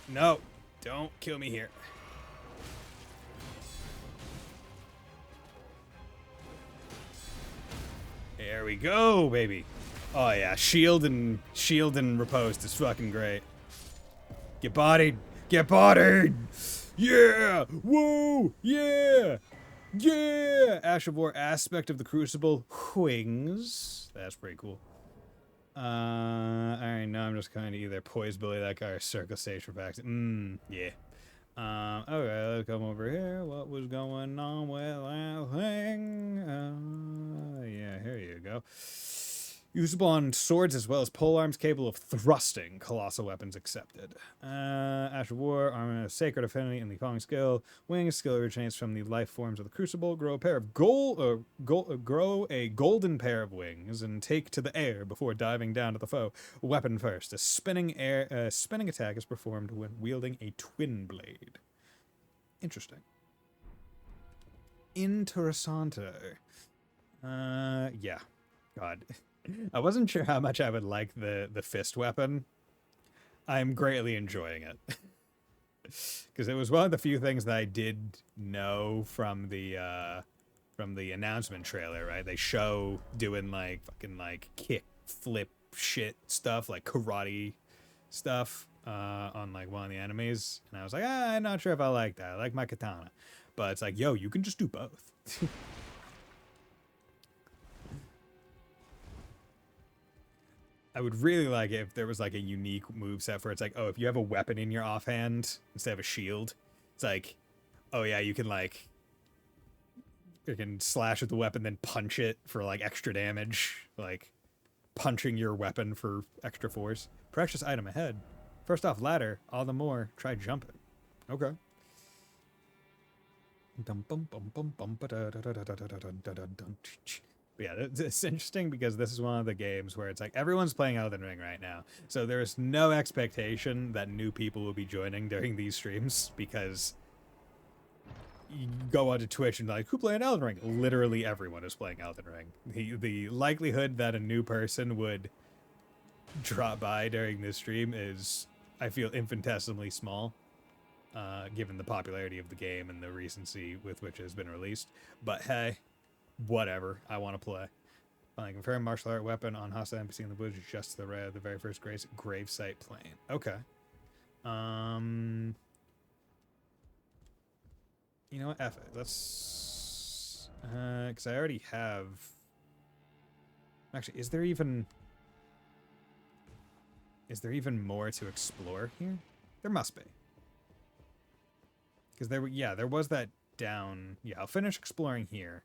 No, don't kill me here. There we go, baby. Oh yeah, shield and riposte is fucking great. Get bodied. Get bodied. Yeah. Woo. Yeah. Yeah! Ash of War aspect of the Crucible wings. That's pretty cool. Alright, now I'm just going to either poise bully that guy or circle stage for backs. Yeah. Okay, let's come over here. What was going on with that thing? Yeah, here you go. Usable on swords as well as polearms capable of thrusting. Colossal weapons accepted. Ash of War, Armor of Sacred Affinity, and the Falling Skill. Wings skill originates from the life forms of the Crucible. Grow a pair of grow a golden pair of wings and take to the air before diving down to the foe. Weapon first. A spinning attack is performed when wielding a twin blade. Interesting. Interessante. Yeah. God. I wasn't sure how much I would like the fist weapon. I'm greatly enjoying it. Because it was one of the few things that I did know from the announcement trailer, right? They show doing like fucking like kick, flip shit stuff, like karate stuff on like one of the enemies. And I was like, I'm not sure if I like that. I like my katana. But it's like, yo, you can just do both. I would really like it if there was like a unique moveset where it's like, oh, if you have a weapon in your offhand instead of a shield, it's like, oh yeah, you can slash with the weapon, then punch it for like extra damage, like punching your weapon for extra force. Precious item ahead. First off, ladder. All the more, try jumping. Okay. But yeah, it's interesting because this is one of the games where it's like everyone's playing Elden Ring right now. So there's no expectation that new people will be joining during these streams because you go onto Twitch and like, who playing Elden Ring? Literally everyone is playing Elden Ring. The likelihood that a new person would drop by during this stream is, I feel, infinitesimally small, given the popularity of the game and the recency with which it has been released. But hey, whatever. I want to play. Finally confirmed martial art weapon on hostile NPC in the woods just to the very first gravesite plane. Okay. You know what? F it. Let's... because I already have... Actually, is there even more to explore here? There must be. Because there was that down... Yeah, I'll finish exploring here.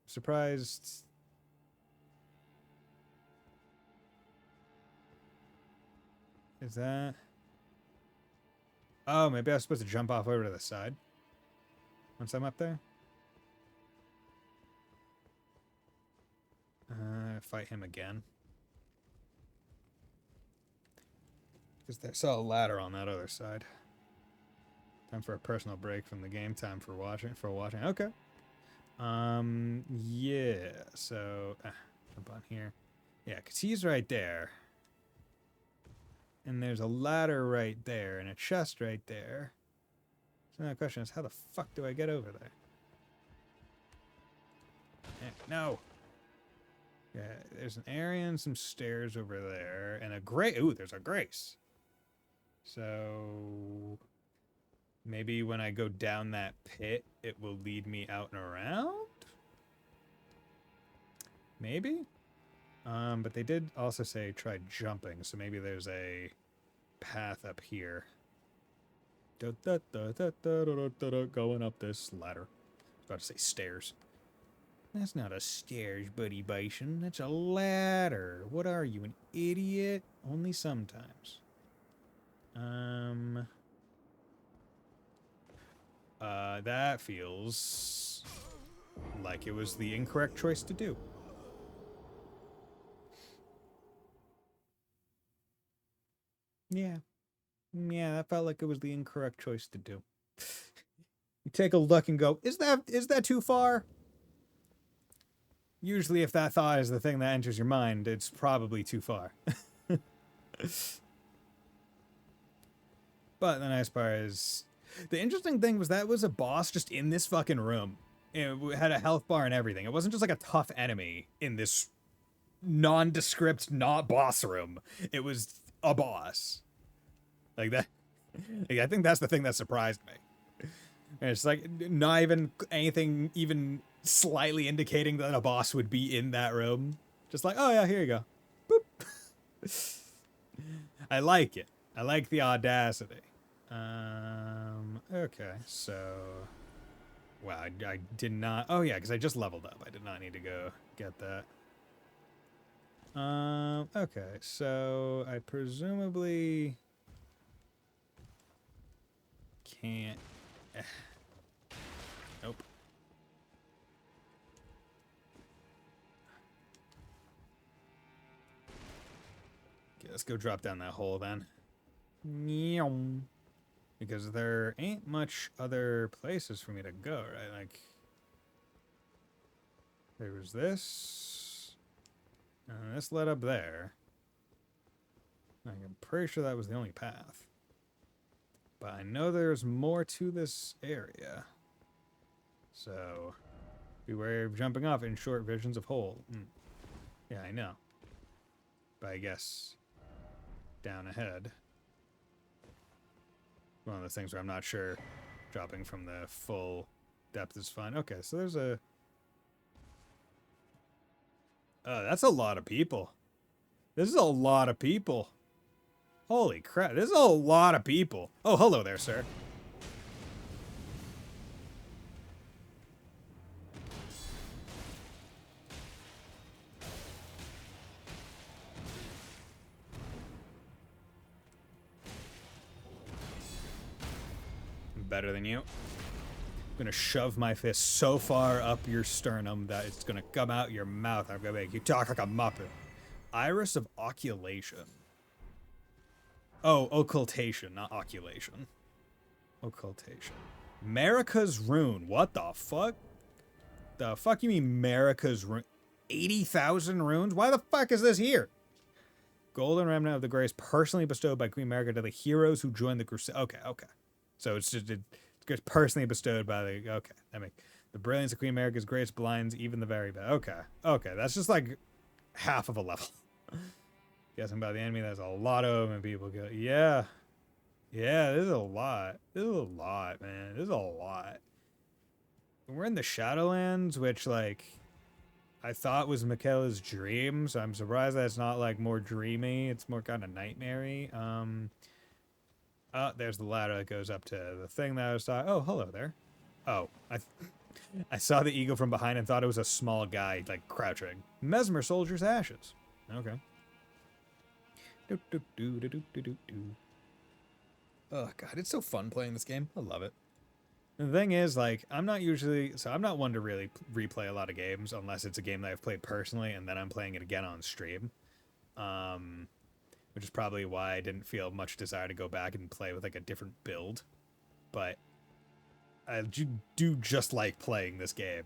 Surprised. Is that... Oh, maybe I was supposed to jump off over to the side once I'm up there. Fight him again. Because I saw a ladder on that other side. Time for a personal break from the game. Time for watching. Okay. Yeah. So, jump on here. Yeah, because he's right there. And there's a ladder right there and a chest right there. So now the question is, how the fuck do I get over there? No. Yeah, there's an area and some stairs over there. And a grace. Ooh, there's a grace. So... maybe when I go down that pit, it will lead me out and around? Maybe? But they did also say try jumping, so maybe there's a path up here. Going up this ladder. I was about to say stairs. That's not a stairs, buddy Bison. That's a ladder. What are you, an idiot? Only sometimes. That feels like it was the incorrect choice to do. Yeah. Yeah, that felt like it was the incorrect choice to do. You take a look and go, is that too far? Usually if that thought is the thing that enters your mind, it's probably too far. But the nice part is, the interesting thing was that was a boss just in this fucking room. It had a health bar and everything. It wasn't just like a tough enemy in this nondescript, not boss room. It was a boss. Like that. Like, I think that's the thing that surprised me. And it's like not even anything even slightly indicating that a boss would be in that room. Just like, oh yeah, here you go. I like it. I like the audacity. Okay, so... Wow, I did not... Oh, yeah, because I just leveled up. I did not need to go get that. Okay, so I presumably can't... Nope. Okay, let's go drop down that hole then. Because there ain't much other places for me to go, right? Like, there was this, and this led up there. Like, I'm pretty sure that was the only path. But I know there's more to this area. So, beware of jumping off in short visions of hole. Yeah, I know. But I guess down ahead. One of those things where I'm not sure dropping from the full depth is fine. Okay, so there's a... Oh, that's a lot of people. This is a lot of people. Holy crap, this is a lot of people. Oh, hello there, sir. Better than you. I'm gonna shove my fist so far up your sternum that it's gonna come out your mouth. I'm gonna make you talk like a muppet. Iris of Oculation. Oh, occultation, not oculation. Occultation. America's Rune. What the fuck? The fuck you mean America's Rune? 80,000 runes? Why the fuck is this here? Golden remnant of the grace personally bestowed by Queen America to the heroes who joined the crusade. Okay. So it's just personally bestowed by the... Okay, that makes... The brilliance of Queen America's grace blinds even the very bad. Okay, that's just like half of a level. Guessing by the enemy, there's a lot of them and people go... Yeah, this is a lot. This is a lot, man. This is a lot. We're in the Shadowlands, which, like, I thought was Michaela's dream, so I'm surprised that it's not, like, more dreamy. It's more kind of nightmare-y. Oh, there's the ladder that goes up to the thing that I was talking... Oh, hello there. Oh, I saw the eagle from behind and thought it was a small guy, like, crouching. Mesmer Soldier's Ashes. Okay. Oh, God, it's so fun playing this game. I love it. The thing is, like, I'm not one to really replay a lot of games unless it's a game that I've played personally and then I'm playing it again on stream. Which is probably why I didn't feel much desire to go back and play with, like, a different build. But I do just like playing this game.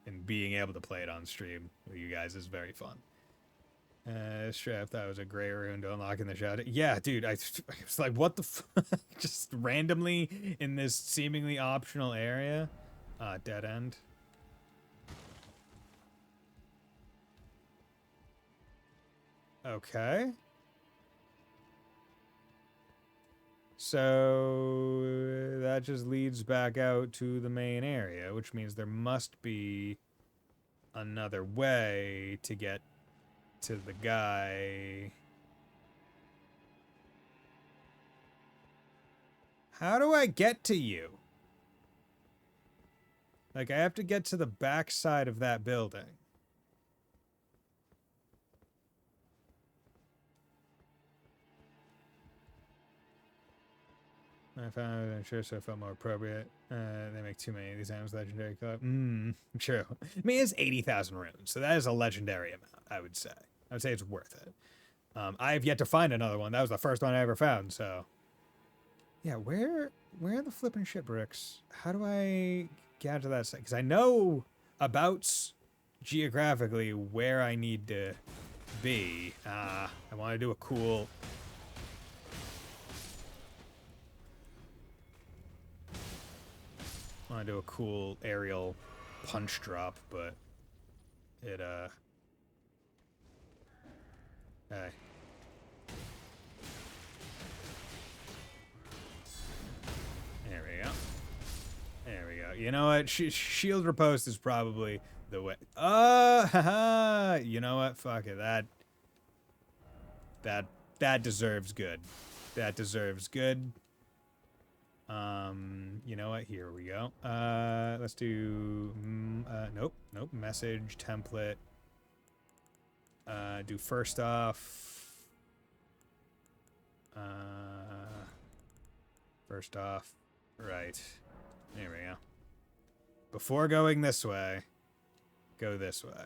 And being able to play it on stream with you guys is very fun. Strap, that was a gray rune to unlock in the shadow. Yeah, dude, I was like, what the fuck? Just randomly in this seemingly optional area. Dead end. Okay. So that just leads back out to the main area, which means there must be another way to get to the guy. How do I get to you? Like, I have to get to the back side of that building. I found it sure, so I felt more appropriate. They make too many of these items legendary club. True. I mean, it's 80,000 runes, so that is a legendary amount, I would say. I would say it's worth it. I have yet to find another one. That was the first one I ever found, so... Yeah, where are the flipping shipwrecks? How do I get to that side? Because I know about geographically where I need to be. I want to do a cool... I want to do a cool aerial punch drop, but it, hey. There we go. There we go. You know what? Shield riposte is probably the way. Haha! You know what? Fuck it. That. That deserves good. That deserves good. You know what? Here we go. Let's do. Nope. Message template. Do first off. First off. Right. There we go. Before going this way, go this way.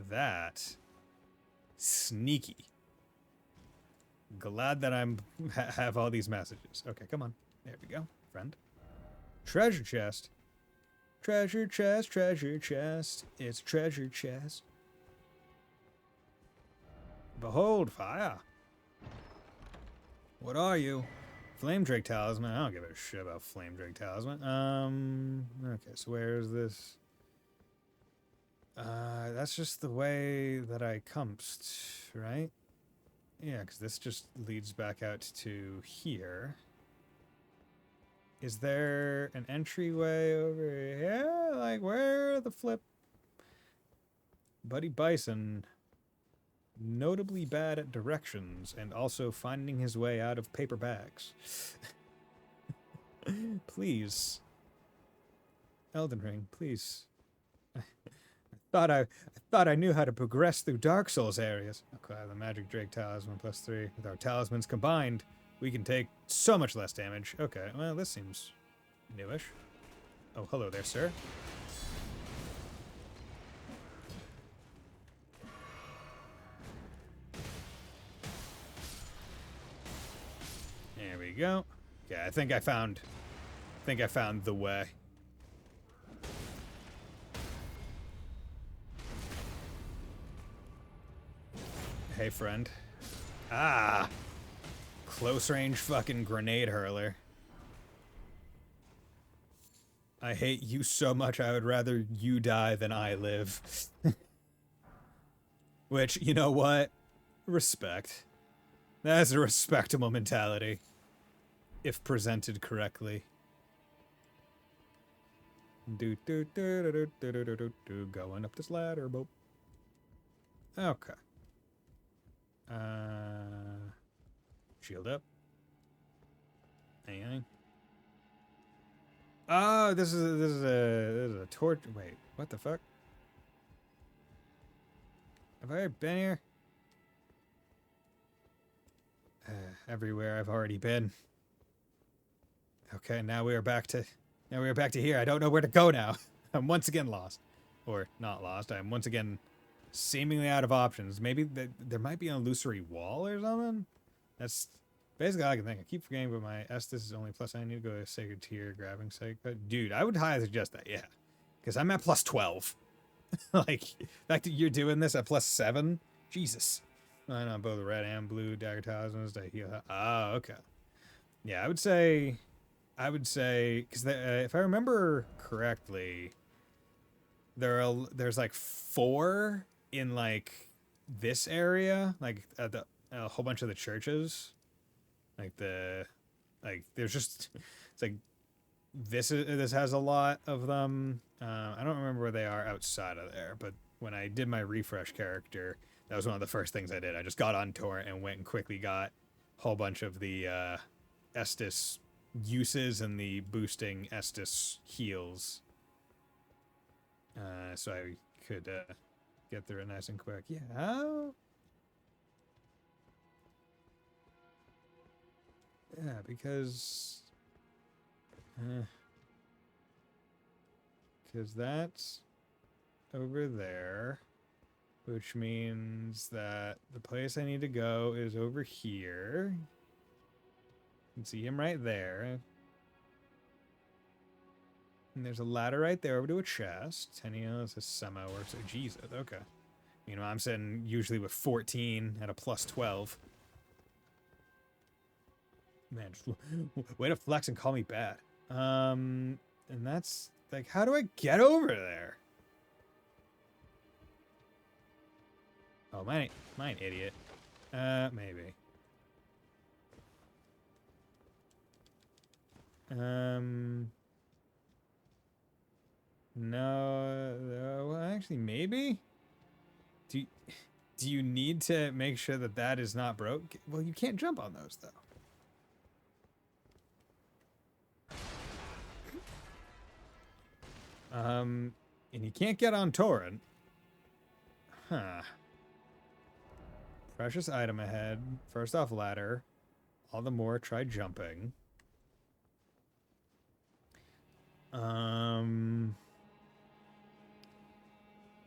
That. Sneaky. Glad that I'm have all these messages. Okay, come on. There we go, friend. Treasure chest. Treasure chest, treasure chest. It's treasure chest. Behold, fire. What are you? Flame Drake Talisman. I don't give a shit about Flame Drake Talisman. Okay, so where is this? That's just the way that I comest, right? Yeah, because this just leads back out to here. Is there an entryway over here? Like, where the flip? Buddy Bison, notably bad at directions and also finding his way out of paper bags. Please. Elden Ring, please. I thought I knew how to progress through Dark Souls areas. Okay, the Magic Drake Talisman +3. With our talismans combined, we can take so much less damage. Okay, well, this seems newish. Oh, hello there, sir. There we go. Okay, I think I found the way. Hey, friend. Ah! Close range fucking grenade hurler. I hate you so much, I would rather you die than I live. Which, you know what? Respect. That's a respectable mentality. If presented correctly. Going up this ladder, boop. Okay. Shield up. Anything? Oh, this is a torch. Wait, what the fuck? Have I been here? Everywhere I've already been. Okay, now we are back to here. I don't know where to go now. I'm once again lost, or not lost. I'm once again seemingly out of options. Maybe there might be an illusory wall or something. That's basically all I can think. I keep forgetting, but my Estus is only plus. I need to go to Sacred Tier grabbing sake. But dude, I would highly suggest that. Yeah, because I'm at +12. Like, the fact that you're doing this at +7, Jesus. I know both red and blue dagger talismans to heal. Ah, okay. Yeah, I would say, because if I remember correctly, there's like 4 in like this area, like at a whole bunch of the churches, there's just, it's like this has a lot of them. I don't remember where they are outside of there, but when I did my refresh character, that was one of the first things I did. I just got on torrent and went and quickly got a whole bunch of the Estus uses and the boosting Estus heals, so I could get through it nice and quick. Yeah. Yeah, because that's over there, which means that the place I need to go is over here. You can see him right there. And there's a ladder right there over to a chest. And you know, this is semi-works. Oh, Jesus, okay. You know, I'm sitting usually with 14 at a +12. Man, just way to flex and call me bad. And that's, like, how do I get over there? Oh, mine idiot. Maybe. No, well, actually, maybe? Do you need to make sure that that is not broke? Well, you can't jump on those, though. And you can't get on Torrent. Huh. Precious item ahead. First off, ladder. All the more, try jumping.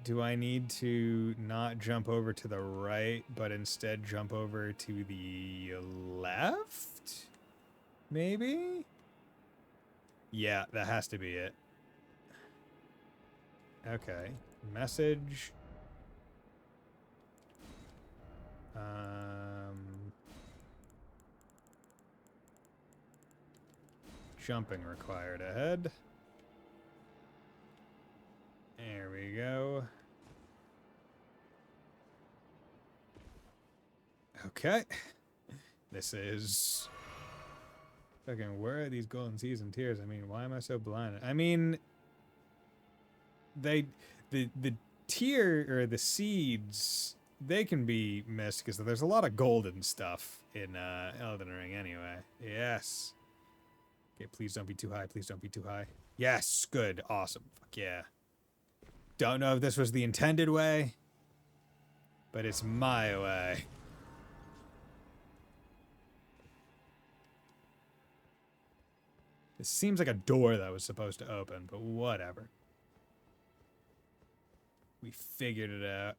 Do I need to not jump over to the right, but instead jump over to the left? Maybe? Yeah, that has to be it. Okay. Message. Jumping required ahead. There we go. Okay. This is... Fucking, where are these golden seas and tears? I mean, why am I so blinded? I mean... The tier, or the seeds, they can be missed, because there's a lot of golden stuff in Elden Ring anyway. Yes. Okay, please don't be too high. Please don't be too high. Yes, good. Awesome. Fuck yeah. Don't know if this was the intended way, but it's my way. This seems like a door that was supposed to open, but whatever. We figured it out.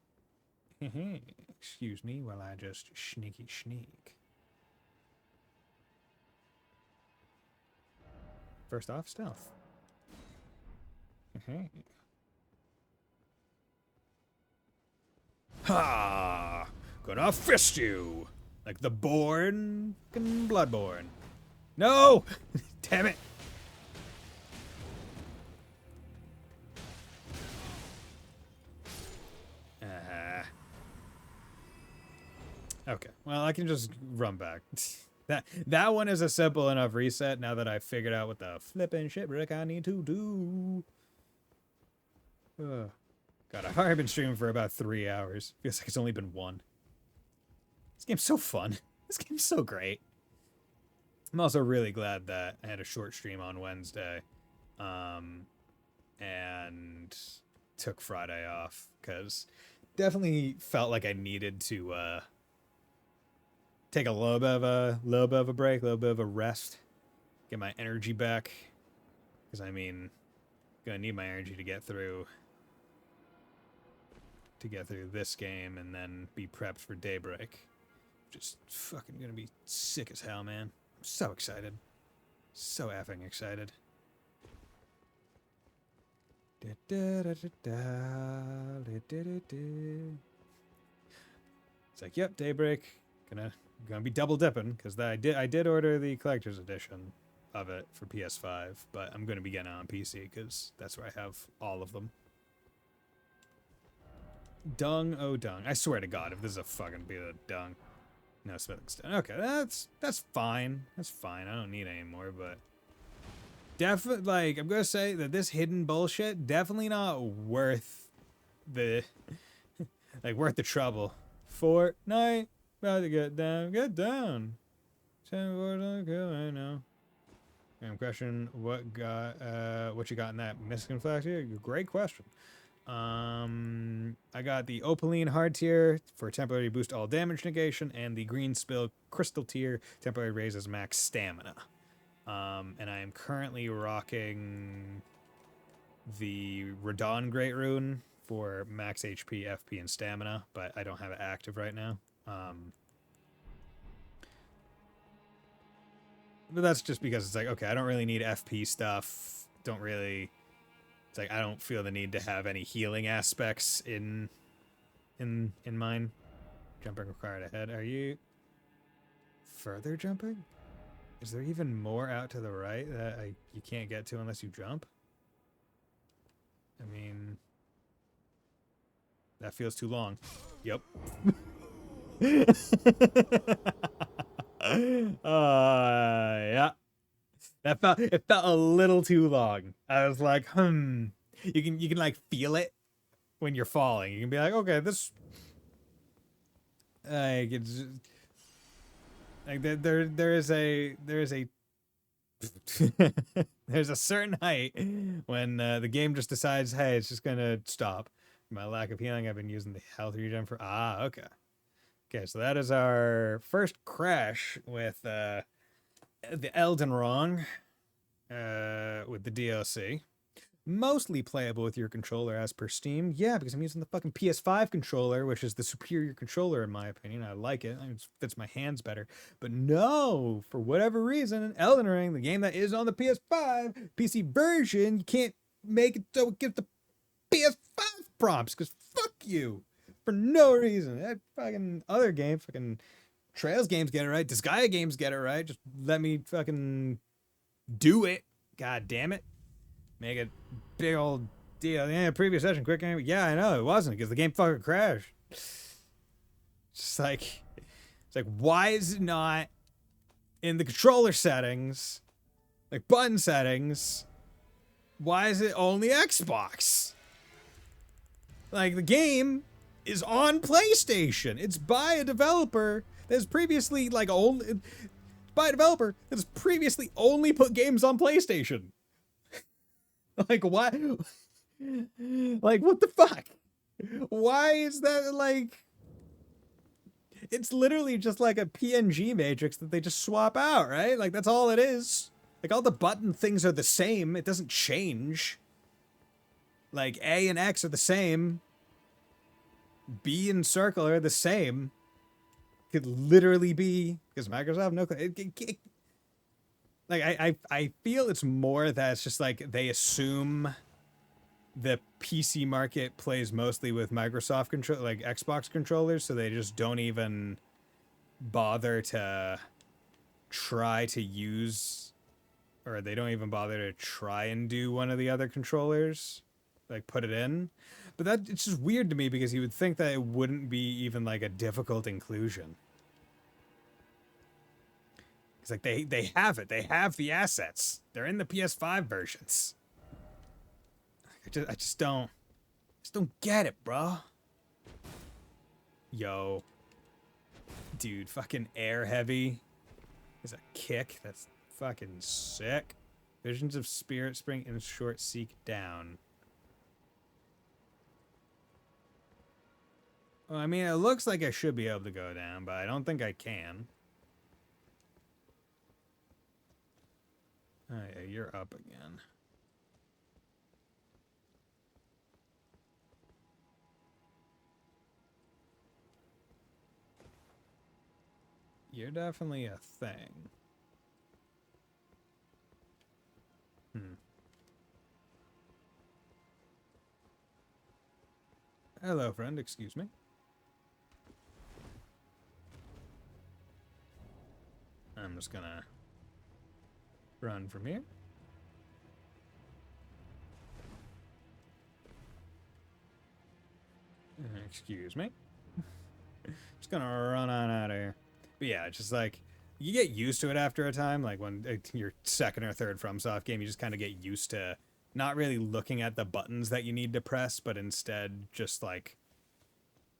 Excuse me while I just sneaky sneak. First off, stealth. Ha! Gonna fist you! Like the Born and Bloodborne. No! Damn it! Okay, well, I can just run back. That one is a simple enough reset now that I figured out what the flippin' shit I need to do. God, I've already been streaming for about 3 hours. Feels like it's only been 1. This game's so fun. This game's so great. I'm also really glad that I had a short stream on Wednesday. And took Friday off, because definitely felt like I needed to take a little bit of a break, a little bit of a rest, get my energy back, because I mean, gonna need my energy to get through this game and then be prepped for Daybreak. Just fucking gonna be sick as hell, man. I'm so excited, so effing excited. It's like, yep, Daybreak. Gonna be double dipping, because I did order the collector's edition of it for PS5, but I'm gonna be getting it on PC because that's where I have all of them. Dung, oh dung. I swear to God, if this is a fucking bit of dung. No smithing stone. Okay, that's fine. That's fine. I don't need any more, but definitely, like, I'm gonna say that this hidden bullshit definitely not worth the worth the trouble. Fortnite, about to get down. 10 words on the kill right now. I'm questioning what you got in that Miskin flash here. Great question. I got the Opaline hard tier for temporary boost all damage negation, and the green spill crystal tier temporary raises max stamina. And I am currently rocking the Radon Great Rune for max HP, FP, and stamina, but I don't have it active right now. But that's just because it's like, okay, I don't really need FP stuff. It's like I don't feel the need to have any healing aspects in mine. Jumping required ahead. Are you further jumping? Is there even more out to the right that you can't get to unless you jump? I mean, that feels too long. Yep. Yeah. It felt a little too long. I was like, You can like feel it when you're falling. You can be like, okay, this Like it's like there is a there's a certain height when the game just decides, hey, it's just gonna stop. My lack of healing, I've been using the health regen for. Okay. Okay, so that is our first crash with the Elden Ring with the DLC. Mostly playable with your controller as per Steam. Yeah, because I'm using the fucking PS5 controller, which is the superior controller in my opinion. I like it. It fits my hands better. But no, for whatever reason, Elden Ring, the game that is on the PS5 PC version, you can't make it so it gets the PS5 prompts because fuck you. For no reason. That fucking other game, fucking Trails games get it right. Disgaea games get it right. Just let me fucking do it. God damn it. Make it big old deal. Yeah, previous session, quick game. Yeah, I know it wasn't because the game fucking crashed. It's like, why is it not in the controller settings, like button settings? Why is it only Xbox? Like the game is on PlayStation. It's by a developer that's previously by a developer that's previously only put games on PlayStation. Like, why? Like, what the fuck? Why is that, like... It's literally just like a PNG matrix that they just swap out, right? Like, that's all it is. Like, all the button things are the same. It doesn't change. Like, A and X are the same. B and circle are the same. Could literally be... Because Microsoft, no... Like, I feel it's more that it's just like they assume the PC market plays mostly with Microsoft control, like Xbox controllers, so they just don't even bother to try to use, or they don't even bother to try and do one of the other controllers, like put it in. But that it's just weird to me because you would think that it wouldn't be even like a difficult inclusion. It's like they have it. They have the assets. They're in the PS5 versions. I just don't get it, bro. Yo, dude, fucking air heavy is a kick. That's fucking sick. Visions of Spirit Spring and Short Seek down. Well, I mean, it looks like I should be able to go down, but I don't think I can. Oh yeah, you're up again. You're definitely a thing. Hello, friend. Excuse me. I'm just gonna run from here. Excuse me. Just gonna run on out of here. But yeah, just like you get used to it after a time. Like when your second or third FromSoft game, you just kind of get used to not really looking at the buttons that you need to press, but instead just like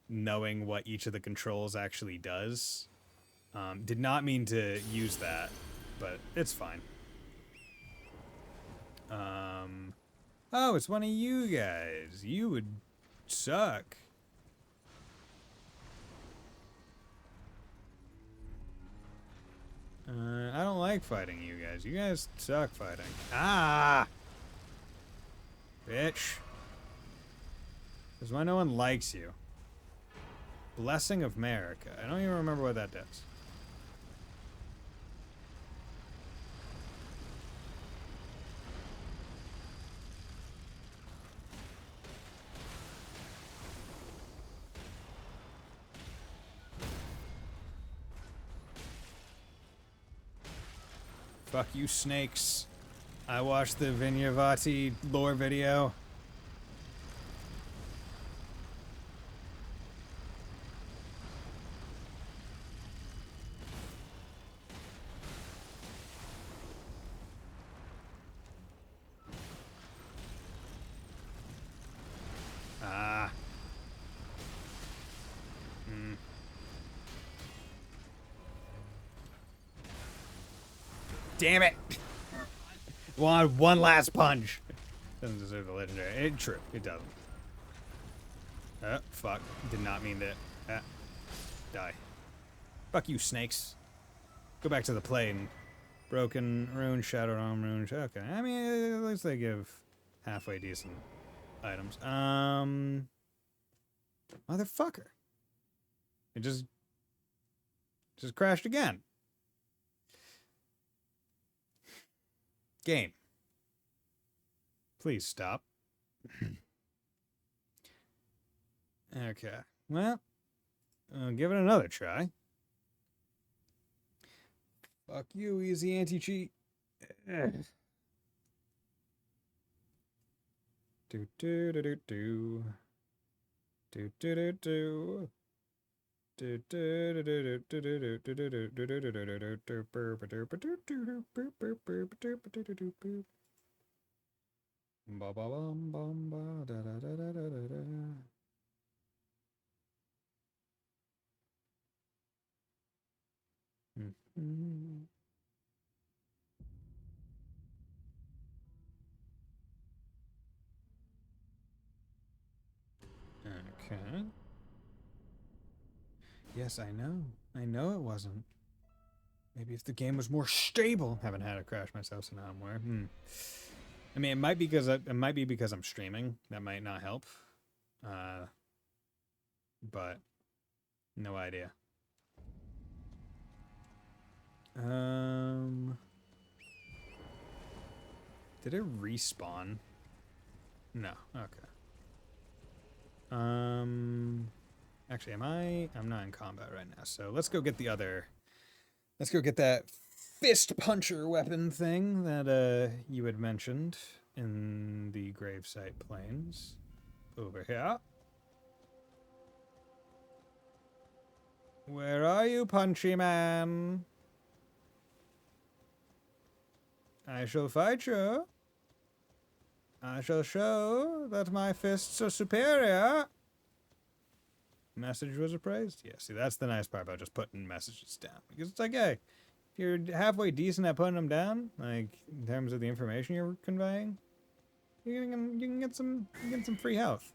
knowing what each of the controls actually does. Did not mean to use that, but it's fine. Oh, it's one of you guys. You would suck. I don't like fighting you guys. You guys suck fighting. Ah! Bitch. This is why no one likes you. Blessing of America. I don't even remember what that does. Fuck you, snakes. I watched the Vinyavati lore video. Damn it! Want one last punch. Doesn't deserve the legendary. True, it doesn't. Fuck. Did not mean to. Die. Fuck you, snakes. Go back to the plane. Broken rune, shattered arm rune. Okay, I mean, at least they give halfway decent items. Motherfucker. It just crashed again. Game. Please stop. Okay. Well, I'll give it another try. Fuck you, easy anti-cheat. Do do do do do. Do do do do. Do do do do do do do do do do do. Ba ba bum bum ba da da da da da da. Okay. Yes, I know. I know it wasn't. Maybe if the game was more stable. Haven't had a crash myself, so now I'm aware. I mean, it might be because I'm streaming. That might not help. But no idea. Did it respawn? No. Okay. Actually, I'm not in combat right now, so let's go get the other. Let's go get that fist puncher weapon thing that you had mentioned in the gravesite plains. Over here. Where are you, punchy man? I shall fight you. I shall show that my fists are superior. Message was appraised. Yeah, see, that's the nice part about just putting messages down. Because it's like, hey, if you're halfway decent at putting them down, like, in terms of the information you're conveying, you can get some free health.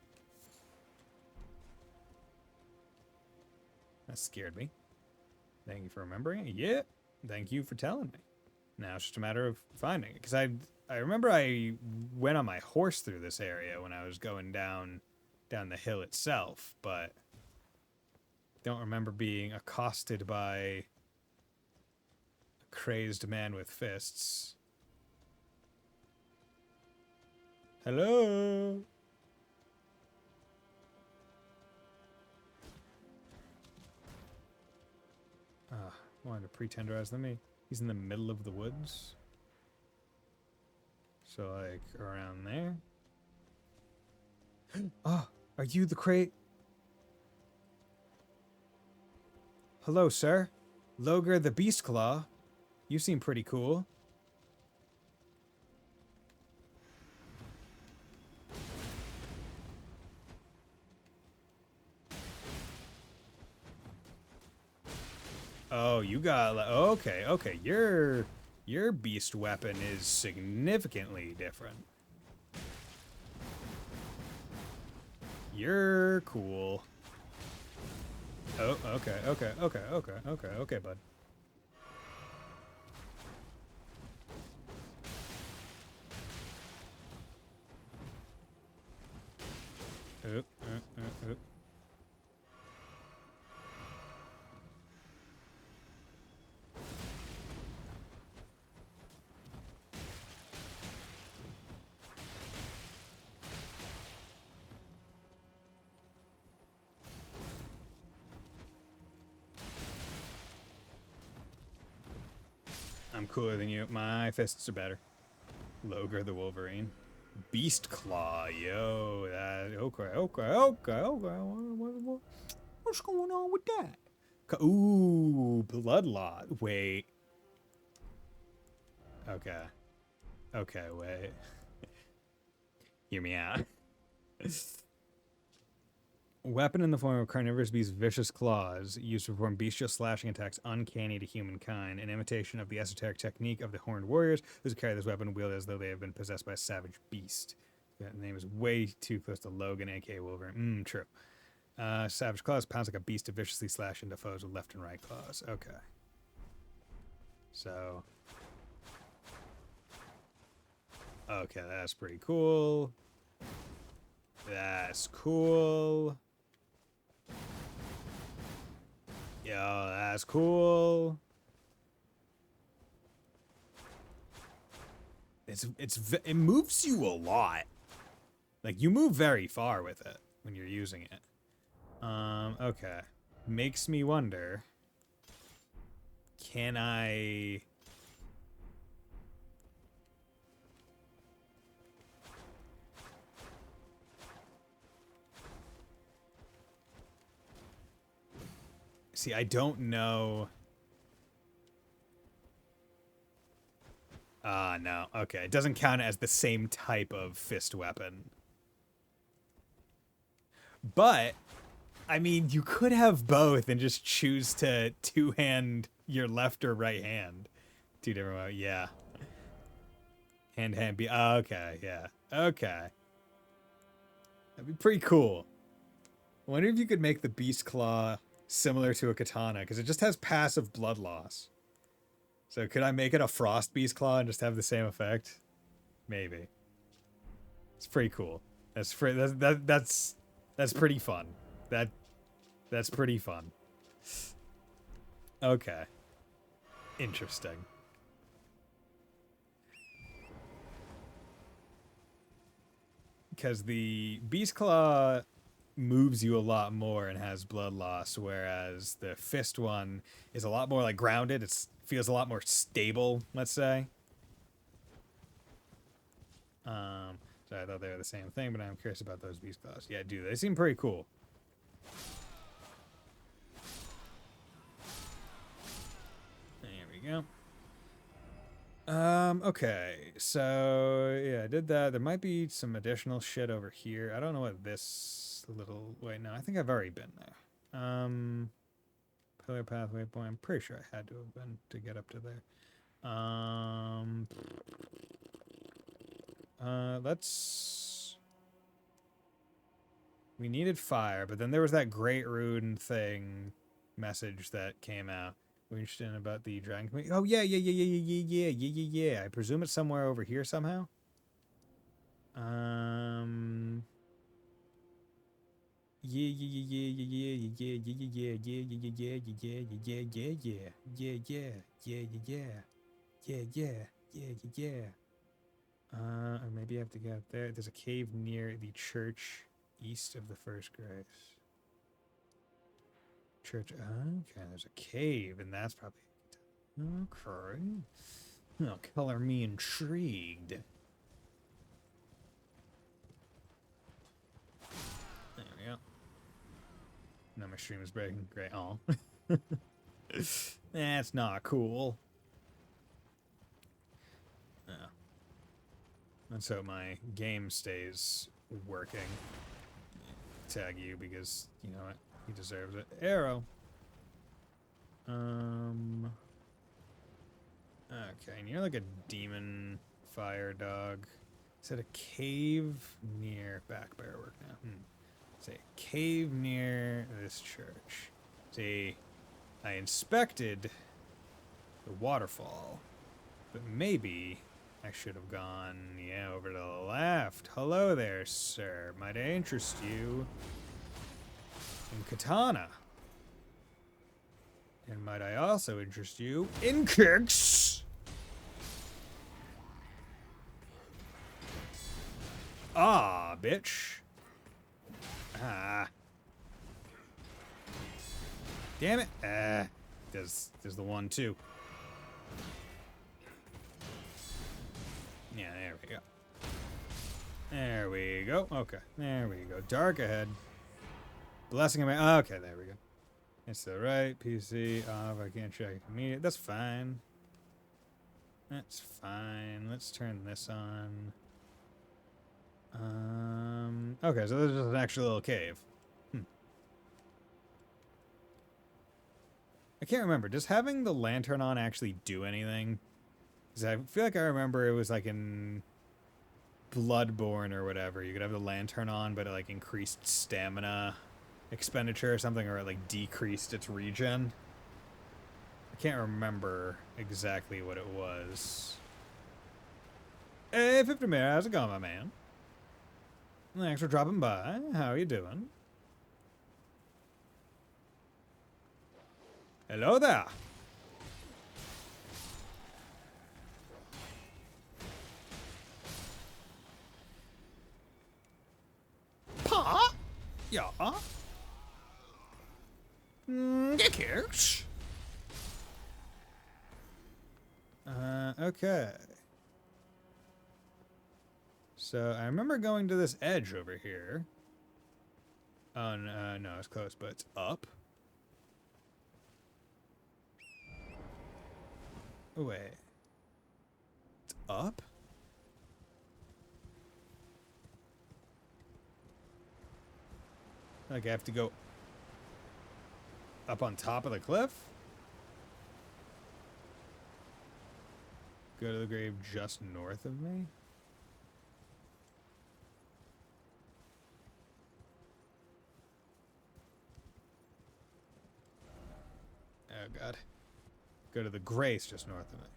That scared me. Thank you for remembering it. Yeah, thank you for telling me. Now it's just a matter of finding it. Because I remember I went on my horse through this area when I was going down the hill itself, but don't remember being accosted by a crazed man with fists. Hello? Wanted to pretenderize me. He's in the middle of the woods. So, like, around there. Oh, are you the crate? Hello, sir. Logar the Beast Claw. You seem pretty cool. Oh, you got... Okay, okay. Your beast weapon is significantly different. You're cool. Oh, okay, bud. I'm cooler than you. My fists are better. Logar the Wolverine. Beast Claw, yo. That, okay. What's going on with that? Ooh, Bloodlot. Wait. Okay, wait. Hear me out. Weapon in the form of carnivorous beast's vicious claws, used to perform bestial slashing attacks uncanny to humankind, an imitation of the esoteric technique of the horned warriors who carry this weapon wielded as though they have been possessed by a savage beast. That name is way too close to Logan, aka Wolverine. True. Savage claws pounds like a beast to viciously slash into foes with left and right claws. Okay. So. Okay, that's pretty cool. That's cool. Yo, that's cool. It moves you a lot. Like, you move very far with it when you're using it. Okay. Makes me wonder, can I... See, I don't know. No. Okay, it doesn't count as the same type of fist weapon. But, I mean, you could have both and just choose to two-hand your left or right hand. Two different ways. Yeah. Hand. Okay, yeah. Okay. That'd be pretty cool. I wonder if you could make the Beast Claw similar to a katana, because it just has passive blood loss. So could I make it a Frost Beast Claw and just have the same effect? Maybe. It's pretty cool. That's pretty fun. That's pretty fun. Okay. Interesting. Because the Beast Claw moves you a lot more and has blood loss, whereas the fist one is a lot more like grounded. It feels a lot more stable, let's say. So I thought they were the same thing, but I'm curious about those beast claws. Yeah, dude, they seem pretty cool. There we go. Okay, so yeah, I did that. There might be some additional shit over here. I don't know what this little... Wait, no, I think I've already been there. Pillar pathway point. I'm pretty sure I had to have been to get up to there. Let's... We needed fire, but then there was that Great Rune thing message that came out. We're interested in about the dragon community. Oh, yeah. I presume it's somewhere over here somehow. Or maybe I have to get up there. There's a cave near the church east of the First Grace. Church. Okay, there's a cave, and that's probably... Okay. Oh, color me intrigued. There we go. Now my stream is breaking. Great. Oh. That's not cool. Oh. Let's hope my game stays working. Tag you because, you know what? He deserves it. Arrow. Okay, and you're like a demon fire dog. Is it a cave near back bear work now? It's a cave near this church. See, I inspected the waterfall, but maybe I should have gone, yeah, over to the left. Hello there, sir. Might I interest you in katana? And might I also interest you in kicks? Ah, bitch. Ah. Damn it. There's the one too. Yeah, there we go. There we go. Okay, there we go. Dark ahead. Blessing of my... Okay, there we go. It's the right PC off. I can't check immediate. That's fine. That's fine. Let's turn this on. Okay, so there's just an actual little cave. I can't remember. Does having the lantern on actually do anything? Because I feel like I remember it was like in Bloodborne or whatever. You could have the lantern on, but it like increased stamina expenditure or something, or it like decreased its regen. I can't remember exactly what it was. Hey, 50 Mirror, how's it going, my man? Thanks for dropping by. How are you doing? Hello there. Pa? Yeah. Dickers. Okay. So I remember going to this edge over here. Oh, no, it's close, but it's up. Oh, wait. It's up? Like I have to go up on top of the cliff? Go to the grave just north of me? Oh, God. Go to the grace just north of me.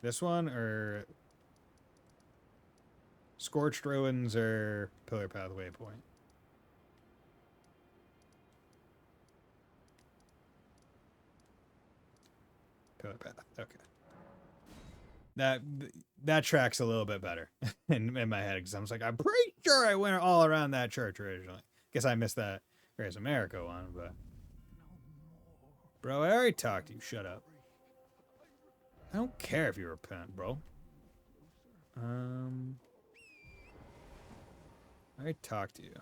This one, or Scorched Ruins, or Pillar Path Waypoint? Pillar Path. Okay. That tracks a little bit better in my head, because I was like, I'm pretty sure I went all around that church originally. Guess I missed that Grace America one, but bro, I already talked to you. Shut up. I don't care if you repent, bro. I already talked to you.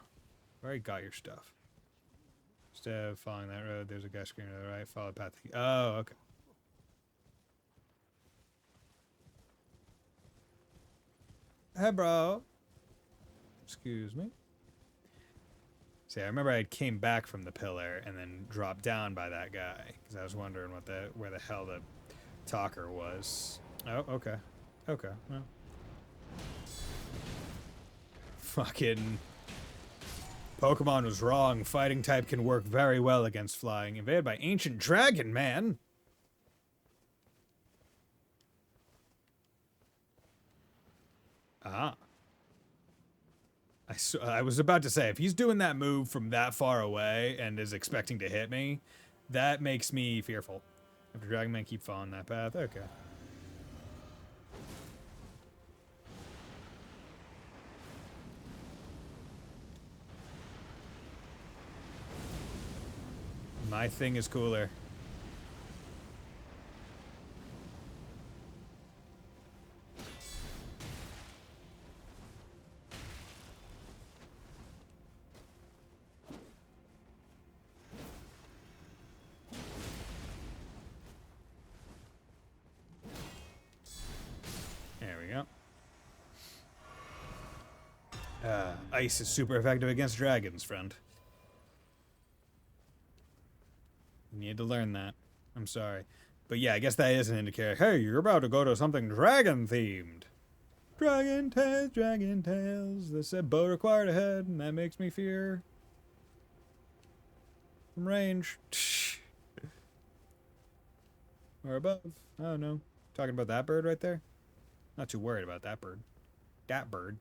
I already got your stuff. Instead of following that road, there's a guy screaming to the right. Follow the path. Oh, okay. Hey, bro. Excuse me. See, I remember I came back from the pillar and then dropped down by that guy because I was wondering where the hell the talker was. Oh, okay. Okay, well. Fucking Pokemon was wrong. Fighting type can work very well against flying. Invaded by Ancient Dragon, man. Ah. I was about to say, if he's doing that move from that far away and is expecting to hit me, that makes me fearful. After Dragon Man, keep following that path. Okay. My thing is cooler. Ice is super effective against dragons, friend. You need to learn that. I'm sorry. But yeah, I guess that is an indicator. Hey, you're about to go to something dragon-themed. Dragon Tales, Dragon Tales. This said bow required ahead, and that makes me fear. From range. Or above. I don't know. Talking about that bird right there? Not too worried about that bird. That bird.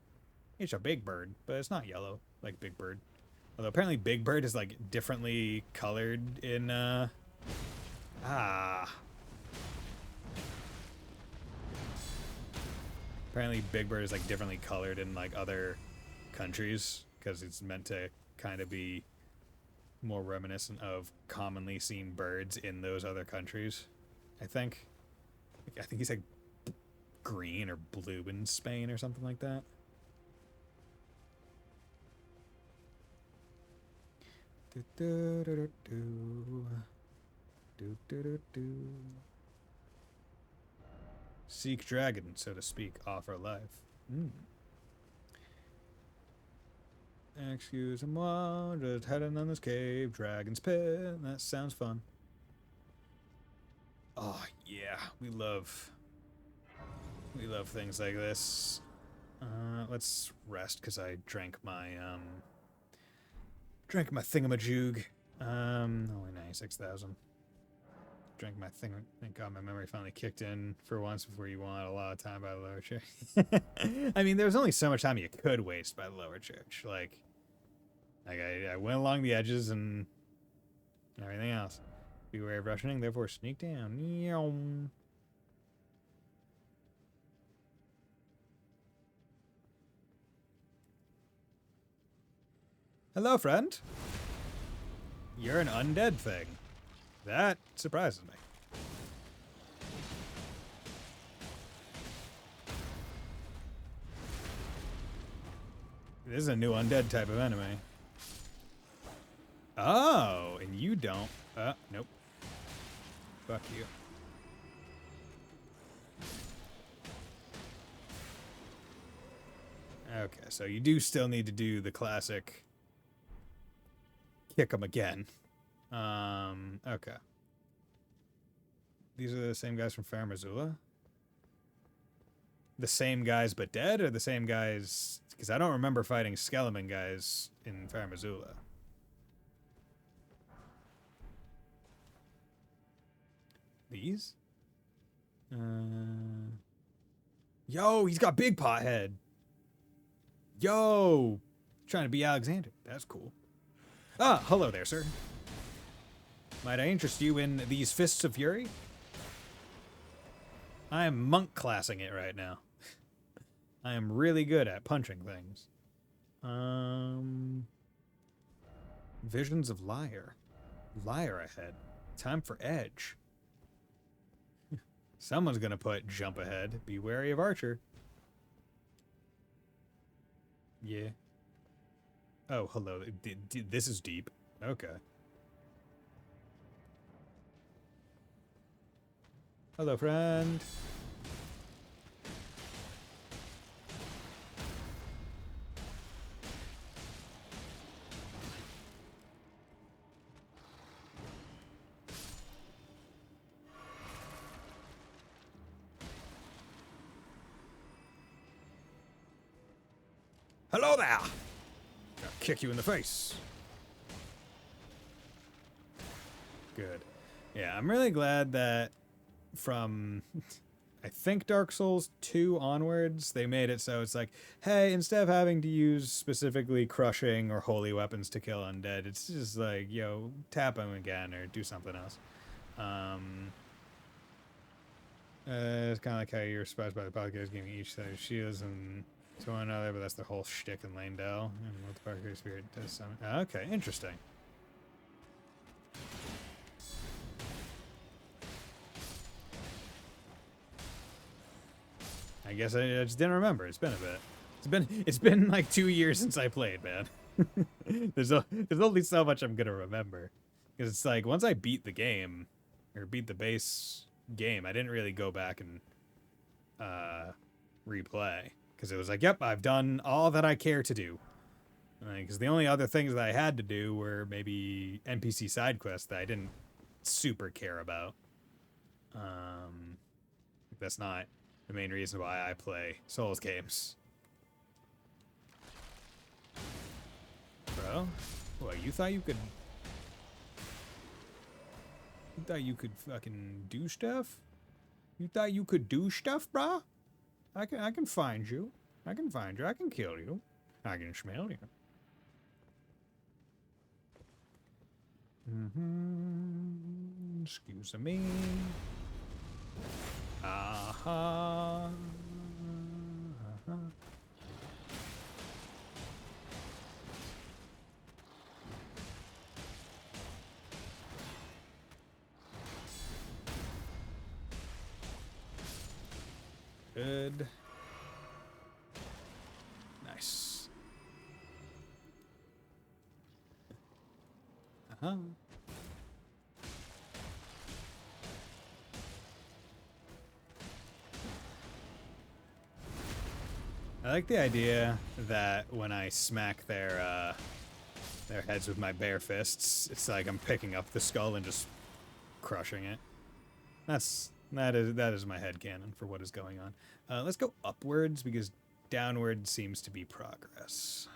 It's a big bird, but it's not yellow like Big Bird. Although apparently Big Bird is like differently colored in apparently Big Bird is like differently colored in like other countries because it's meant to kind of be more reminiscent of commonly seen birds in those other countries. I think he's like green or blue in Spain or something like that. Seek dragon, so to speak, offer life. Excuse-moi, just heading on this cave, dragon's pit. That sounds fun. Oh, yeah. We love things like this. Let's rest, because I drank my thingamajig. Only 96,000. Drank my thing. Thank God my memory finally kicked in for once before you want a lot of time by the lower church. I mean, there was only so much time you could waste by the lower church. Like I went along the edges and everything else. Beware of rushing, therefore sneak down. Meow. Hello, friend. You're an undead thing. That surprises me. This is a new undead type of enemy. Oh, and you don't. Nope. Fuck you. Okay, so you do still need to do the classic kick them again. Okay. These are the same guys from Fair Missoula? The same guys but dead, or the same guys? Because I don't remember fighting Skeleton guys in Fair Missoula. These? Yo, he's got big pot head. Yo, trying to be Alexander. That's cool. Ah, hello there, sir. Might I interest you in these Fists of Fury? I am monk classing it right now. I am really good at punching things. Visions of Lyre. Lyre ahead. Time for Edge. Someone's gonna put jump ahead. Be wary of Archer. Yeah. Oh, hello. This is deep. Okay. Hello, friend. Hello there! I'll kick you in the face. Good. Yeah, I'm really glad that from, I think, Dark Souls 2 onwards, they made it so it's like, hey, instead of having to use specifically crushing or holy weapons to kill undead, it's just like, yo, tap them again or do something else. It's kind of like how you're surprised by the podcast giving each side of shields and to one another, but that's the whole shtick in Landell. And what the Parker Spirit does summon. Okay, interesting. I guess I just didn't remember. It's been a bit. It's been like 2 years since I played, man. there's only so much I'm gonna remember, because it's like once I beat the game or beat the base game, I didn't really go back and replay. Because it was like, yep, I've done all that I care to do. Because the only other things that I had to do were maybe NPC side quests that I didn't super care about. That's not the main reason why I play Souls games. Bro, what, you thought you could... You thought you could fucking do stuff? You thought you could do stuff, bro? I can find you. I can find you. I can kill you. I can smell you. Excuse me. Aha. Good. Nice. Uh-huh. I like the idea that when I smack their heads with my bare fists, it's like I'm picking up the skull and just crushing it. That is my headcanon for what is going on. Let's go upwards because downward seems to be progress.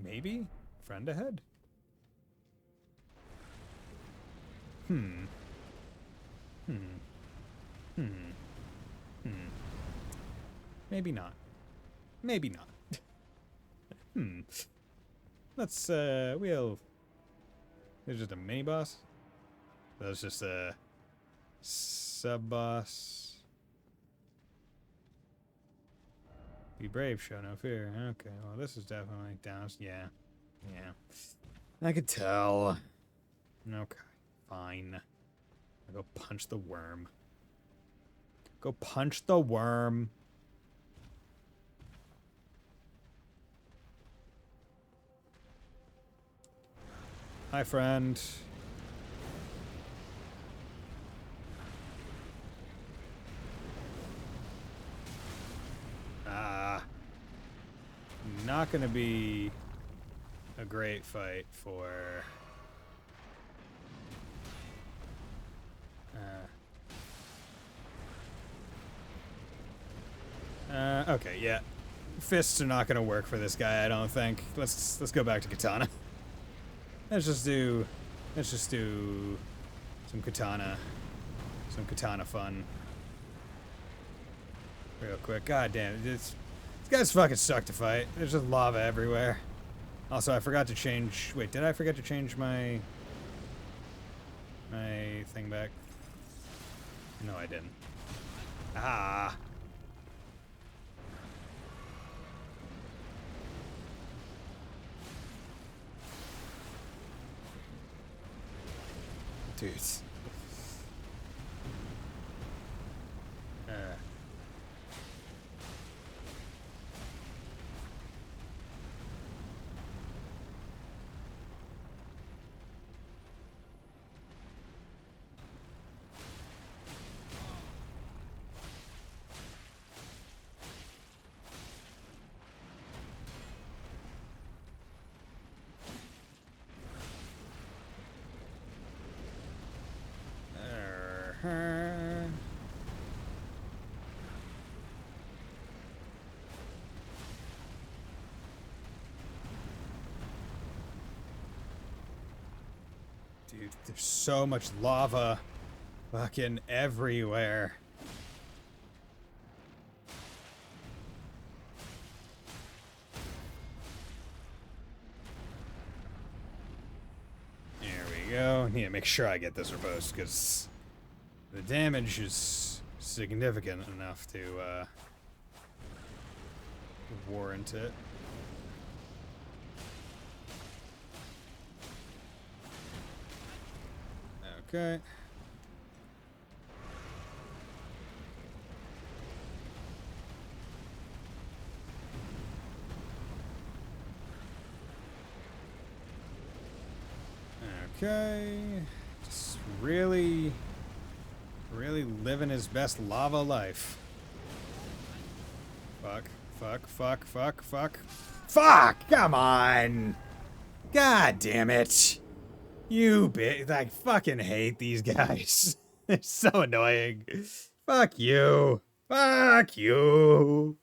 Maybe? Friend ahead? Maybe not. Maybe not. Let's, we'll... There's just a mini-boss? That's just a sub-boss. Be brave, show no fear. Okay, well, this is definitely down. Yeah. I could tell. Okay, fine. I'll go punch the worm. Go punch the worm. Hi, friend. Not gonna be a great fight for... okay, yeah. Fists are not gonna work for this guy, I don't think. Let's go back to katana. Let's just do some katana fun real quick. God damn it, these guys fucking suck to fight. There's just lava everywhere. Also, I forgot to change. Wait, did I forget to change my thing back? No, I didn't. Ah. Dudes. Dude, there's so much lava fucking everywhere. There we go. Need to make sure I get this repost because the damage is significant enough to warrant it. Okay. Okay. Just really living his best lava life. Fuck! Come on! God damn it! You bitch. I fucking hate these guys. They're so annoying. Fuck you. Fuck you.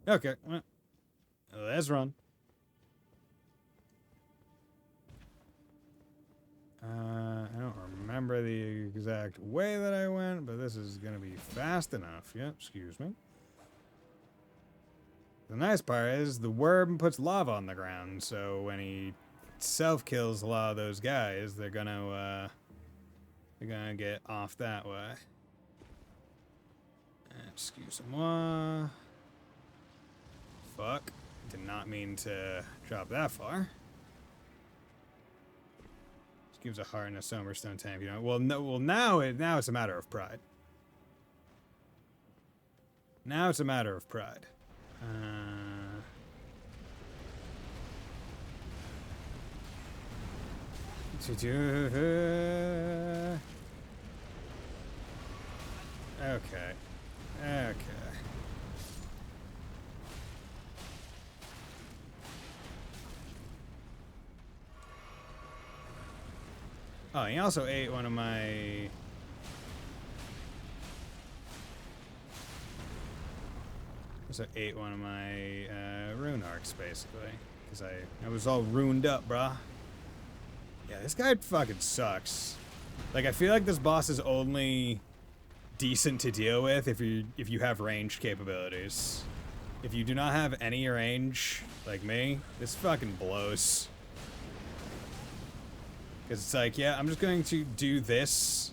Okay. Well, let's run. I don't remember the exact way that I went, but this is gonna be fast enough. Yep, excuse me. The nice part is the worm puts lava on the ground, so when he self-kills a lot of those guys, they're gonna get off that way. Excuse-moi. Fuck. Did not mean to drop that far. Just gives a heart and a Somerstone tank, you know. Well, no, now it's a matter of pride. Now it's a matter of pride. Okay. Oh, he also ate one of my... Also ate one of my rune arcs, basically. Because I was all runed up, brah. Yeah, this guy fucking sucks. Like, I feel like this boss is only decent to deal with if you have ranged capabilities. If you do not have any range, like me, this fucking blows. Because it's like, yeah, I'm just going to do this.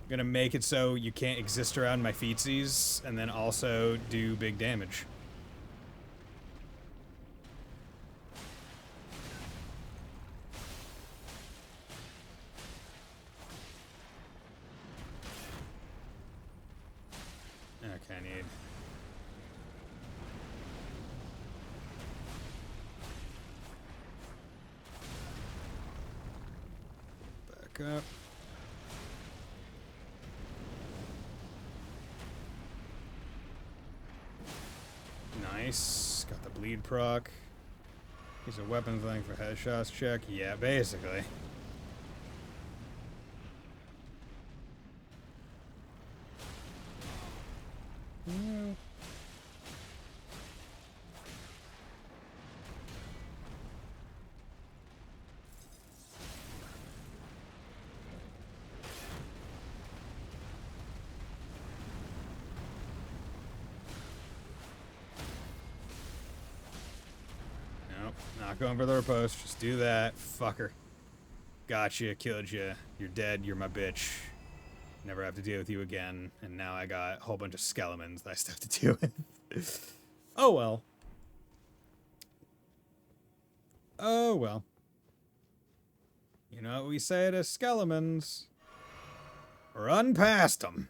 I'm gonna make it so you can't exist around my feetsies, and then also do big damage. Okay, I need... Back up. Nice. Got the bleed proc. Use a weapons length for headshots check. Yeah, basically. No. Nope, not going for the riposte. Just do that. Fucker. Gotcha, killed you. You're dead, you're my bitch. Never have to deal with you again. And now I got a whole bunch of skeletons that I still have to deal with. Oh well. Oh well. You know what we say to skeletons? Run past them.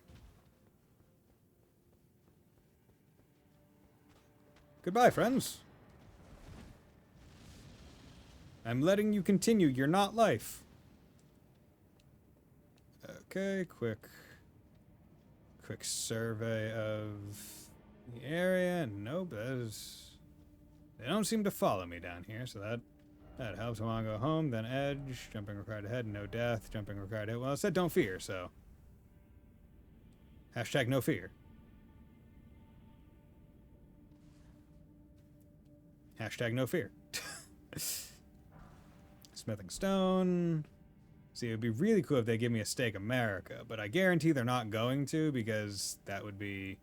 Goodbye, friends. I'm letting you continue your not life. Okay, quick survey of the area. Nope, they don't seem to follow me down here, so that helps. I want to go home, then edge. Jumping required ahead, no death. Jumping required ahead. Well, it said don't fear, so. Hashtag no fear. Hashtag no fear. Smithing stone. See, it would be really cool if they give me a Stake America, but I guarantee they're not going to because that would be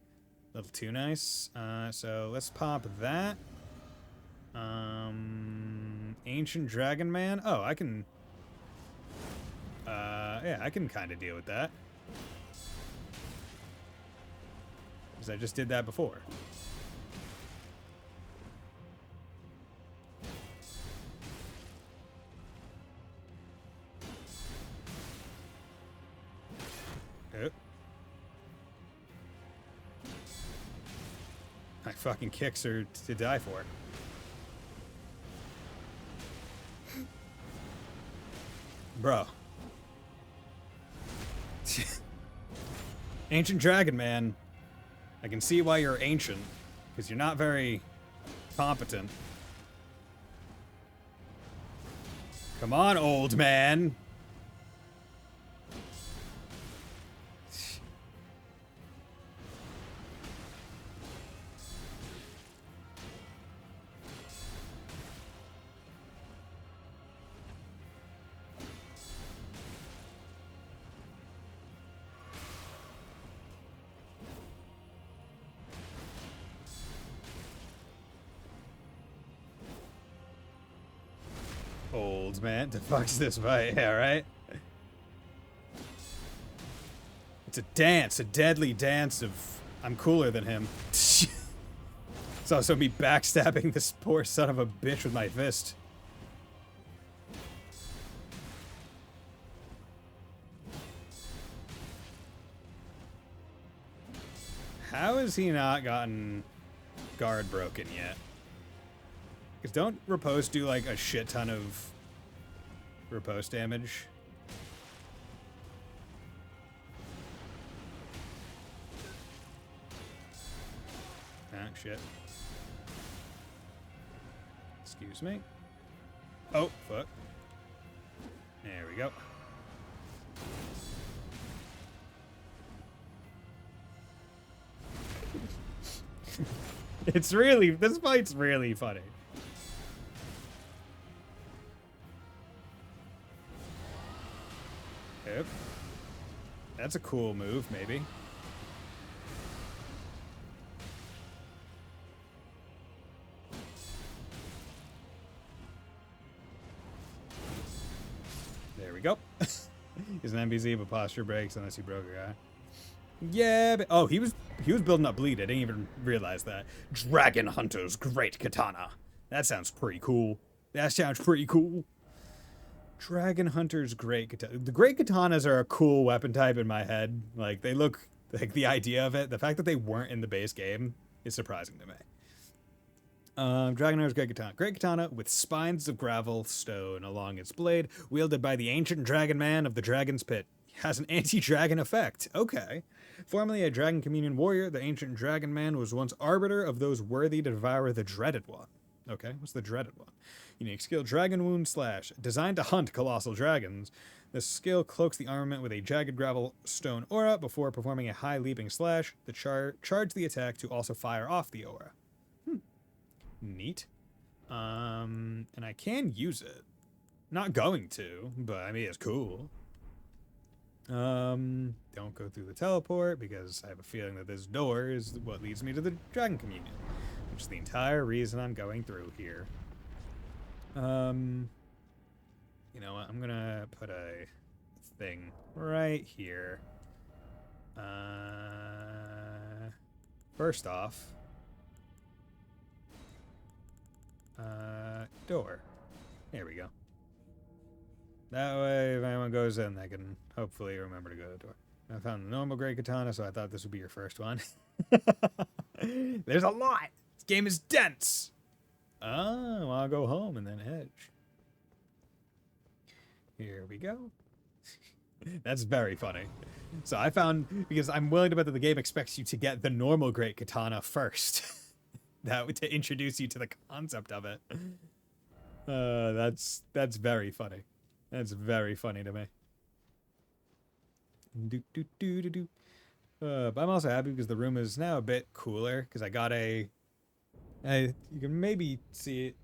a little too nice. So let's pop that. Ancient Dragon Man. Oh, I can... yeah, I can kind of deal with that. Because I just did that before. My fucking kicks are to die for. Bro. Ancient Dragon Man. I can see why you're ancient. Because you're not very competent. Come on, old man. Old man, the fuck's this fight? Yeah, right? It's a dance, a deadly dance of I'm cooler than him. It's also me backstabbing this poor son of a bitch with my fist. How has he not gotten guard broken yet? Because don't riposte do like a shit ton of riposte damage? Ah, shit. Excuse me. Oh, fuck. There we go. This fight's really funny. Yep. That's a cool move, maybe. There we go. He's an NPC, but posture breaks unless you broke a guy. Yeah, but, oh, he was building up bleed. I didn't even realize that. Dragon Hunter's Great Katana. That sounds pretty cool. Dragon Hunter's Great Katana. The Great Katanas are a cool weapon type in my head. Like, they look like the idea of it. The fact that they weren't in the base game is surprising to me. Dragon Hunter's Great Katana. Great Katana with spines of gravel stone along its blade, wielded by the ancient dragon man of the Dragon's Pit. Has an anti-dragon effect. Okay. Formerly a Dragon Communion warrior, the ancient dragon man was once arbiter of those worthy to devour the dreaded one. Okay, what's the dreaded one? Unique skill, Dragon Wound Slash. Designed to hunt colossal dragons. This skill cloaks the armament with a jagged gravel stone aura before performing a high leaping slash. The charge the attack to also fire off the aura. Neat. And I can use it. Not going to, but I mean, it's cool. Don't go through the teleport because I have a feeling that this door is what leads me to the Dragon Communion, which is the entire reason I'm going through here. You know what? I'm gonna put a thing right here. First off, door. There we go. That way, if anyone goes in, they can hopefully remember to go to the door. I found the normal Great Katana, so I thought this would be your first one. There's a lot! This game is dense! Oh, well, I'll go home and then hedge. Here we go. That's very funny. So I found, because I'm willing to bet that the game expects you to get the normal Great Katana first. That would to introduce you to the concept of it. That's very funny. That's very funny to me. But I'm also happy because the room is now a bit cooler because I got you can maybe see it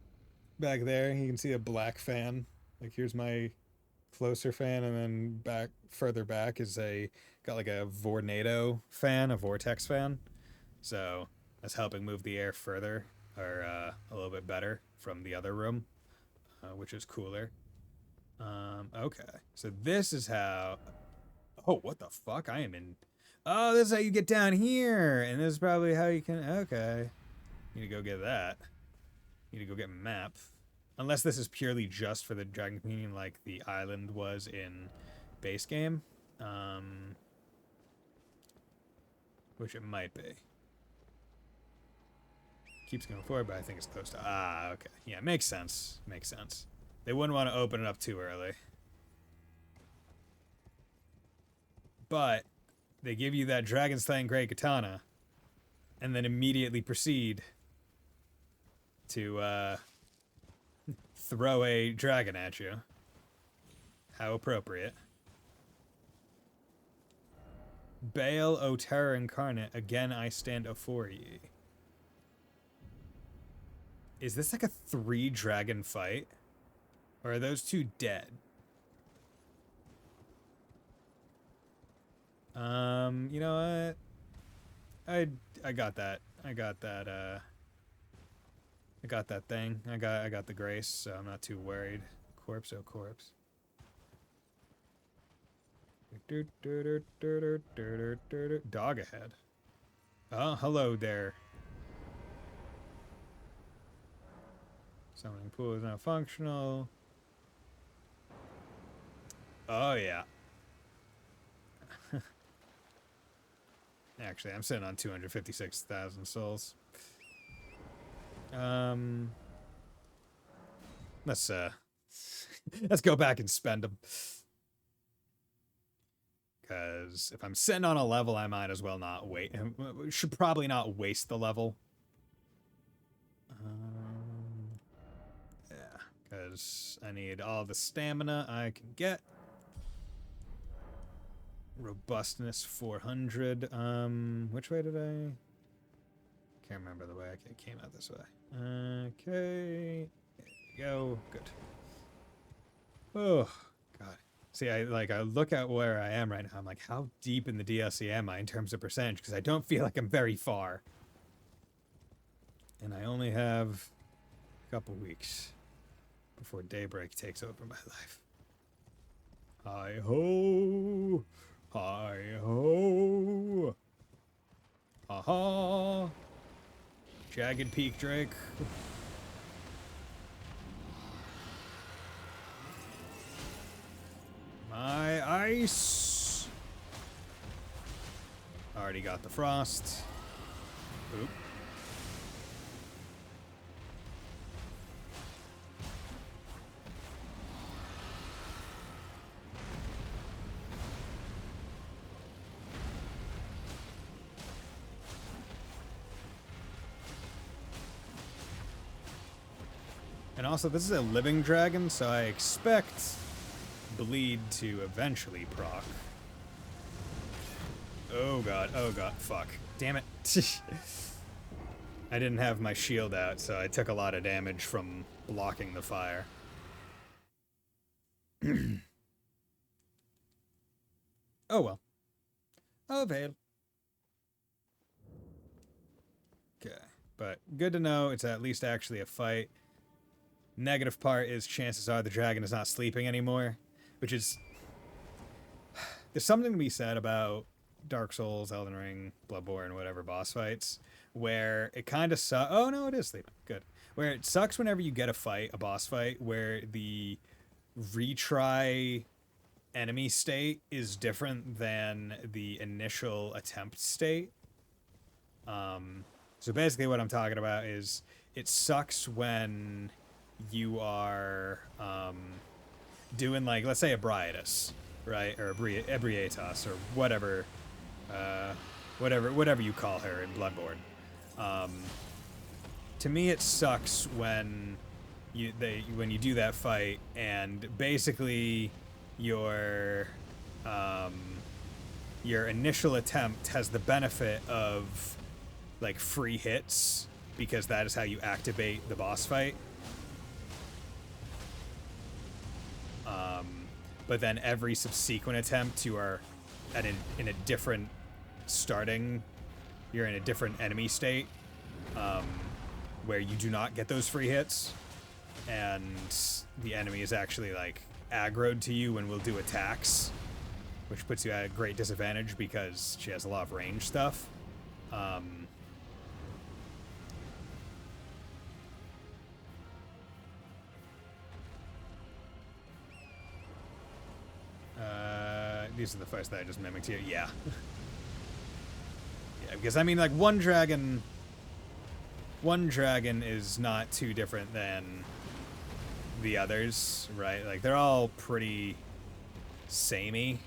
back there. You can see a black fan. Like here's my closer fan, and then further back is got like a Vornado fan, a vortex fan. So that's helping move the air further or a little bit better from the other room, which is cooler. Okay, so this is how. Oh, what the fuck? I am in. Oh, this is how you get down here, and this is probably how you can. Okay, need to go get that. Need to go get map. Unless this is purely just for the Dragon Communion, like the island was in base game, which it might be. Keeps going forward, but I think it's close to. Ah, okay. Yeah, makes sense. Makes sense. They wouldn't want to open it up too early. But they give you that Dragon's Thang Great Katana and then immediately proceed to throw a dragon at you. How appropriate. Baal, O Terror Incarnate, again I stand afore ye. Is this like a 3-dragon fight? Or are those two dead? You know what? I got that. I got that thing. I got the grace, so I'm not too worried. Corpse, oh corpse. Dog ahead. Oh, hello there. Summoning pool is not functional. Oh, yeah. Actually, I'm sitting on 256,000 souls. Let's go back and spend them. Because if I'm sitting on a level, I might as well not wait. Should probably not waste the level. Yeah, because because I need all the stamina I can get. Robustness 400. Which way did I? Can't remember the way I came out this way. Okay. There we go. Good. Oh, God. See, I look at where I am right now. I'm like, how deep in the DLC am I in terms of percentage? Because I don't feel like I'm very far. And I only have a couple weeks before daybreak takes over my life. Hi-ho! Hi-ho! Aha! Jagged Peak Drake. My ice! Already got the frost. Oop. And also, this is a living dragon, so I expect bleed to eventually proc. Oh god, fuck. Damn it. I didn't have my shield out, so I took a lot of damage from blocking the fire. Oh well. Avail. Okay, but good to know it's at least actually a fight. Negative part is chances are the dragon is not sleeping anymore, which is... There's something to be said about Dark Souls, Elden Ring, Bloodborne, whatever boss fights, where it kind of sucks. Oh no, it is sleeping. Good. Where it sucks whenever you get a boss fight, where the retry enemy state is different than the initial attempt state. So basically what I'm talking about is it sucks when you are doing, like, let's say a Briatus, right? Or a Ebrietas, or whatever, whatever you call her in Bloodborne. To me, it sucks when you do that fight and basically your initial attempt has the benefit of like free hits because that is how you activate the boss fight. But then every subsequent attempt you are in a different starting, you're in a different enemy state where you do not get those free hits, and the enemy is actually like aggroed to you and will do attacks, which puts you at a great disadvantage because she has a lot of range stuff. These are the fights that I just mimicked here. Yeah. Yeah, because I mean, like, one dragon is not too different than the others, right? Like, they're all pretty samey.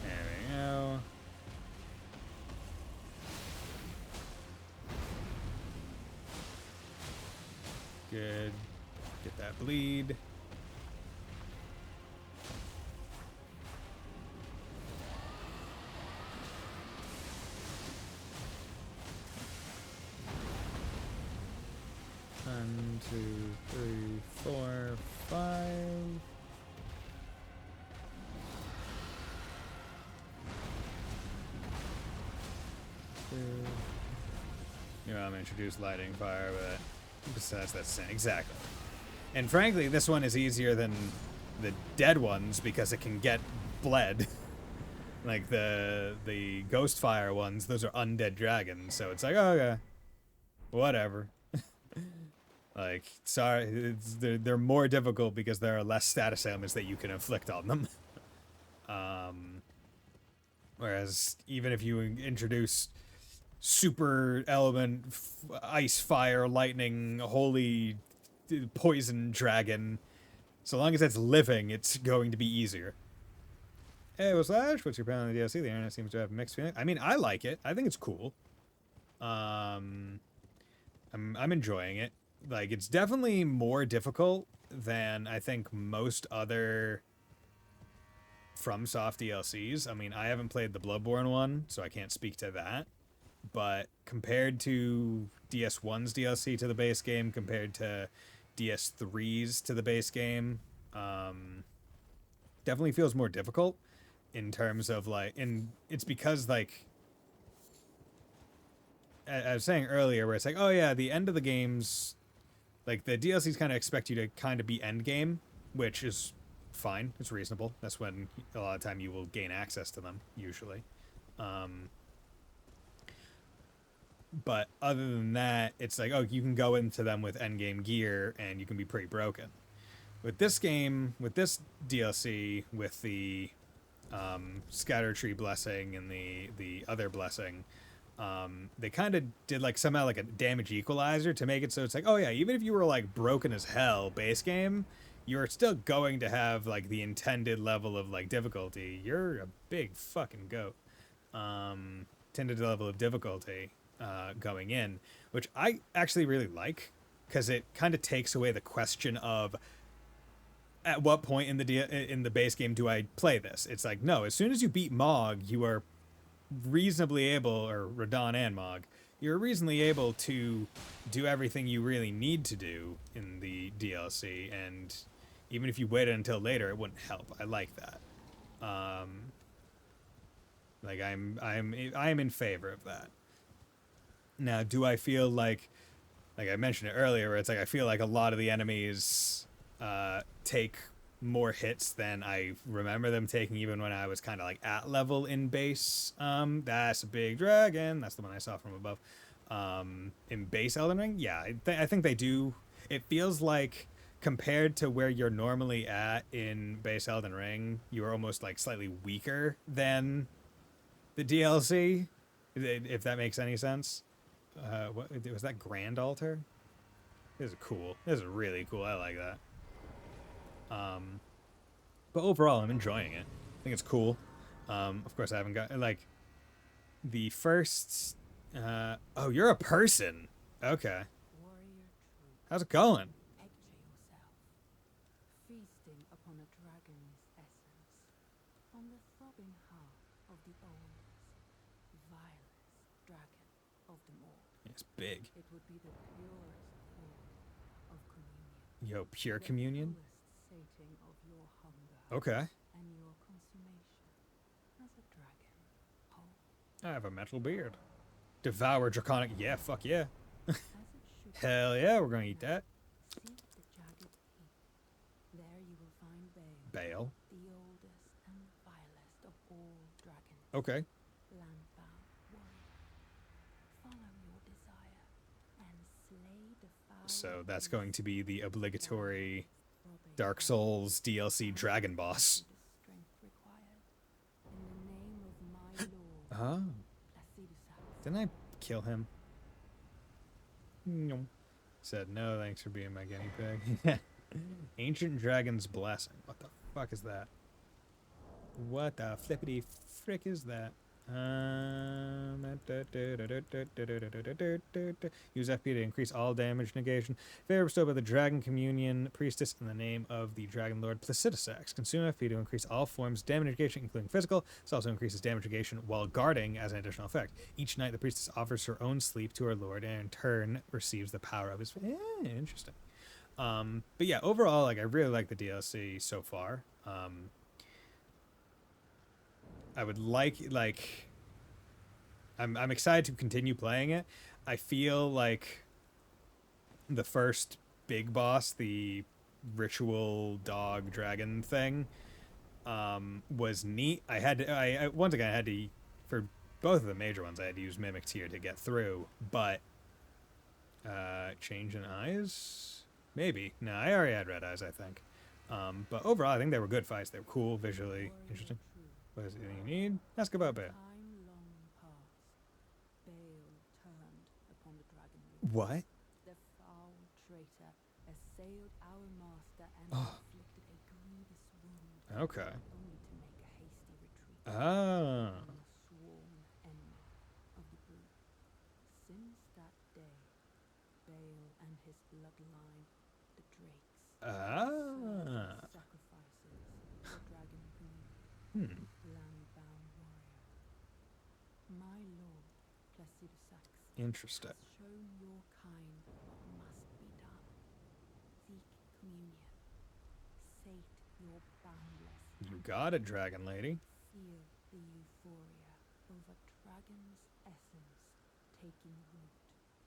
There we go. Good. Get that bleed. One, two, three, four, five. Two. You know, I'm gonna introduce lighting fire, but besides that's exactly. And frankly, this one is easier than the dead ones because it can get bled. Like the ghost fire ones, those are undead dragons, so it's like, oh, okay, whatever. Like, sorry, they're more difficult because there are less status ailments that you can inflict on them. Whereas even if you introduce super element, ice, fire, lightning, holy poison dragon, so long as it's living, it's going to be easier. Hey, what's Slash? What's your opinion on the DLC? The internet seems to have mixed feelings. I mean, I like it. I think it's cool. I'm enjoying it. Like, it's definitely more difficult than I think most other FromSoft DLCs. I mean, I haven't played the Bloodborne one, so I can't speak to that. But compared to DS1's DLC to the base game, compared to DS3's to the base game, definitely feels more difficult in terms of like, and it's because like I was saying earlier, where it's like, oh yeah, the end of the games, like the DLCs kind of expect you to kind of be end game, which is fine. It's reasonable. That's when a lot of time you will gain access to them usually. Um, but other than that, it's like, oh, you can go into them with end game gear and you can be pretty broken. With this game, with this DLC, with the Scatter Tree blessing and the other blessing, they kind of did like somehow like a damage equalizer to make it so it's like, oh yeah, even if you were like broken as hell base game, you're still going to have like the intended level of like difficulty. You're a big fucking goat. Intended level of difficulty going in, which I actually really like because it kind of takes away the question of at what point in the base game do I play this? It's like, no, as soon as you beat Mog, you are reasonably able, or Radon and Mog, you're reasonably able to do everything you really need to do in the DLC, and even if you waited until later, it wouldn't help. I like that. Like I'm in favor of that. Now, do I feel like I mentioned it earlier, where it's like I feel like a lot of the enemies take more hits than I remember them taking, even when I was kind of like at level in base. That's a big dragon. That's the one I saw from above. In base Elden Ring, yeah, I think they do. It feels like compared to where you're normally at in base Elden Ring, you are almost like slightly weaker than the DLC, if that makes any sense. What was that? Grand Altar? This is cool. This is really cool. I like that. But overall, I'm enjoying it. I think it's cool. Of course, I haven't got like the first. Oh, you're a person. Okay. Warrior true, How's it going? picture yourself, feasting upon a dragon's essence, on the throbbing heart of the oldest, vilest dragon of them all. It's big. It would be the purest form of communion. Yo, pure The communion. fullest sating of your hunger Okay. and your consummation as a dragon whole. I have a metal beard. Devour draconic. Yeah, fuck yeah. As it should Hell yeah, we're gonna eat that. seek the jagged peak. There you will find Bale, Bale. the oldest and vilest of all dragons. Okay. Landbound warrior. Follow your desire and slay the foul. So that's going to be the obligatory throbbing Dark heart Souls DLC dragon boss. with the strength required. In the name of my lord, Oh. Placidus, Didn't I kill him? No. Said no, thanks for being my guinea pig. Ancient Dragon's Blessing. What the fuck is that? What the flippity frick is that? Use FP to increase all damage negation. Favor bestowed by the Dragon Communion Priestess in the name of the Dragon Lord Placidusax. Consume FP to increase all forms of damage negation, including physical. This also increases damage negation while guarding as an additional effect. Each night, the Priestess offers her own sleep to her Lord and in turn receives the power of his... interesting. But yeah, overall, like I really like the DLC so far. I would like I'm excited to continue playing it. I feel like the first big boss, the ritual dog dragon thing, was neat. I once again I had to, for both of the major ones, I had to use Mimic Tear to get through, but change in eyes? Maybe. No, I already had red eyes, I think. But overall I think they were good fights. They were cool, visually interesting. What is it you need? Ask about Bale. time long past, Bale turned upon the dragon lord. What? The foul traitor assailed our master and Oh. inflicted a grievous wound, Okay. only to make a hasty Ah. and a sworn enemy of the group. Since that day, Bale and his bloodline, the Drakes, Ah. sacrifices for Dragon Queen, Hmm. land-bound warrior. My lord, Placidusax, Interesting. has shown your kind what must be done. Seek communion, sate your boundless You hunger, got it, Dragon Lady. feel the euphoria over Dragon's essence taking root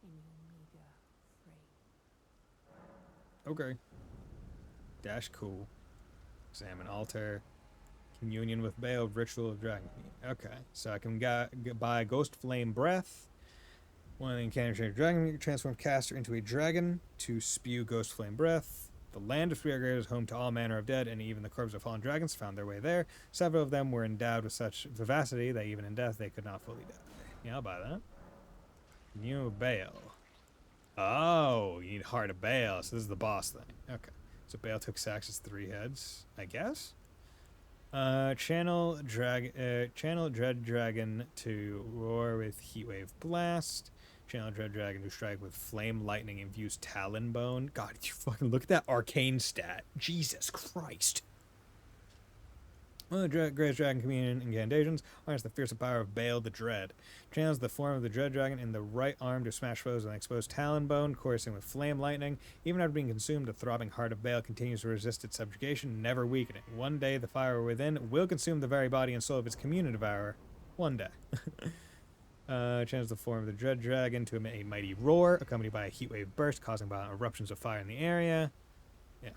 in your meager frame. Okay. Dash cool. Examine altar. Communion with Bale. Ritual of Dragon. Okay. So I can buy Ghost Flame Breath. One encounter dragon, you can transform caster into a dragon to spew Ghost Flame Breath. The land of Sweetgrave is home to all manner of dead, and even the corpses of fallen dragons found their way there. Several of them were endowed with such vivacity that even in death they could not fully die. Yeah, I'll buy that. New Bale. Oh, you need Heart of Bale, so this is the boss thing. Okay. So Bale took Sax's 3 heads, I guess. Channel Dread Dragon to roar with Heatwave Blast. Channel Dread Dragon to strike with Flame Lightning infused Talon Bone. God, you fucking look at that arcane stat. Jesus Christ. Greatest Dragon Communion Incantations harness the fearsome power of Bale the Dread. Channels the form of the Dread Dragon in the right arm to smash foes with an exposed Talon Bone, coursing with Flame Lightning. Even after being consumed, the throbbing heart of Bale continues to resist its subjugation, never weakening. One day, the fire within will consume the very body and soul of its communion devourer. One day. Channels the form of the Dread Dragon to emit a mighty roar, accompanied by a heatwave burst, causing violent eruptions of fire in the area. Yeah.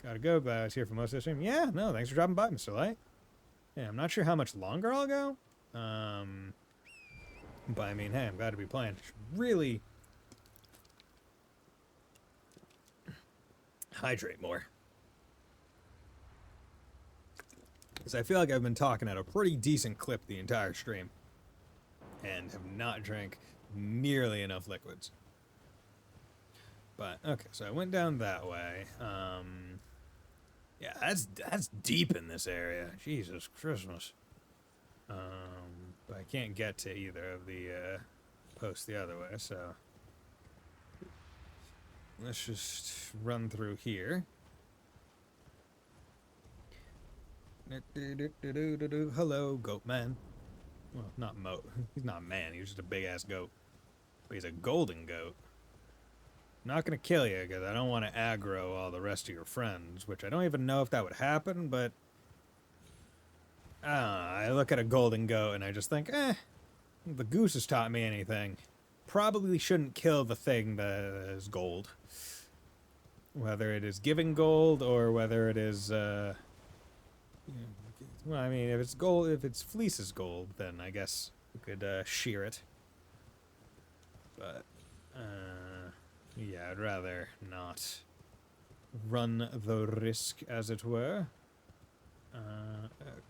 Gotta go. Glad I was here for most of the stream. Yeah, no, thanks for dropping by, Mr. Light. Yeah, I'm not sure how much longer I'll go. But I mean, hey, I'm glad to be playing. Really hydrate more. Because I feel like I've been talking at a pretty decent clip the entire stream. And have not drank nearly enough liquids. But, okay, so I went down that way. Yeah, that's deep in this area. Jesus Christmas. But I can't get to either of the posts the other way, so let's just run through here. Hello, goat man. Well, not he's not man, he's just a big ass goat. But he's a golden goat. I'm not gonna kill you because I don't want to aggro all the rest of your friends, which I don't even know if that would happen, but I look at a golden goat and I just think, the goose has taught me anything. Probably shouldn't kill the thing that is gold. Whether it is giving gold or whether it is, well, I mean, if it's gold, if its fleece is gold, then I guess we could shear it. But, yeah, I'd rather not run the risk, as it were.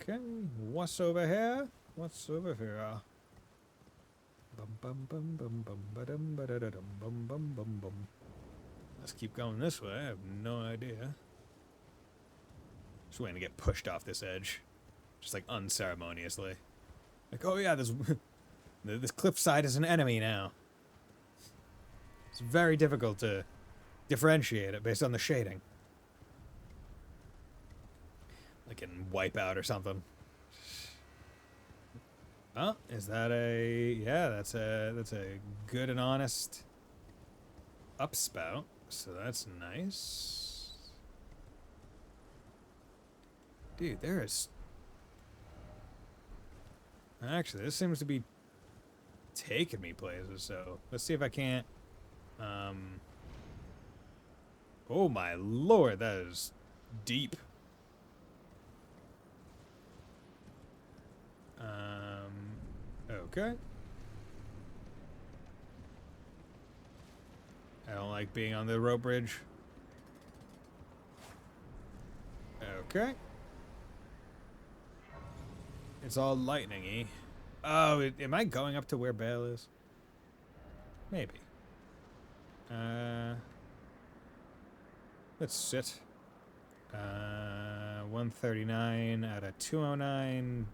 Okay, what's over here? What's over here? Bum bum bum bum bum ba-dum ba-da-da-dum bum bum bum bum. Let's keep going this way. I have no idea. Just waiting to get pushed off this edge, just like unceremoniously. Like, oh yeah, this cliffside is an enemy now. It's very difficult to differentiate it based on the shading. Like in Wipeout or something. Oh, is that a... Yeah, that's a good and honest upspout. So that's nice. Dude, there is... Actually, this seems to be taking me places, so let's see if I can't... Oh my lord, that is deep. Okay. I don't like being on the rope bridge. Okay. It's all lightning-y. Oh, am I going up to where Bale is? Maybe. Let's sit. 139 out of 209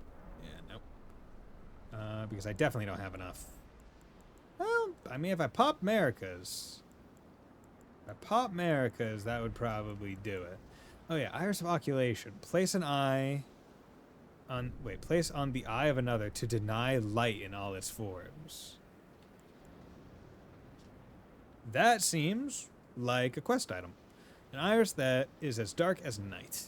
Because I definitely don't have enough. Well, I mean, if I pop Maricas, that would probably do it. Oh yeah, Iris of Oculation. Place an eye on. Wait, place on the eye of another to deny light in all its forms. That seems like a quest item. An iris that is as dark as night.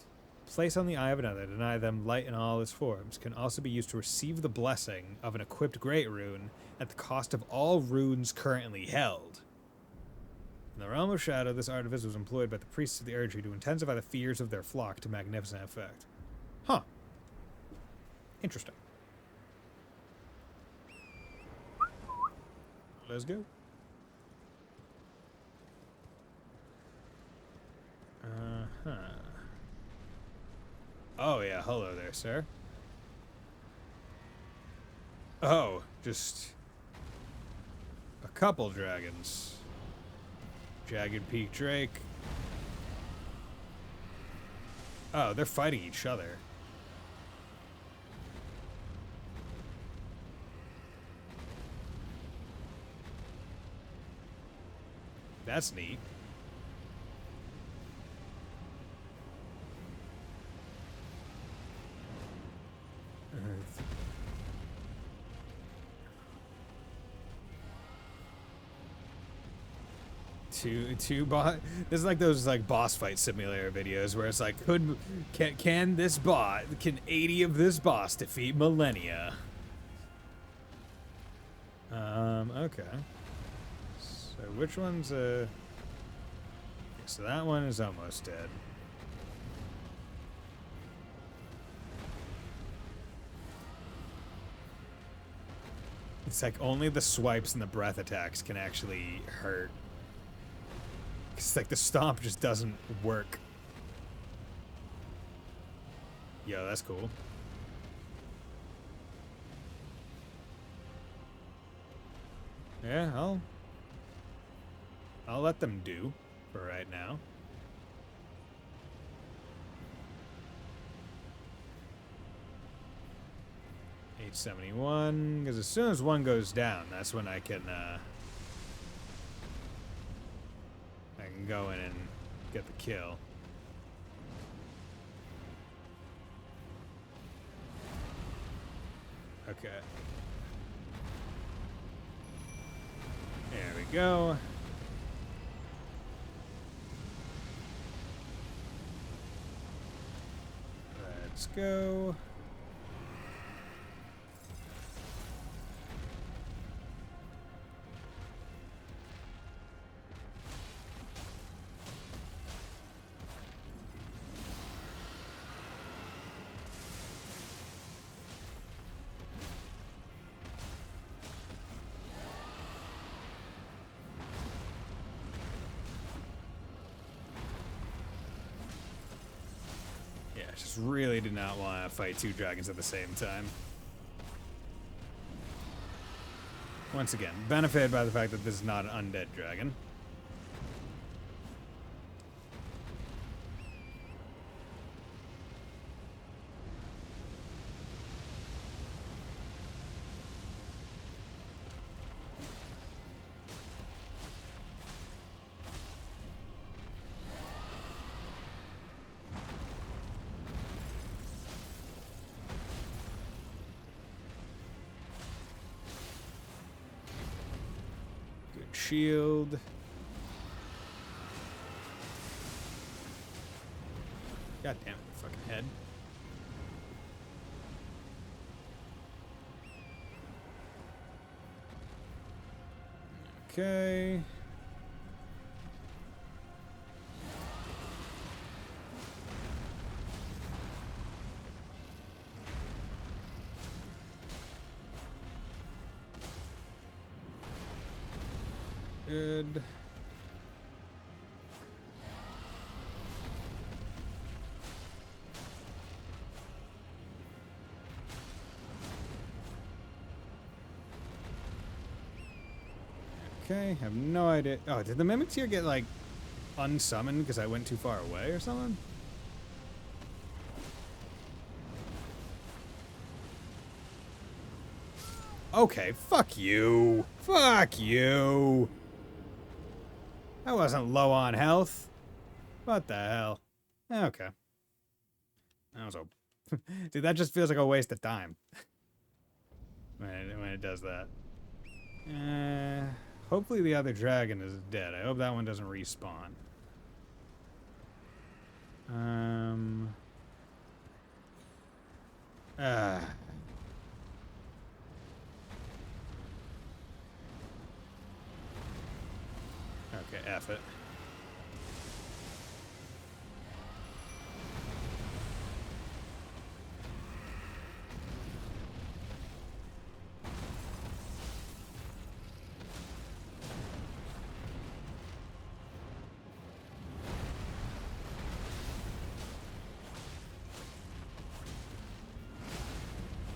Place on the eye of another, deny them light in all its forms. Can also be used to receive the blessing of an equipped great rune at the cost of all runes currently held. In the realm of shadow, this artifice was employed by the priests of the Erdtree to intensify the fears of their flock to magnificent effect. Huh. Interesting. Let's go. Uh-huh. Oh, yeah. Hello there, sir. Oh, just a couple dragons. Jagged Peak Drake. Oh, they're fighting each other. That's neat. Two bot. This is like those like boss fight simulator videos where it's like, can this bot, can 80 of this boss defeat millennia? Okay. So which one's so that one is almost dead. It's like only the swipes and the breath attacks can actually hurt. It's like the stomp just doesn't work. Yo, that's cool. Yeah, I'll let them do for right now. $871, because as soon as one goes down, that's when I can go in and get the kill. Okay. There we go. Let's go. Just really did not want to fight two dragons at the same time. Once again, benefited by the fact that this is not an undead dragon. Shield. God damn it, fucking head. Okay. Good. Okay, have no idea. Oh, did the mimics here get like unsummoned because I went too far away or something? Okay, fuck you. Fuck you. I wasn't low on health. What the hell? Okay. That was a... Dude, that just feels like a waste of time. when it does that. Hopefully the other dragon is dead. I hope that one doesn't respawn. Okay, F it.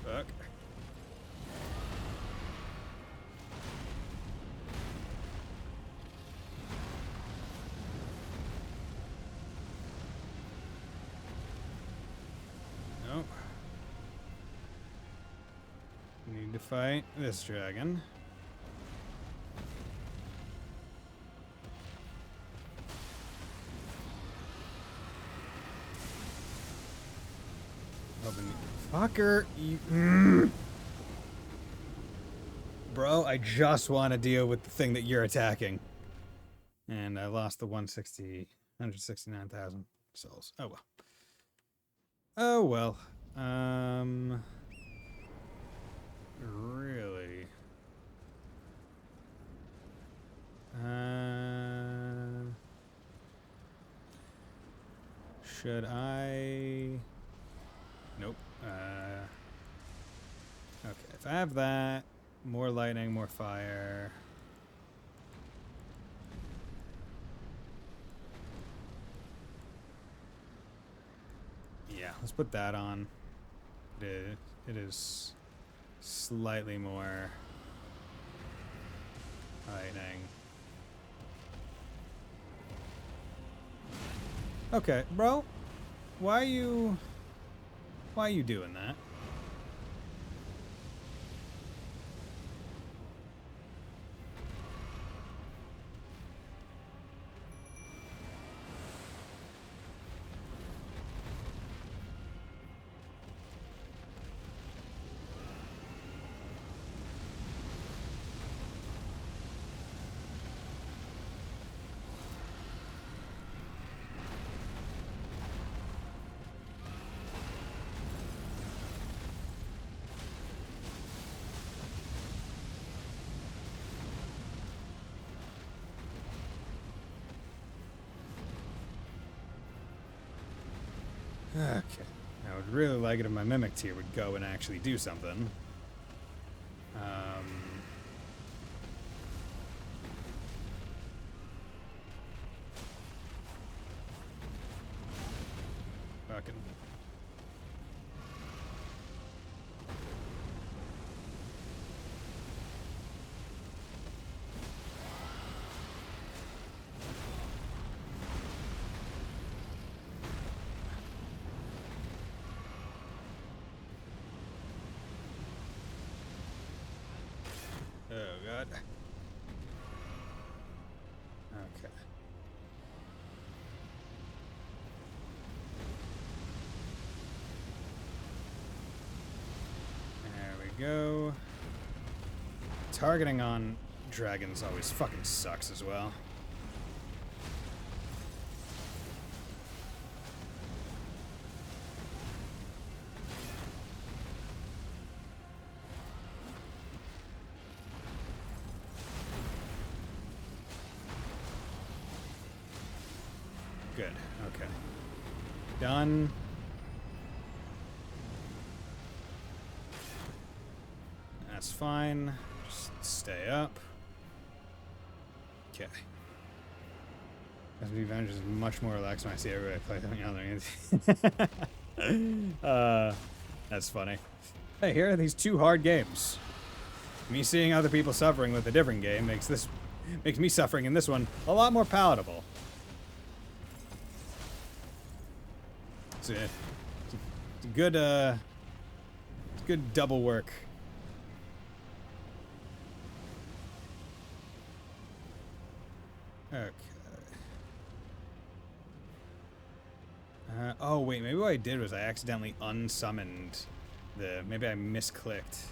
Fuck. Nope. Need to fight this dragon. Fucker, you... Bro, I just want to deal with the thing that you're attacking. And I lost the 169,000 souls. Oh well. Oh well. Really? Should I... Nope. Okay, if I have that, more lightning, more fire. Yeah, let's put that on. It is slightly more lightning. Okay, bro. Why are you doing that? Okay. I would really like it if my Mimic tier would go and actually do something. Fucking... Oh, God. Okay. There we go. Targeting on dragons always fucking sucks as well. Good. Okay. Done. That's fine. Just stay up. Okay. SB Avengers is much more relaxed when I see everybody play something other. That's funny. Hey, here are these two hard games. Me seeing other people suffering with a different game makes me suffering in this one a lot more palatable. It's a good double work. Okay. Oh, wait. Maybe what I did was I accidentally unsummoned the... Maybe I misclicked.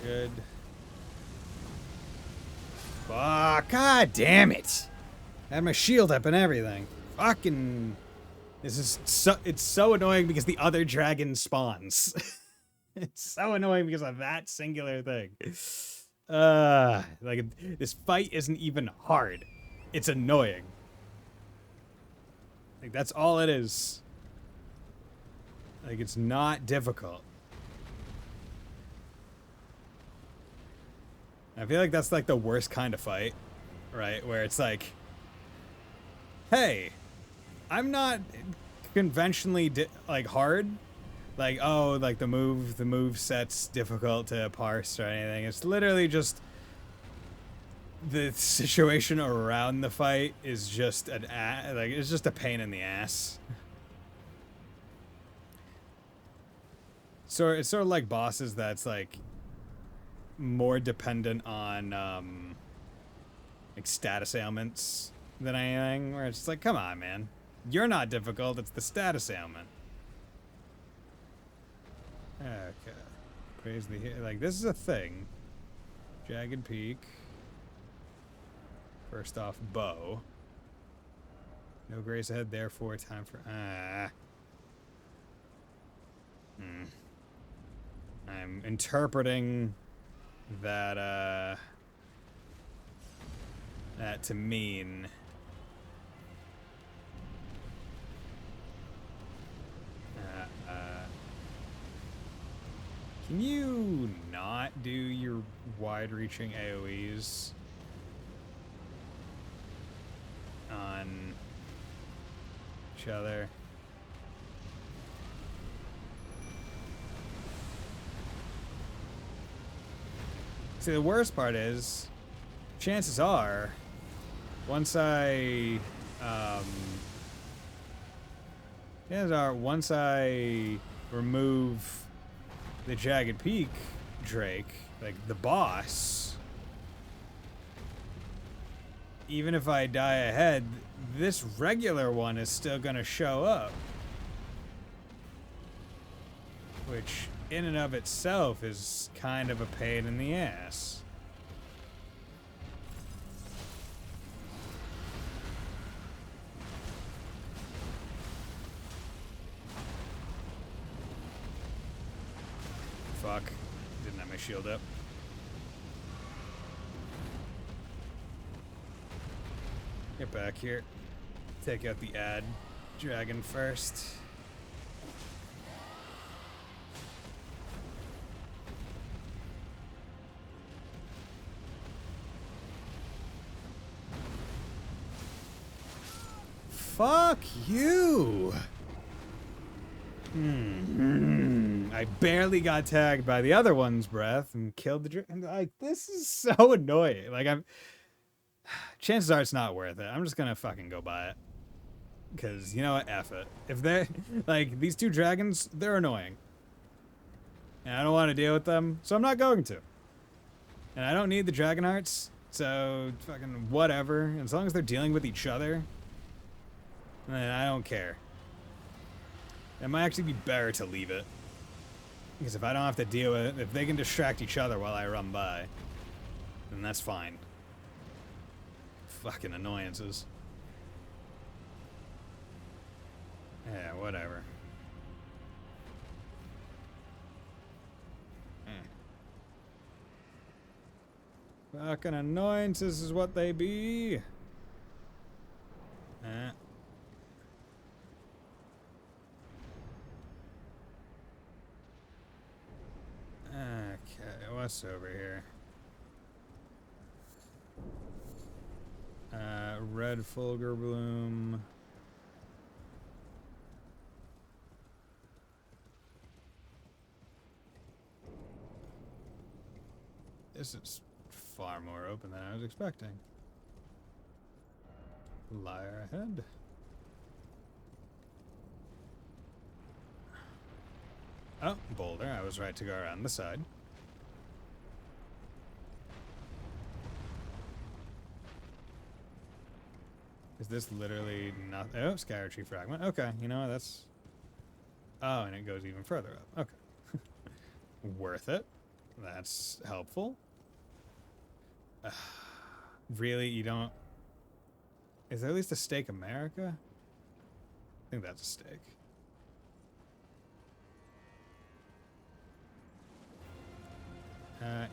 Good. Fuck, god damn it. I had my shield up and everything. Fucking... This is so... It's so annoying because the other dragon spawns. It's so annoying because of that singular thing. Like, this fight isn't even hard. It's annoying. Like, that's all it is. Like, it's not difficult. I feel like that's like the worst kind of fight, right? Where it's like, hey, I'm not conventionally like hard, like, oh, like the move set's difficult to parse or anything. It's literally just the situation around the fight is just like it's just a pain in the ass. So it's sort of like bosses that's like more dependent on like status ailments than anything, where it's just like, come on, man, you're not difficult, it's the status ailment. Okay, praise the... Like, this is a thing. Jagged Peak. First off, bow. No grace ahead, therefore time for... I'm interpreting that, that to mean... Can you not do your wide-reaching AoEs on each other? See, the worst part is, chances are, once I remove the Jagged Peak Drake, like the boss, even if I die ahead, this regular one is still gonna show up. Which, in and of itself, is kind of a pain in the ass. Fuck. Didn't have my shield up. Get back here. Take out the ad dragon first. Fuck you! I barely got tagged by the other one's breath and killed the dragon. Like, this is so annoying. Like, chances are it's not worth it. I'm just gonna fucking go buy it. Because, you know what? F it. If they're... Like, these two dragons, they're annoying. And I don't want to deal with them, so I'm not going to. And I don't need the dragon hearts, so fucking whatever. As long as they're dealing with each other, then I don't care. It might actually be better to leave it. Because if I don't have to deal with it, if they can distract each other while I run by, then that's fine. Fucking annoyances. Yeah, whatever. Fucking annoyances is what they be. Okay, what's over here? Red Fulgur Bloom. This is far more open than I was expecting. Liar ahead. Oh, boulder. I was right to go around the side. Is this literally not... Oh, Skyr Tree Fragment. Okay, you know, that's... Oh, and it goes even further up. Okay. Worth it. That's helpful. Really, you don't... Is there at least a Stake America? I think that's a stake.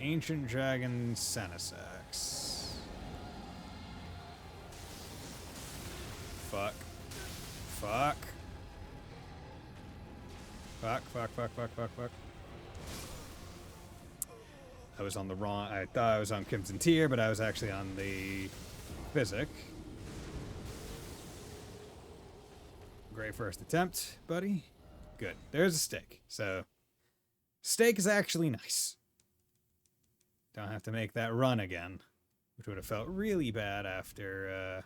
Ancient Dragon Senisax. Fuck. Fuck. Fuck, fuck, fuck, fuck, fuck, fuck. I was on the wrong... I thought I was on Crimson Tier, but I was actually on the Physic. Great first attempt, buddy. Good. There's a stake. So, stake is actually nice. Don't have to make that run again, which would have felt really bad after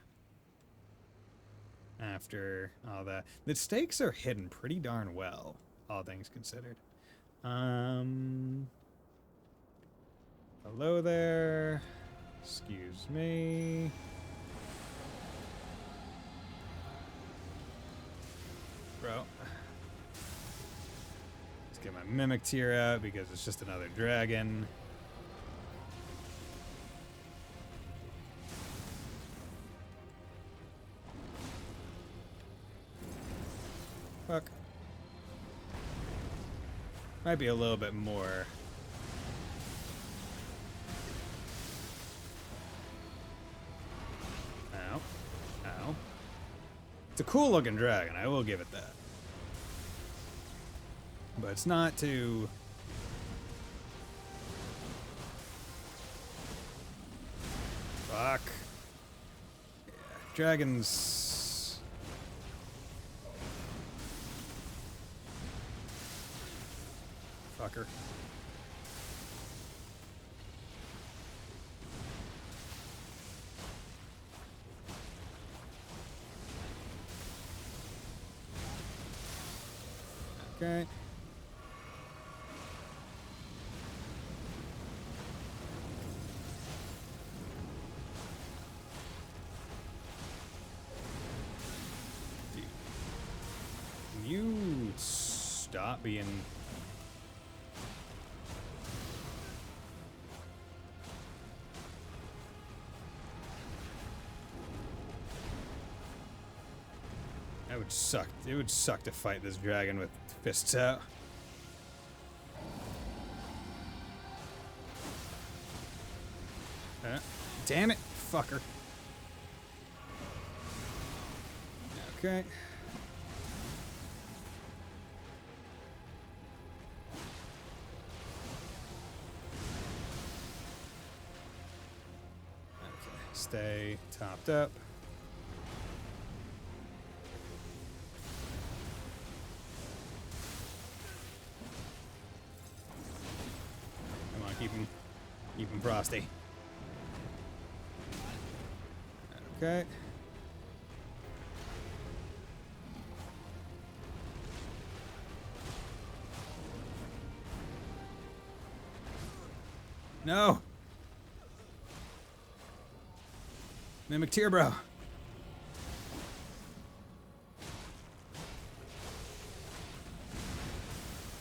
all that. The stakes are hidden pretty darn well, all things considered. Hello there. Excuse me. Bro. Let's get my Mimic Tier out because it's just another dragon. Fuck. Might be a little bit more. Ow. Ow. It's a cool looking dragon, I will give it that. But it's not too... Fuck. Yeah, dragons... Fucker. Okay. Dude. You stop being... That would suck. It would suck to fight this dragon with fists out. Damn it, fucker. Okay. Okay, stay topped up. Come on, keep him frosty. Okay. No. Mimic Tier, bro.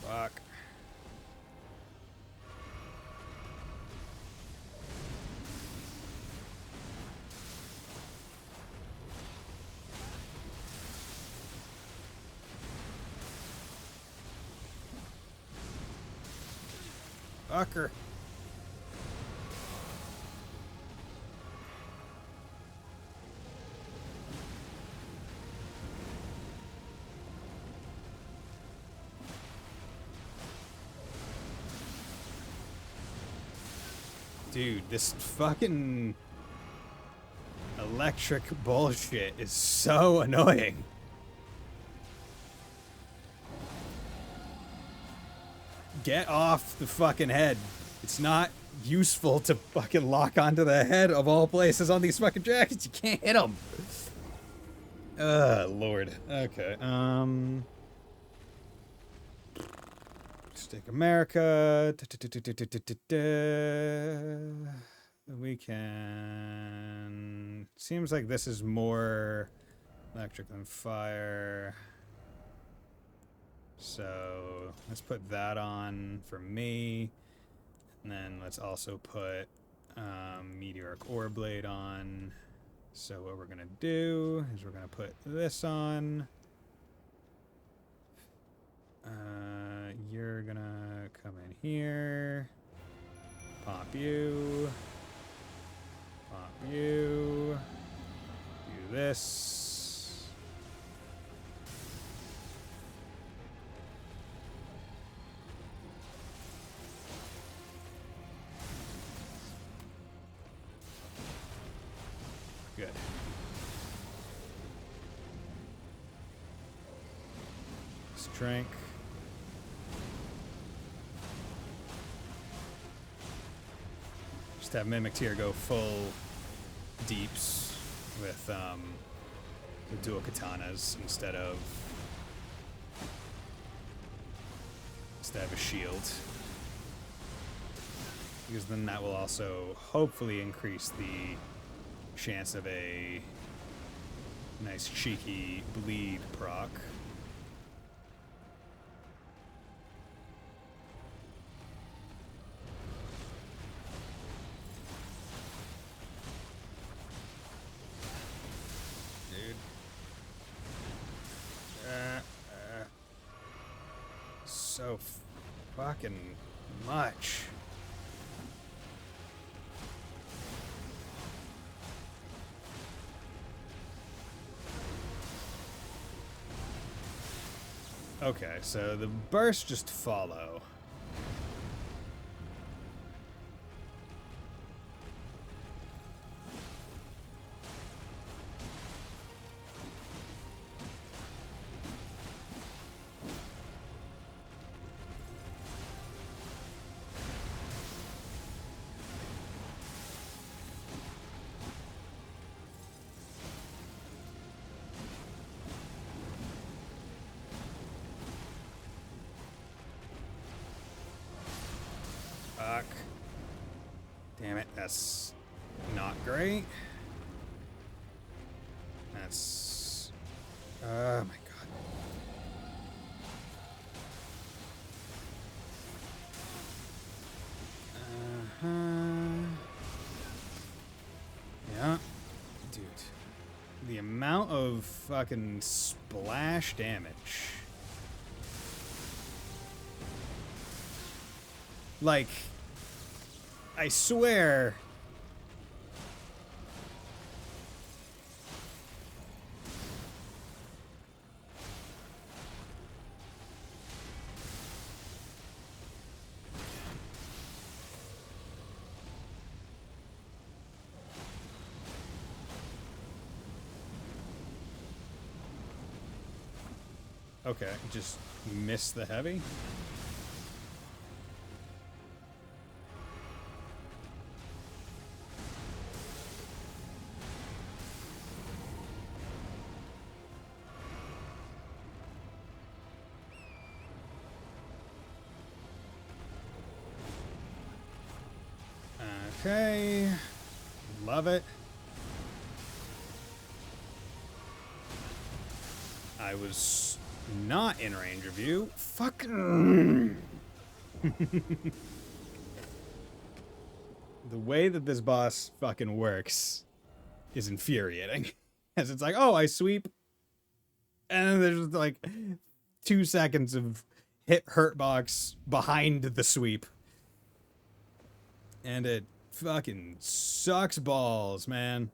Fuck. Fucker. Dude, this fucking electric bullshit is so annoying. Get off the fucking head. It's not useful to fucking lock onto the head of all places on these fucking jackets. You can't hit them. Lord. Okay, Stick America. We can... Seems like this is more electric than fire. So let's put that on for me. And then let's also put Meteoric Ore Blade on. So what we're going to do is we're going to put this on. You're going to come in here. Pop you. Pop you. Do this. Good. Strength. Just have Mimic Tier go full deeps with the dual katanas instead of a shield. Because then that will also hopefully increase the chance of a nice cheeky bleed proc. Dude. So fucking much. Okay, so the bursts just follow. Fuck. Damn it, that's not great. That's... Oh my god. Yeah. Dude. The amount of fucking splash damage. Like, I swear. Okay, just miss the heavy. Okay, love it. I was not in range of you. Fuck. The way that this boss fucking works is infuriating. As it's like, oh, I sweep, and then there's like 2 seconds of hurt box behind the sweep. And it fucking sucks balls, man.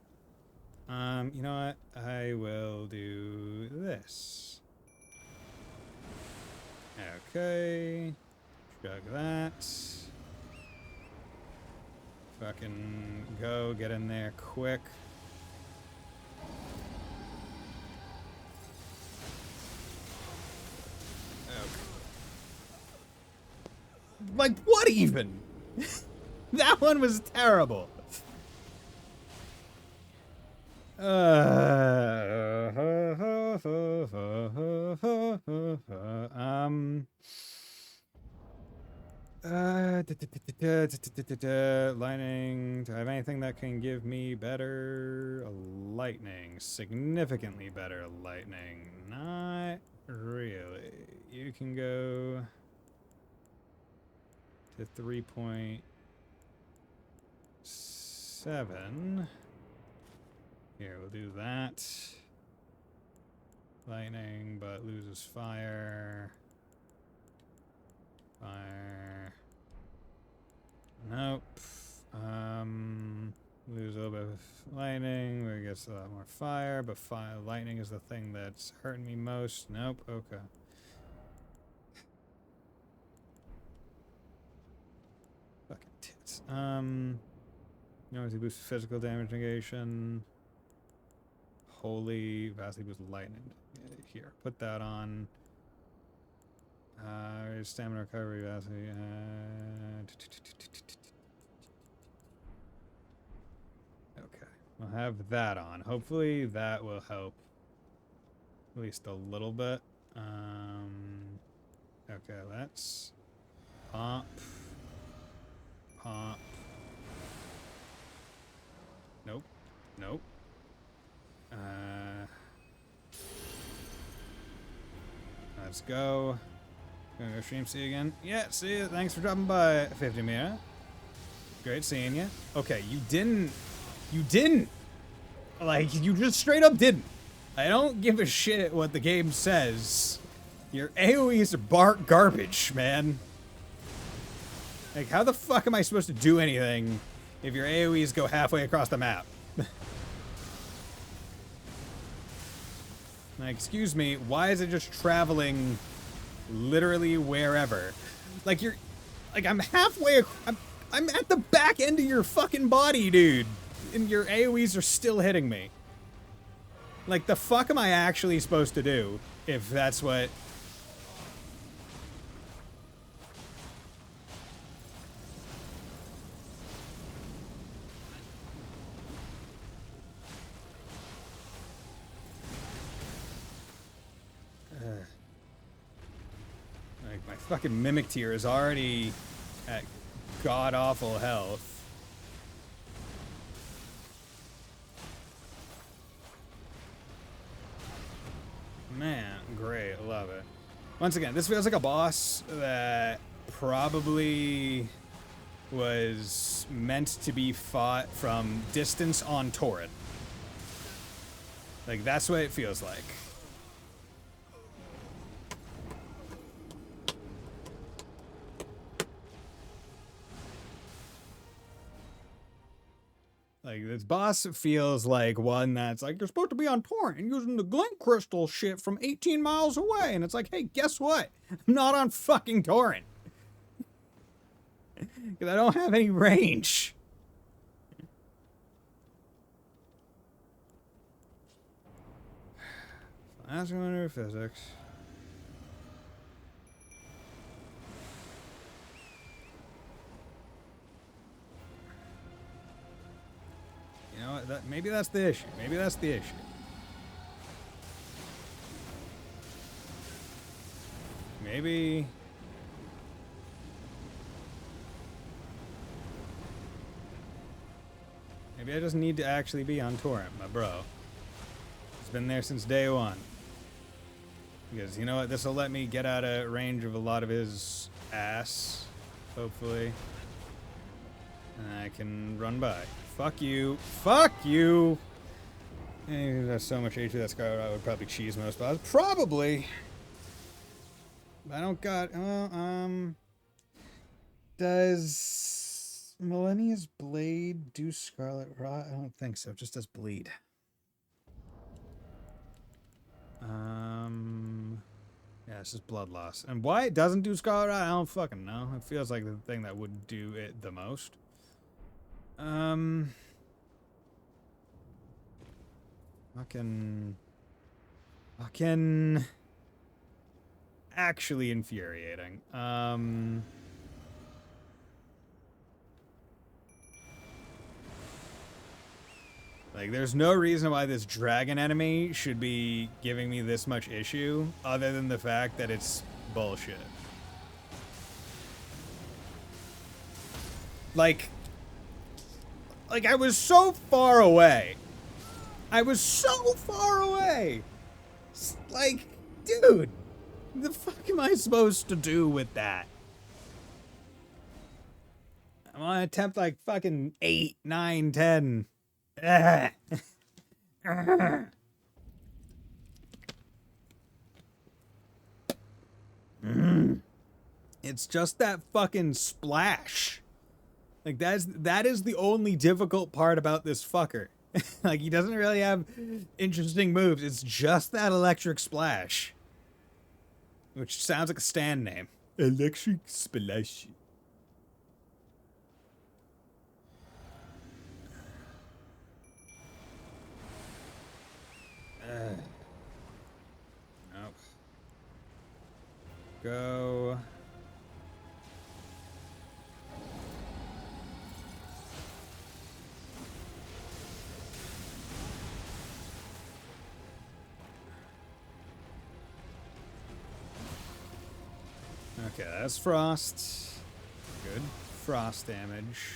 You know what? I will do this. Okay. Chug that. Fucking go, get in there quick. Like, what even? That one was terrible. Lightning. Do I have anything that can give me better lightning? Significantly better lightning. Not really. You can go to 3.7. Here, we'll do that. Lightning, but loses fire. Fire. Nope. Lose a little bit of lightning. We get a lot more fire, but lightning is the thing that's hurting me most. Nope. Okay. Fucking tits. Obviously boosts physical damage negation. Holy, vastly boosts lightning. Here, put that on. Stamina recovery, vastly. Okay, we'll have that on. Hopefully that will help at least a little bit. Okay, let's pop. Pop. Nope. Nope. Let's go. Gonna go stream see you again. Yeah, see you. Thanks for dropping by, 50 Mira. Great seeing you. Okay, you didn't. Like, you just straight up didn't. I don't give a shit what the game says. Your AoEs are garbage, man. Like, how the fuck am I supposed to do anything if your AoEs go halfway across the map? Like, excuse me, why is it just traveling literally wherever? Like, I'm halfway, I'm at the back end of your fucking body, dude. And your AoEs are still hitting me. Like, the fuck am I actually supposed to do if that's what... Like, my fucking Mimic tier is already at god-awful health. Man, great, love it. Once again, this feels like a boss that probably was meant to be fought from distance on Torrent. Like, that's what it feels like. Like, this boss feels like one that's like, you're supposed to be on torrent and using the glint crystal shit from 18 miles away. And it's like, hey, guess what? I'm not on fucking torrent. Because I don't have any range. That's under physics. You know what? Maybe that's the issue. Maybe that's the issue. Maybe... Maybe I just need to actually be on torrent, my bro. It's been there since day one. Because, you know what? This will let me get out of range of a lot of his ass, hopefully. And I can run by. Fuck you. Fuck you! That's so much HP that Scarlet I would probably cheese most spots. Probably! I don't got... Does Millennia's Blade do Scarlet Rot? I don't think so. It just does bleed. Yeah, it's just blood loss. And why it doesn't do Scarlet Rot, I don't fucking know. It feels like the thing that would do it the most. Fucking actually infuriating. Like, there's no reason why this dragon enemy should be giving me this much issue, other than the fact that it's bullshit. Like I was so far away. I was so far away. Like, dude, the fuck am I supposed to do with that? I'm gonna attempt like fucking 8, 9, 10. It's just that fucking splash. Like, that is the only difficult part about this fucker. Like, he doesn't really have interesting moves. It's just that electric splash. Which sounds like a stand name. Electric splash. Nope. Go. Okay, that's frost. Good. Frost damage.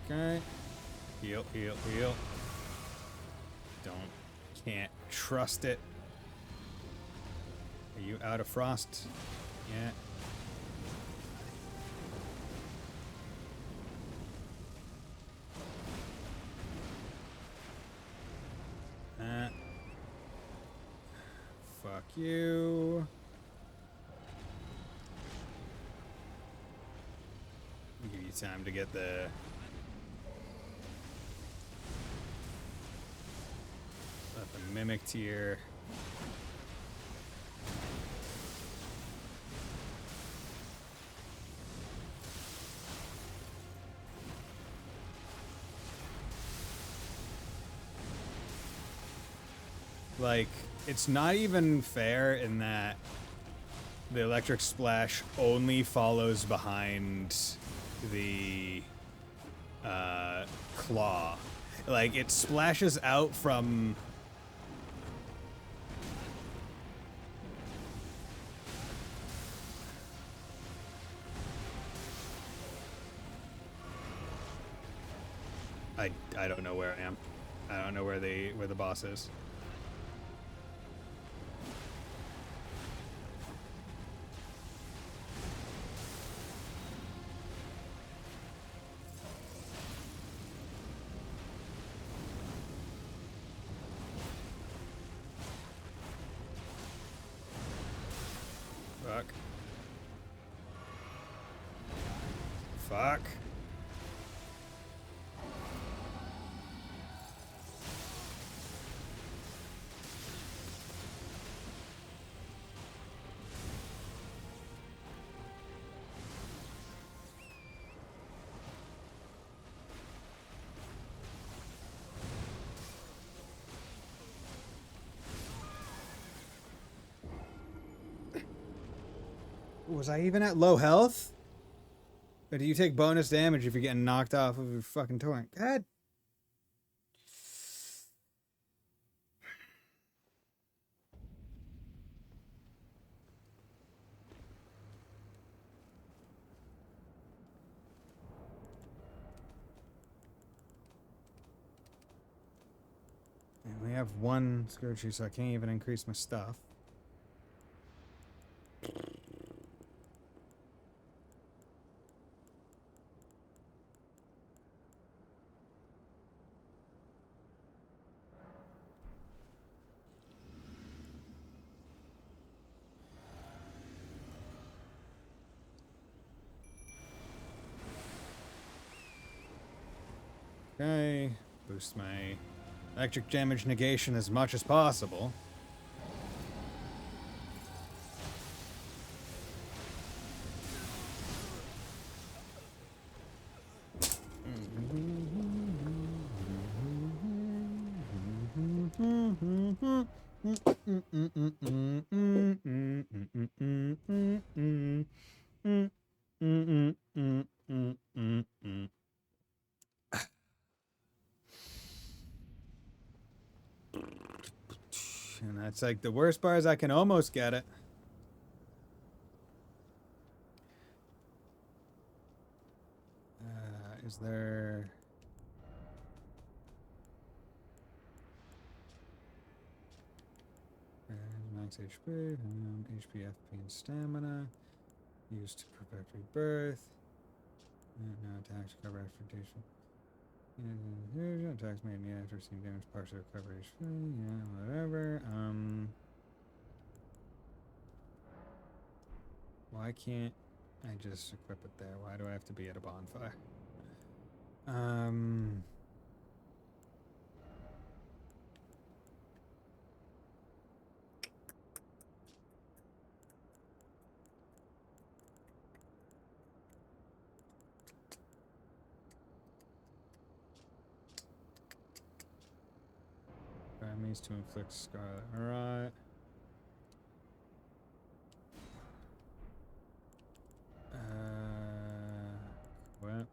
Okay. Heal, heal, heal. Can't trust it. Are you out of frost? Yeah. Fuck you. I'll give you time to get the... Let the mimic tier. Like, it's not even fair in that the electric splash only follows behind the claw. Like, it splashes out from... I don't know where I am. I don't know where the boss is. Fuck. Fuck. Was I even at low health? Or do you take bonus damage if you're getting knocked off of your fucking torrent? God. And we have one Scourge, so I can't even increase my stuff. Okay, boost my electric damage negation as much as possible. And that's like the worst part is I can almost get it. Is there... max HP, HP, FP, and stamina. Used to prevent rebirth. No attacks, recover expectation. Attacks made me after receiving damage, partial recovery. Yeah, whatever. Why can't I just equip it there? Why do I have to be at a bonfire? Means to inflict scarlet. Alright. Equip.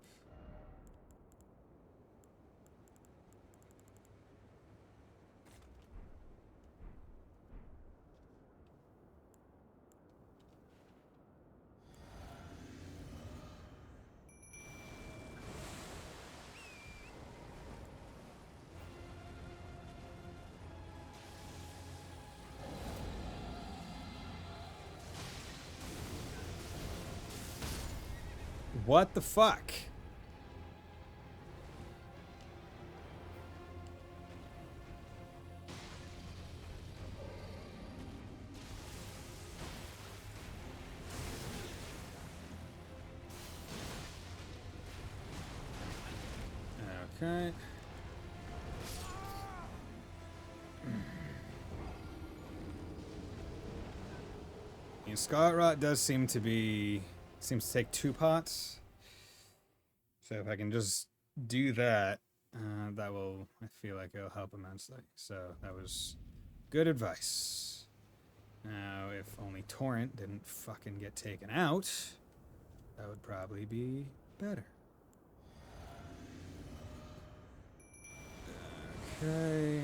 What the fuck? Okay. Scarlet Rot does seem to take 2 pots. So if I can just do that, that will, I feel like it'll help immensely. So that was good advice. Now, if only Torrent didn't fucking get taken out, that would probably be better. Okay.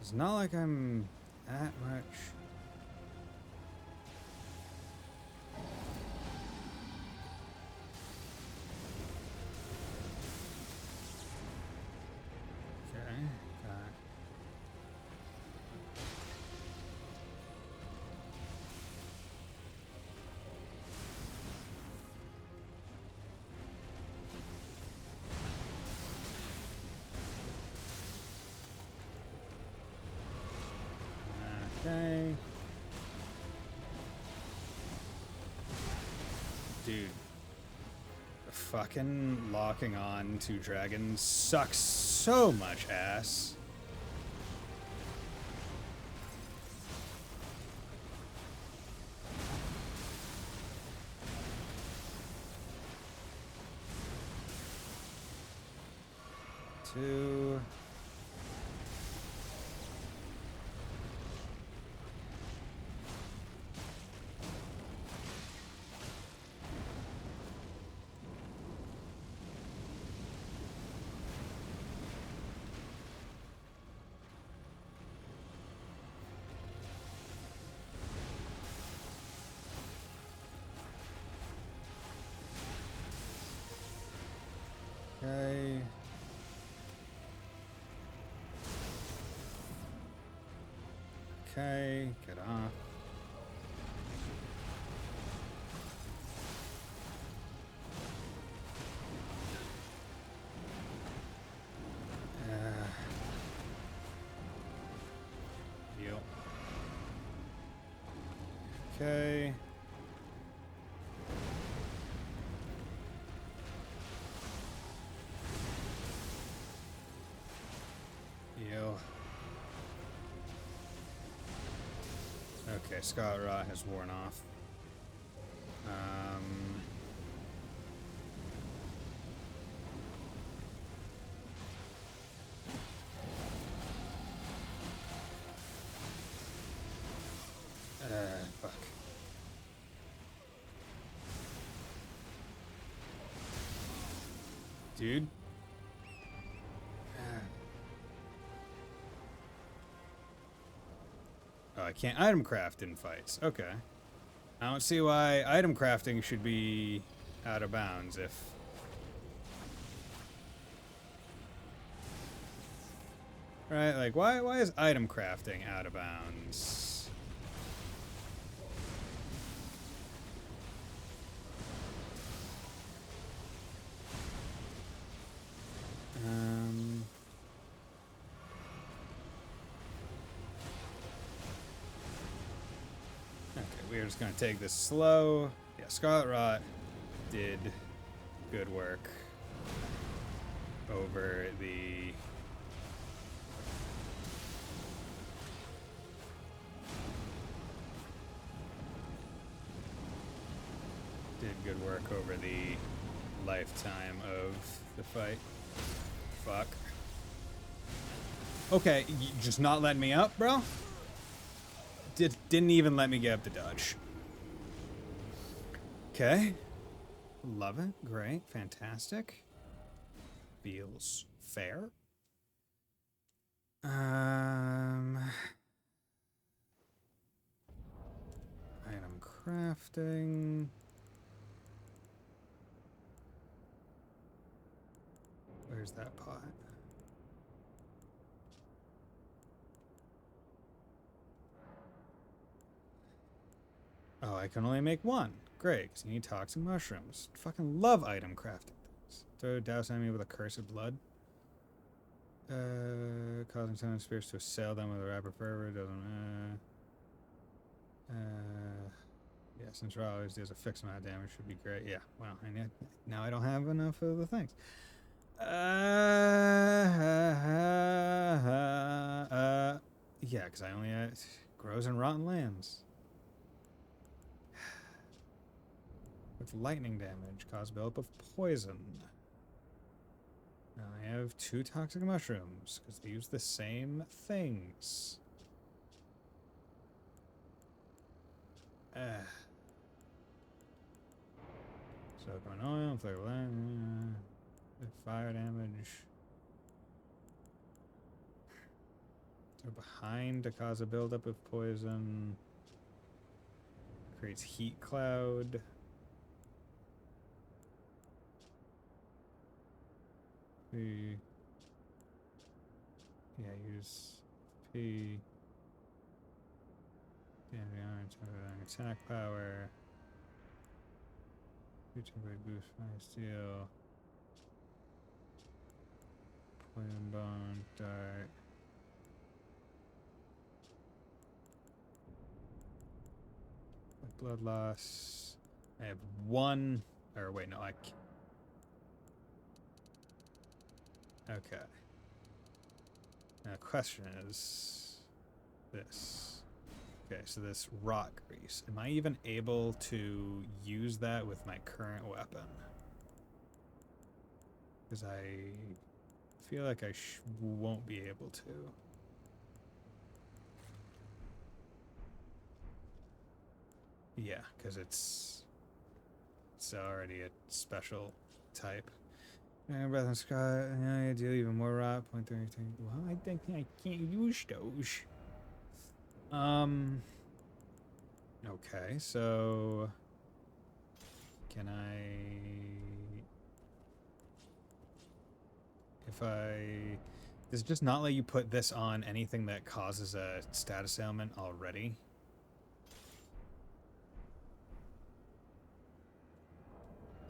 It's not like I'm that much. Okay. Dude. Fucking locking on to dragons sucks so much ass. Two. Okay. Okay, get off. Yep. Okay. Okay, Scarlet Rot has worn off. dude. Oh, I can't item craft in fights. Okay. I don't see why item crafting should be out of bounds if... Right, like, why is item crafting out of bounds? Okay, we're just gonna take this slow. Yeah, Scarlet Rot did good work over the... Did good work over the lifetime of the fight. Fuck. Okay, you just not letting me up, bro? Didn't even let me get up the dodge. Okay. Love it. Great. Fantastic. Feels fair. Item crafting. Where's that pot? Oh, I can only make one. Great, because you need toxic mushrooms. Fucking love item crafting things. Throw douse enemy with a curse of blood. Causing some spirits to assail them with a rapid fervor. Doesn't. Yeah, since Raw always does a fixed amount of damage, should be great. Yeah, well, and now I don't have enough of the things. Yeah, because I only grows in rotten lands. With lightning damage, cause buildup of poison. Now I have 2 toxic mushrooms because they use the same things. So going oil, fire damage. So behind to cause a buildup of poison. Creates heat cloud. P. Yeah, use P. Attack power. Temporary boost fire steel. Poison bone, dart. Blood loss. I have 1. Or wait, no, I can't. Okay. Now the question is this. Okay, so this rock grease. Am I even able to use that with my current weapon? Because I feel like I won't be able to. Yeah, because it's already a special type. Breath and Sky, I do even more rot. 0.33. Well, I think I can't use those. Okay, so can does it just not let you put this on anything that causes a status ailment already?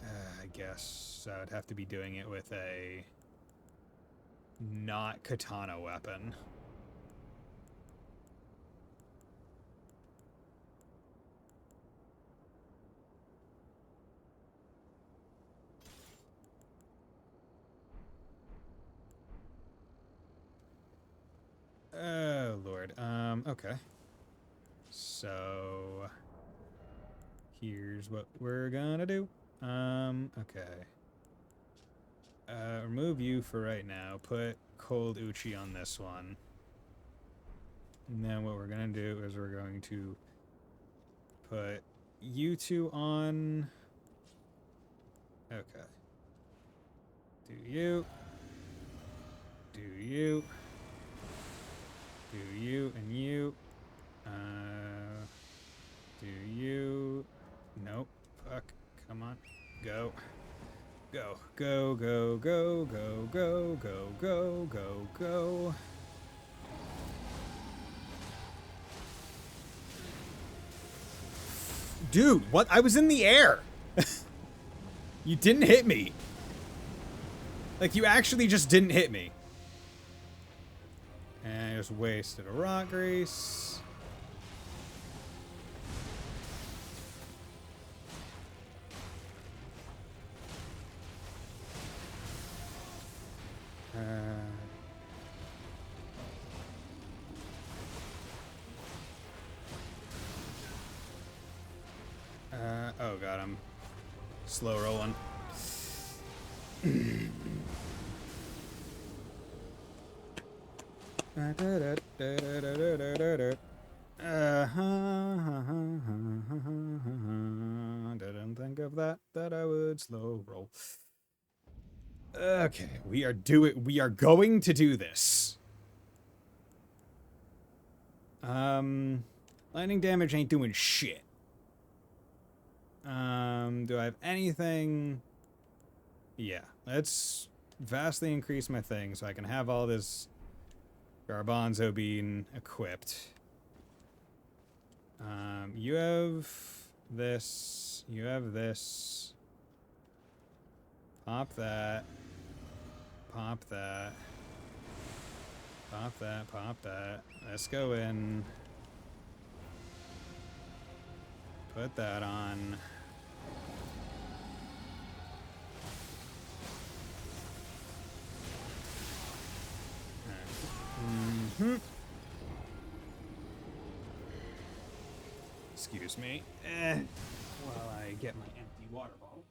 I guess I would have to be doing it with a not katana weapon. Oh, Lord. Okay. So, here's what we're gonna do. Okay. Remove you for right now. Put Cold Uchi on this one. And then what we're gonna do is we're going to put you 2 on... Okay. Do you. Do you. Do you and you. Do you. Nope. Fuck. Come on. Go. Go. Go, go, go, go, go, go, go, go, go. Dude, what? I was in the air. You didn't hit me. Like, you actually just didn't hit me. And I just wasted a rock grease. Oh god, I'm slow rolling. Didn't think of that I would slow roll. Okay, we are going to do this. Lightning damage ain't doing shit. Do I have anything? Yeah, let's vastly increase my thing so I can have all this garbanzo bean equipped. You have this. You have this. Pop that. Pop that. Pop that. Pop that. Let's go in. Put that on. Excuse me. While I get my empty water bottle.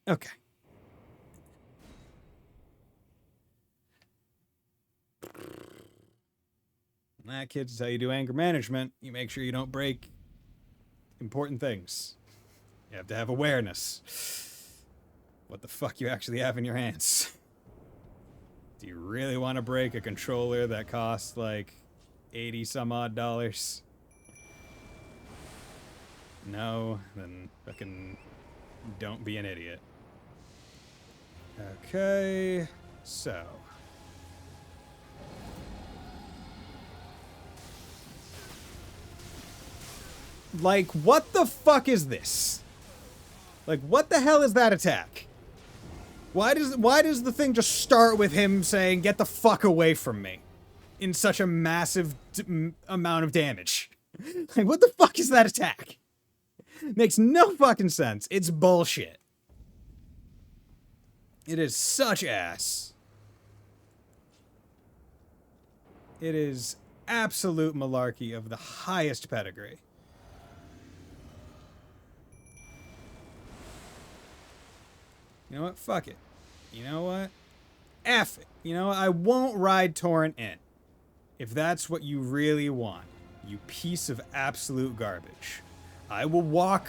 Okay. That, kids, is how you do anger management. You make sure you don't break important things. You have to have awareness. What the fuck you actually have in your hands. Do you really want to break a controller that costs like 80 some odd dollars? No, then fucking don't be an idiot. Okay, so. Like, what the fuck is this? Like, what the hell is that attack? Why does the thing just start with him saying, "Get the fuck away from me," in such a massive amount of damage? Like, what the fuck is that attack? Makes no fucking sense. It's bullshit. It is such ass. It is absolute malarkey of the highest pedigree. You know what? Fuck it. You know what? F it. You know what? I won't ride Torrent in. If that's what you really want. You piece of absolute garbage. I will walk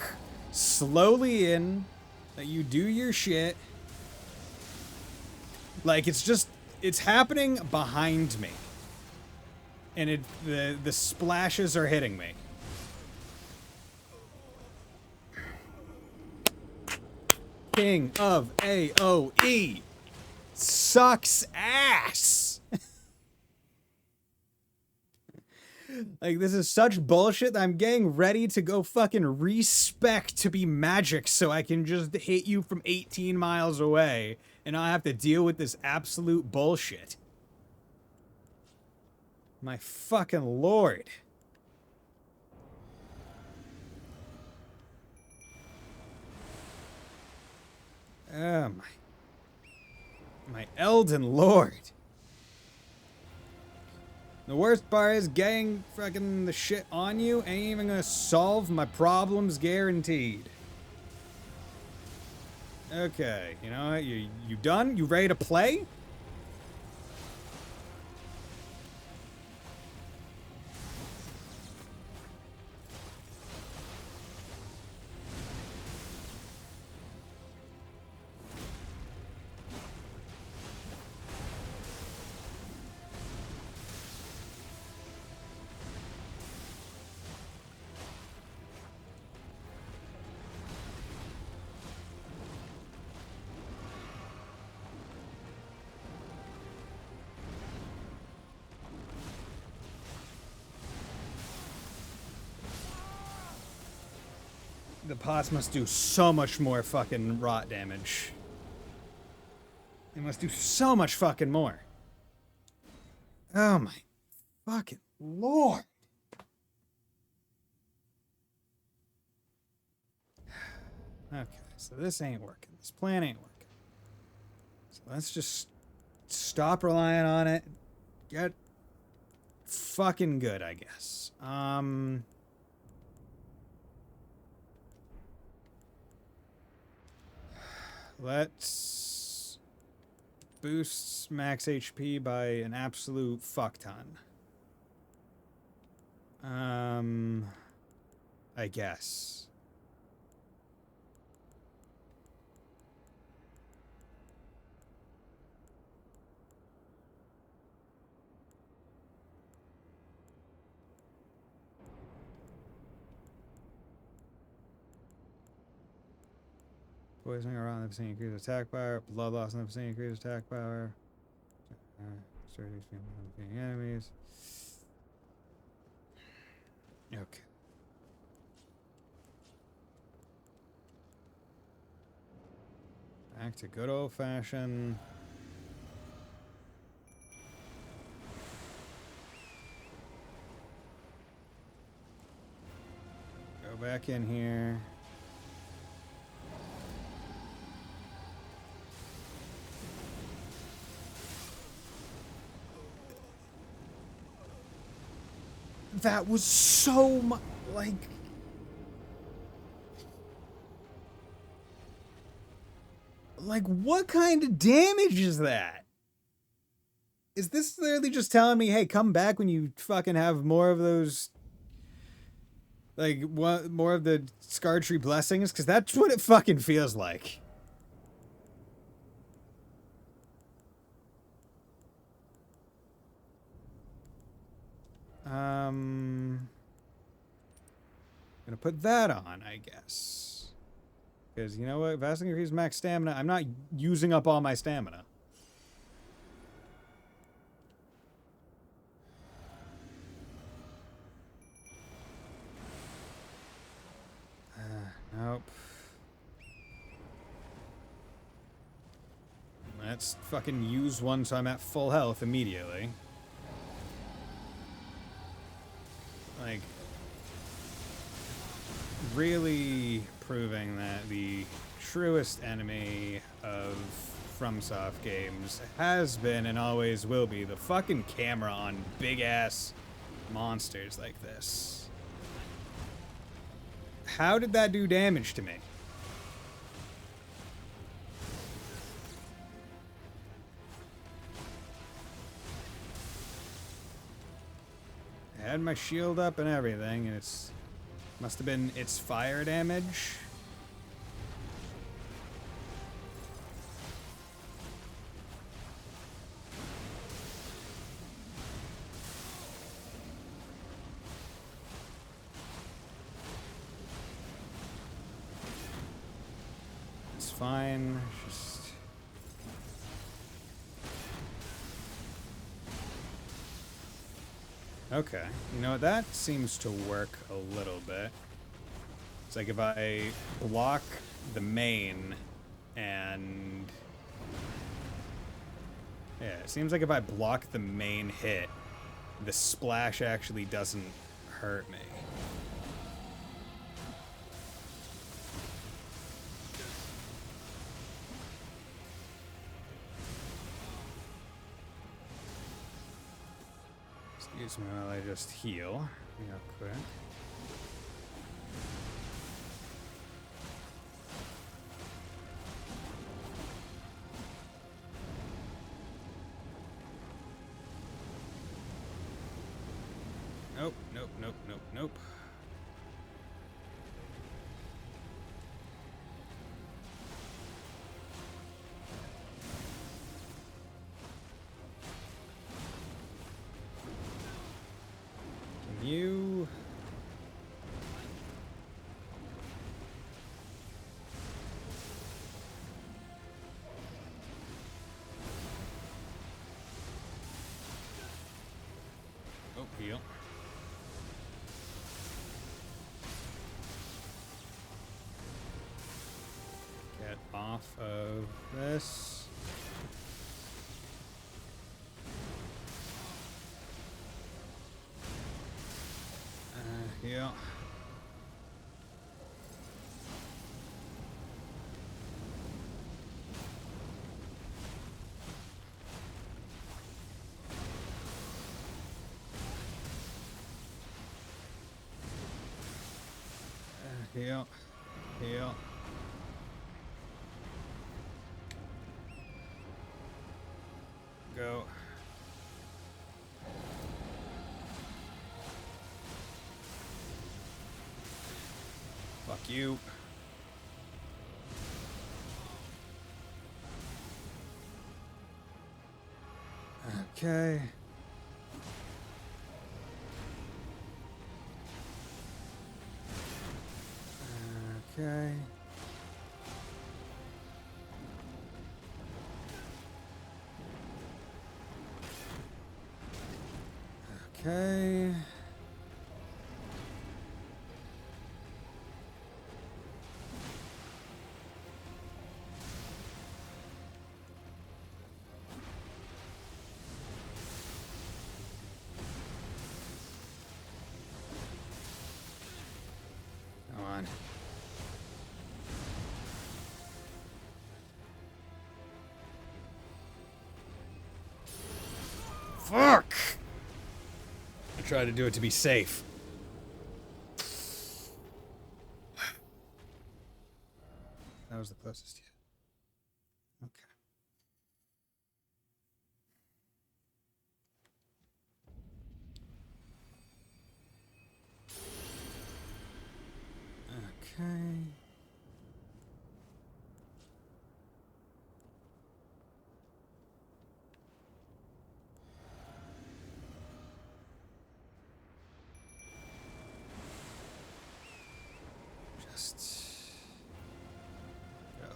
slowly in. Let you do your shit. Like, it's happening behind me. And the splashes are hitting me. King of AOE sucks ass. Like, this is such bullshit that I'm getting ready to go fucking respec to be magic so I can just hit you from 18 miles away and not have to deal with this absolute bullshit. My fucking lord. Oh, my Elden Lord. The worst part is getting fucking the shit on you ain't even gonna solve my problems guaranteed. Okay, you know what? You done? You ready to play? The pots must do so much more fucking rot damage. They must do so much fucking more. Oh my fucking lord. Okay, so this ain't working. This plan ain't working. So let's just stop relying on it. Get fucking good, I guess. Let's boost max HP by an absolute fuck ton. I guess. Poisoning around the vicinity increases attack power. Blood loss in the vicinity increases attack power. Reduce the enemies. Okay. Back to good old fashioned. Go back in here. That was so much, like what kind of damage is that? Is this literally just telling me, hey, come back when you fucking have more of those, like, what, more of the Scar Tree blessings? Because that's what it fucking feels like. Gonna put that on, I guess. Because you know what? Vastly increases max stamina. I'm not using up all my stamina. Nope. Let's fucking use one so I'm at full health immediately. Like, really proving that the truest enemy of FromSoft games has been and always will be the fucking camera on big-ass monsters like this. How did that do damage to me? I had my shield up and everything, and it's must have been its fire damage. It's fine. Just okay. You know, that seems to work a little bit. It's like if I block the main and... yeah, it seems like if I block the main hit, the splash actually doesn't hurt me. Excuse me while I just heal real quick. Nope, nope, nope, nope, nope. Can you... Oh, heal. Get off of this. Heal. Heal. Heal. Go. Fuck you. Okay. Okay. Okay. Come on. Fuck! I tried to do it to be safe. That was the closest yet. Okay. Okay. Just go.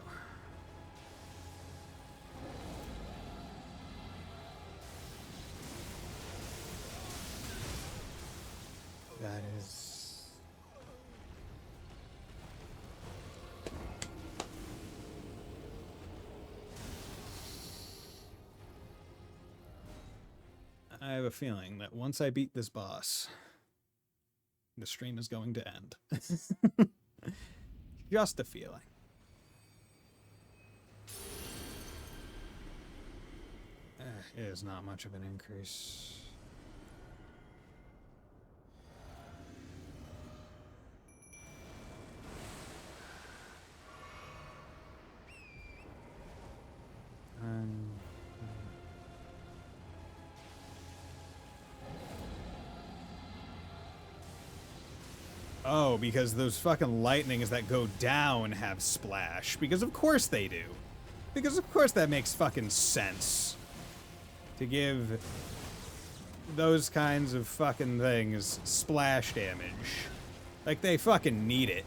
That is... I have a feeling that once I beat this boss, the stream is going to end. Just a feeling. It is not much of an increase. Oh, because those fucking lightnings that go down have splash. Because of course they do. Because of course that makes fucking sense. To give those kinds of fucking things splash damage. Like, they fucking need it.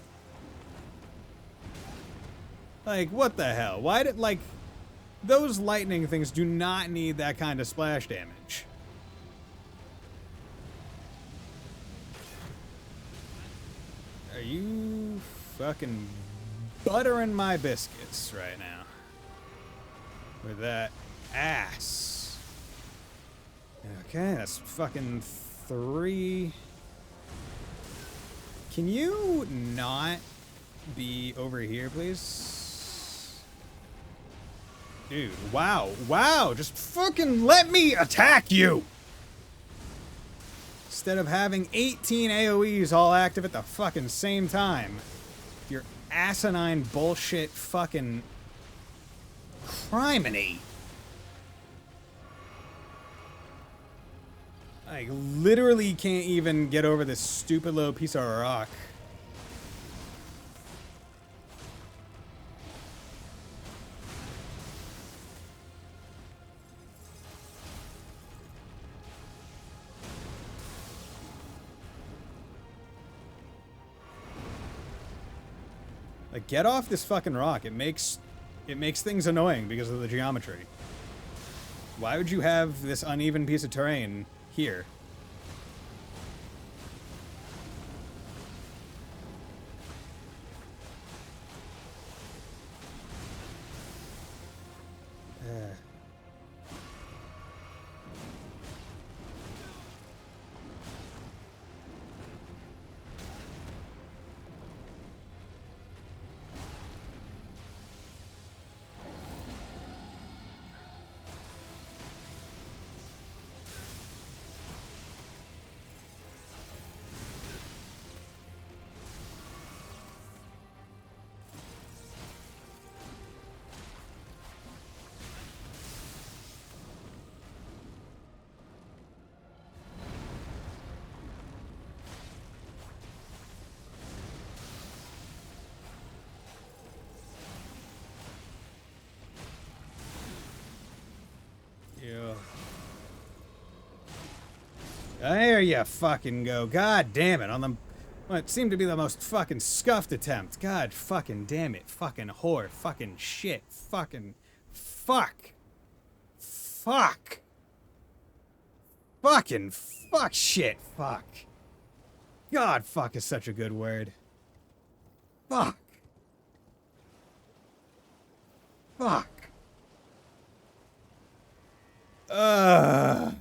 Like, what the hell? Why did, like, those lightning things do not need that kind of splash damage. Are you fucking buttering my biscuits right now? With that ass. Okay, that's fucking 3. Can you not be over here, please? Dude, wow. Wow, just fucking let me attack you! Instead of having 18 AoEs all active at the fucking same time. Your asinine bullshit fucking criminy. I literally can't even get over this stupid little piece of rock. Like, get off this fucking rock. It makes things annoying because of the geometry. Why would you have this uneven piece of terrain here? Yeah. There you fucking go. God damn it. On the what seemed to be the most fucking scuffed attempt. God fucking damn it. Fucking whore. Fucking shit. Fucking fuck. Fuck. Fucking fuck shit. Fuck. God, fuck is such a good word. Fuck. Fuck. Ugh.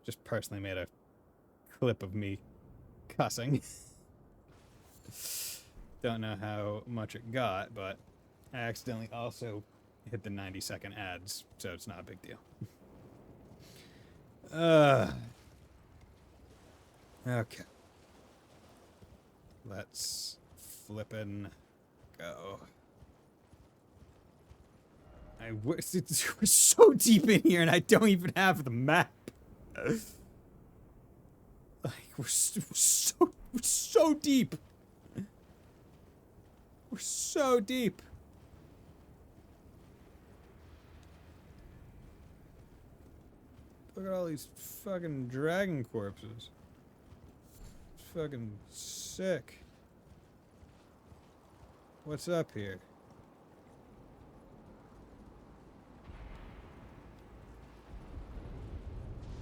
Just personally made a clip of me cussing. Don't know how much it got, but I accidentally also hit the 90-second ads, so it's not a big deal. Okay. Let's flippin' go. We're so deep in here, and I don't even have the map. Like we're so deep. We're so deep. Look at all these fucking dragon corpses. It's fucking sick. What's up here?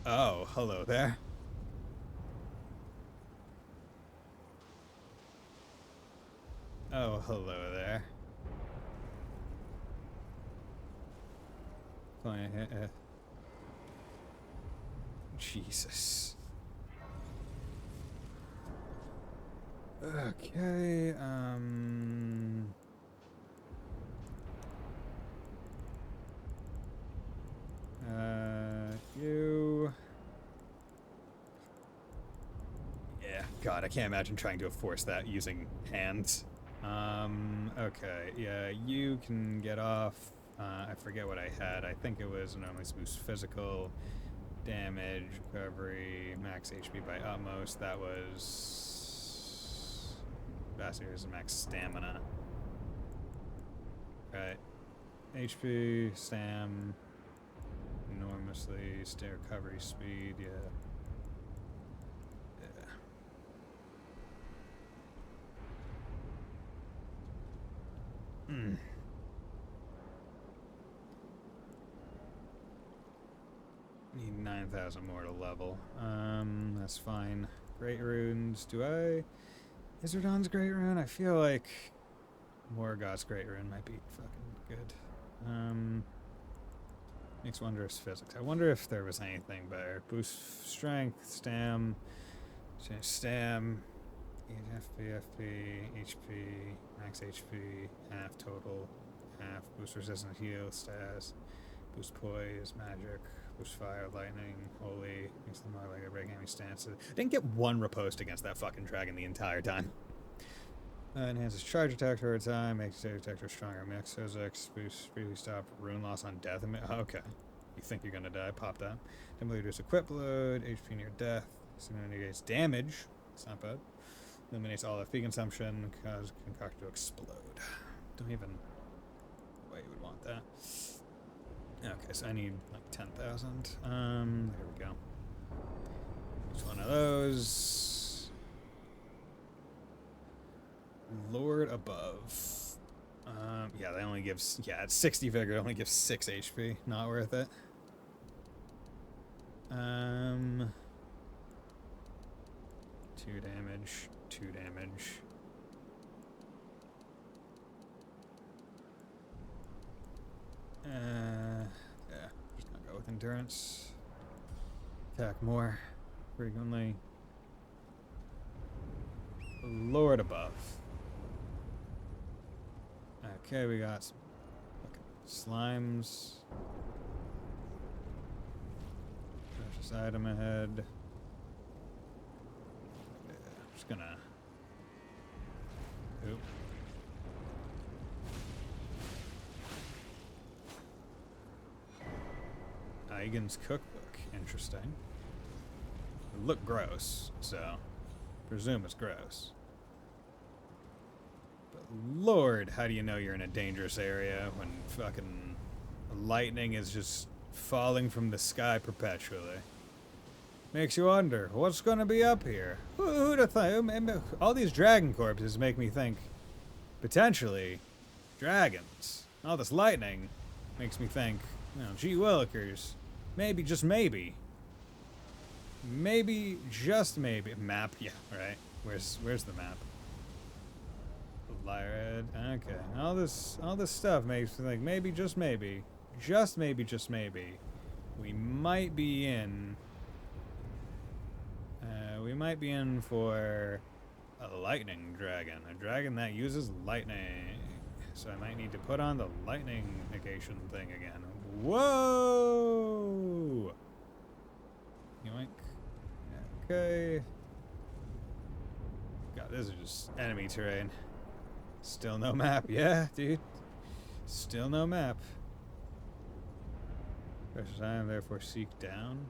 Oh, hello there. Oh, hello there. Jesus. Okay, you. Yeah, God, I can't imagine trying to force that using hands. Okay, yeah, you can get off. I forget what I had. I think it was normally boost physical damage, recovery, max HP by utmost. That was Bastards max stamina. Right. HP, stam, enormously, stay recovery speed, yeah. Need 9,000 more to level. That's fine. Great runes. Do I? Izardon's Great Rune? I feel like Morgoth's Great Rune might be fucking good. Makes wondrous physics. I wonder if there was anything better. Boost strength, stam, stam, FP, HP, max HP, half total, half boost resistance heal, stats, boost poise, magic, Boost fire, lightning, holy, makes them more like a break enemy stances. Didn't get one riposte against that fucking dragon the entire time. Enhances charge attack over time, makes save detector stronger. Max physics, boost freely stop rune loss on death. Okay. You think you're gonna die, pop that. Temporarily reduce equip load, HP near death. Negates damage. It's not bad. Eliminates all FP consumption, cause concoction to explode. Don't even why you would want that. Okay, so I need like 10,000. There we go. Each one of those. Lord above. Yeah, they only gives it's 60 vigor, it only gives 6 HP. Not worth it. 2 damage, 2 damage. Yeah, just gonna go with endurance. Attack more frequently. Lord above. Okay, we got some slimes. Precious item ahead. Yeah, I'm just gonna. Oop. Eigen's cookbook. Interesting. It looked gross, so presume it's gross. But Lord, how do you know you're in a dangerous area when fucking lightning is just falling from the sky perpetually? Makes you wonder, what's gonna be up here? Who'd have thought? All these dragon corpses make me think, potentially, dragons. All this lightning makes me think, gee willikers. Maybe, just maybe. Maybe, just maybe. Map, yeah, right. Where's the map? Lyred. Okay. All this stuff makes me think maybe, just maybe. Just maybe. We might be in. We might be in for a lightning dragon. A dragon that uses lightning. So I might need to put on the lightning negation thing again. Whoa! Yoink. Okay. God, this is just enemy terrain. Still no map. Yeah, dude. Still no map. Precious item, therefore seek down.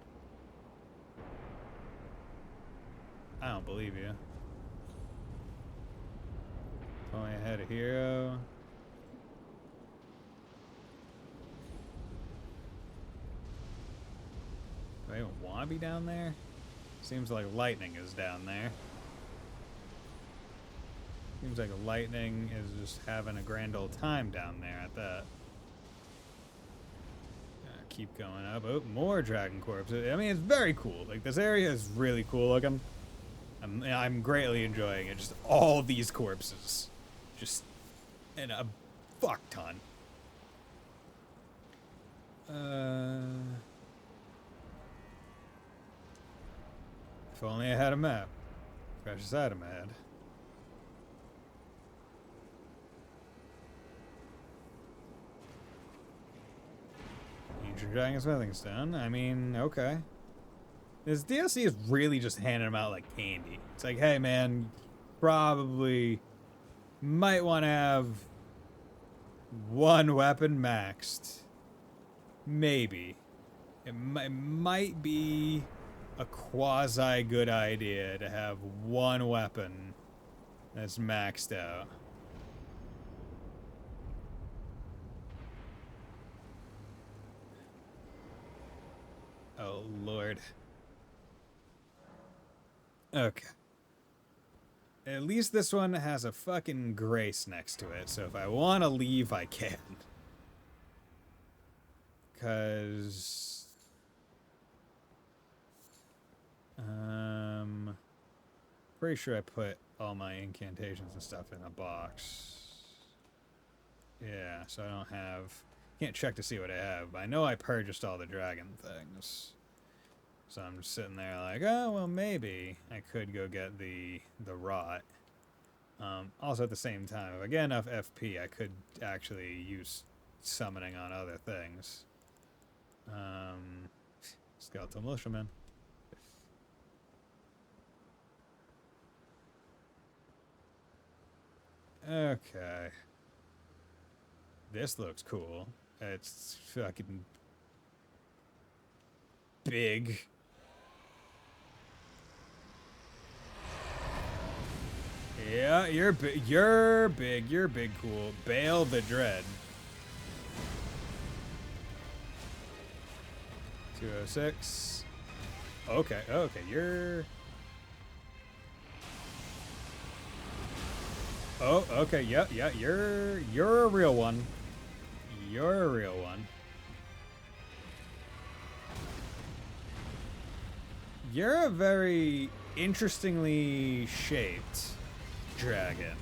I don't believe you. Only ahead of hero. Do I even want to be down there? Seems like lightning is down there. Seems like lightning is just having a grand old time down there at that. Keep going up. Oh, more dragon corpses. I mean, it's very cool. Like, this area is really cool looking. I'm greatly enjoying it. Just all these corpses. Just in a fuck ton. If only I had a map. Precious item ahead. Ancient Dragon Smithing Stone. I mean, okay. This DLC is really just handing them out like candy. It's like, hey man, probably might want to have one weapon maxed. Maybe. It might be a quasi good idea to have one weapon that's maxed out. Oh, Lord. Okay. At least this one has a fucking grace next to it, so if I want to leave, I can. Because... pretty sure I put all my incantations and stuff in a box. Yeah, so I don't have... Can't check to see what I have, but I know I purchased all the dragon things. So I'm just sitting there like, oh, well, maybe I could go get the rot. Also, at the same time, if I get enough FP, I could actually use summoning on other things. Skeletal militiaman. Okay. This looks cool. It's fucking big. Yeah, you're big. You're big. You're big. Cool. Bale the Dread. 206. Okay. Okay. You're. Oh. Okay. Yeah. Yeah. You're a real one. You're a real one. You're a very interestingly shaped dragon.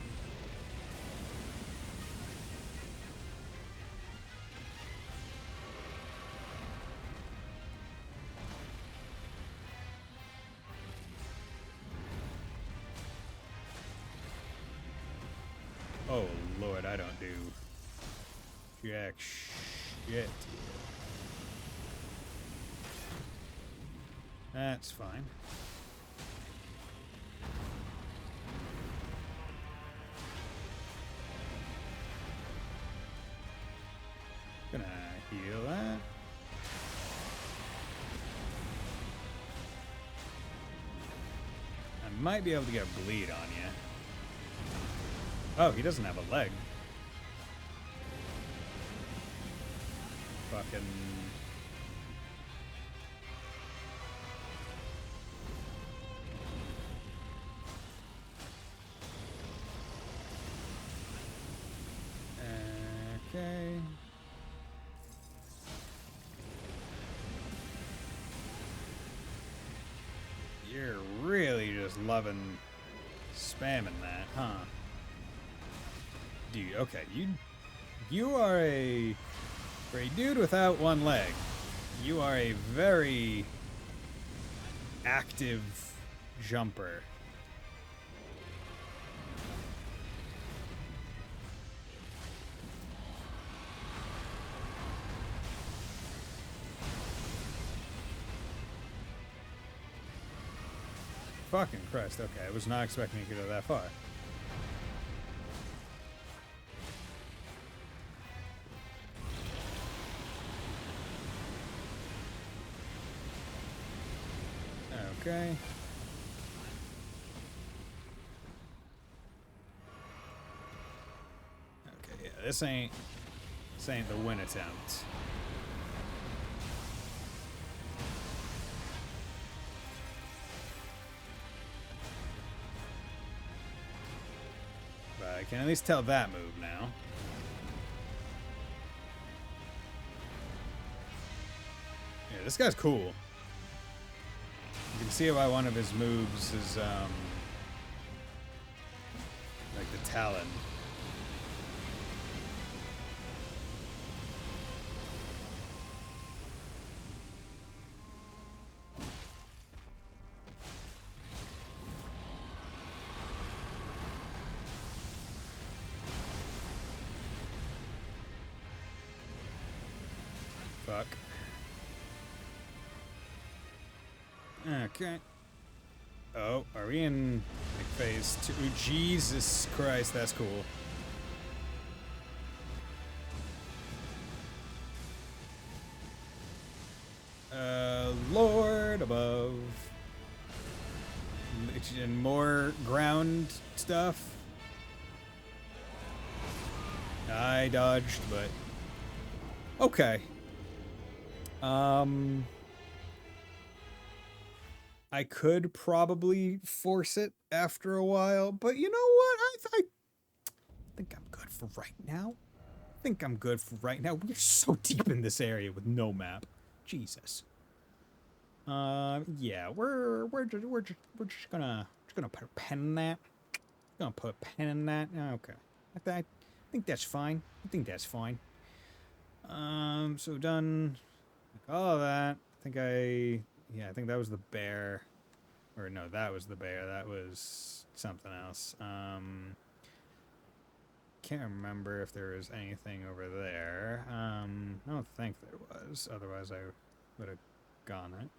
Oh Lord, I don't do jack shit. That's fine. Gonna heal that. I might be able to get a bleed on you. Oh, he doesn't have a leg. Fucking. Okay. You're really just loving spamming that, huh? Dude, okay, you are for a dude without one leg, you are a very active jumper. Fucking Christ, okay, I was not expecting you to go that far. Okay. Okay, yeah, this ain't the win attempt. But I can at least tell that move now. Yeah, this guy's cool. You can see why one of his moves is like the Talon. Fuck. Okay. Oh, are we in like, phase 2? Jesus Christ, that's cool. Lord above. And more ground stuff. I dodged, but okay. I could probably force it after a while, but you know what? I think I'm good for right now. We're so deep in this area with no map. Jesus. Yeah, we're just gonna put a pen in that. Gonna put a pen in that. Okay. I think that's fine. So done all of that. I think that was the bear. Or no, that was the bear. That was something else. Can't remember if there was anything over there. I don't think there was. Otherwise, I would have on it.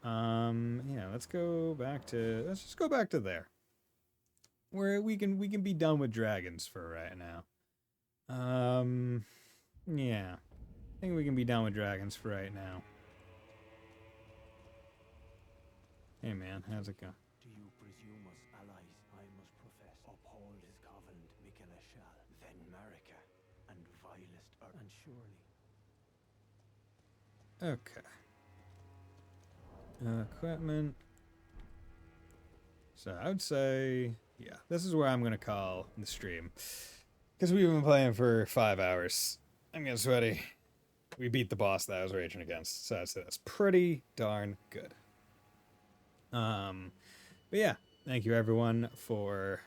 Yeah, let's just go back to there. Where we can be done with dragons for right now. Yeah. I think we can be done with dragons for right now. Hey man, how's it going? Do you presume us allies? I must profess, uphold his covenant, Mikela shall, then Marika, and vilest earth, and surely. Okay. Equipment. So I would say, yeah, this is where I'm gonna call the stream. Because we've been playing for 5 hours. I'm getting sweaty. We beat the boss that I was raging against, so that's pretty darn good. But yeah, thank you everyone for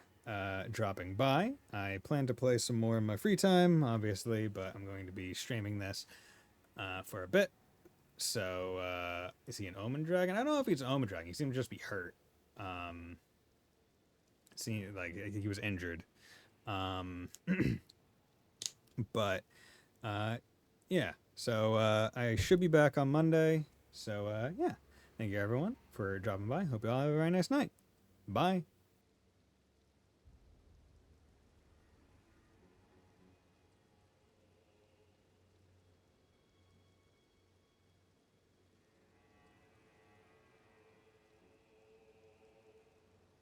dropping by. I plan to play some more in my free time, obviously, but I'm going to be streaming this for a bit. So, is he an Omen Dragon? I don't know if he's an Omen Dragon. He seemed to just be hurt. Seemed like he was injured. But, yeah. So, I should be back on Monday. So, yeah. Thank you, everyone, for dropping by. Hope you all have a very nice night. Bye.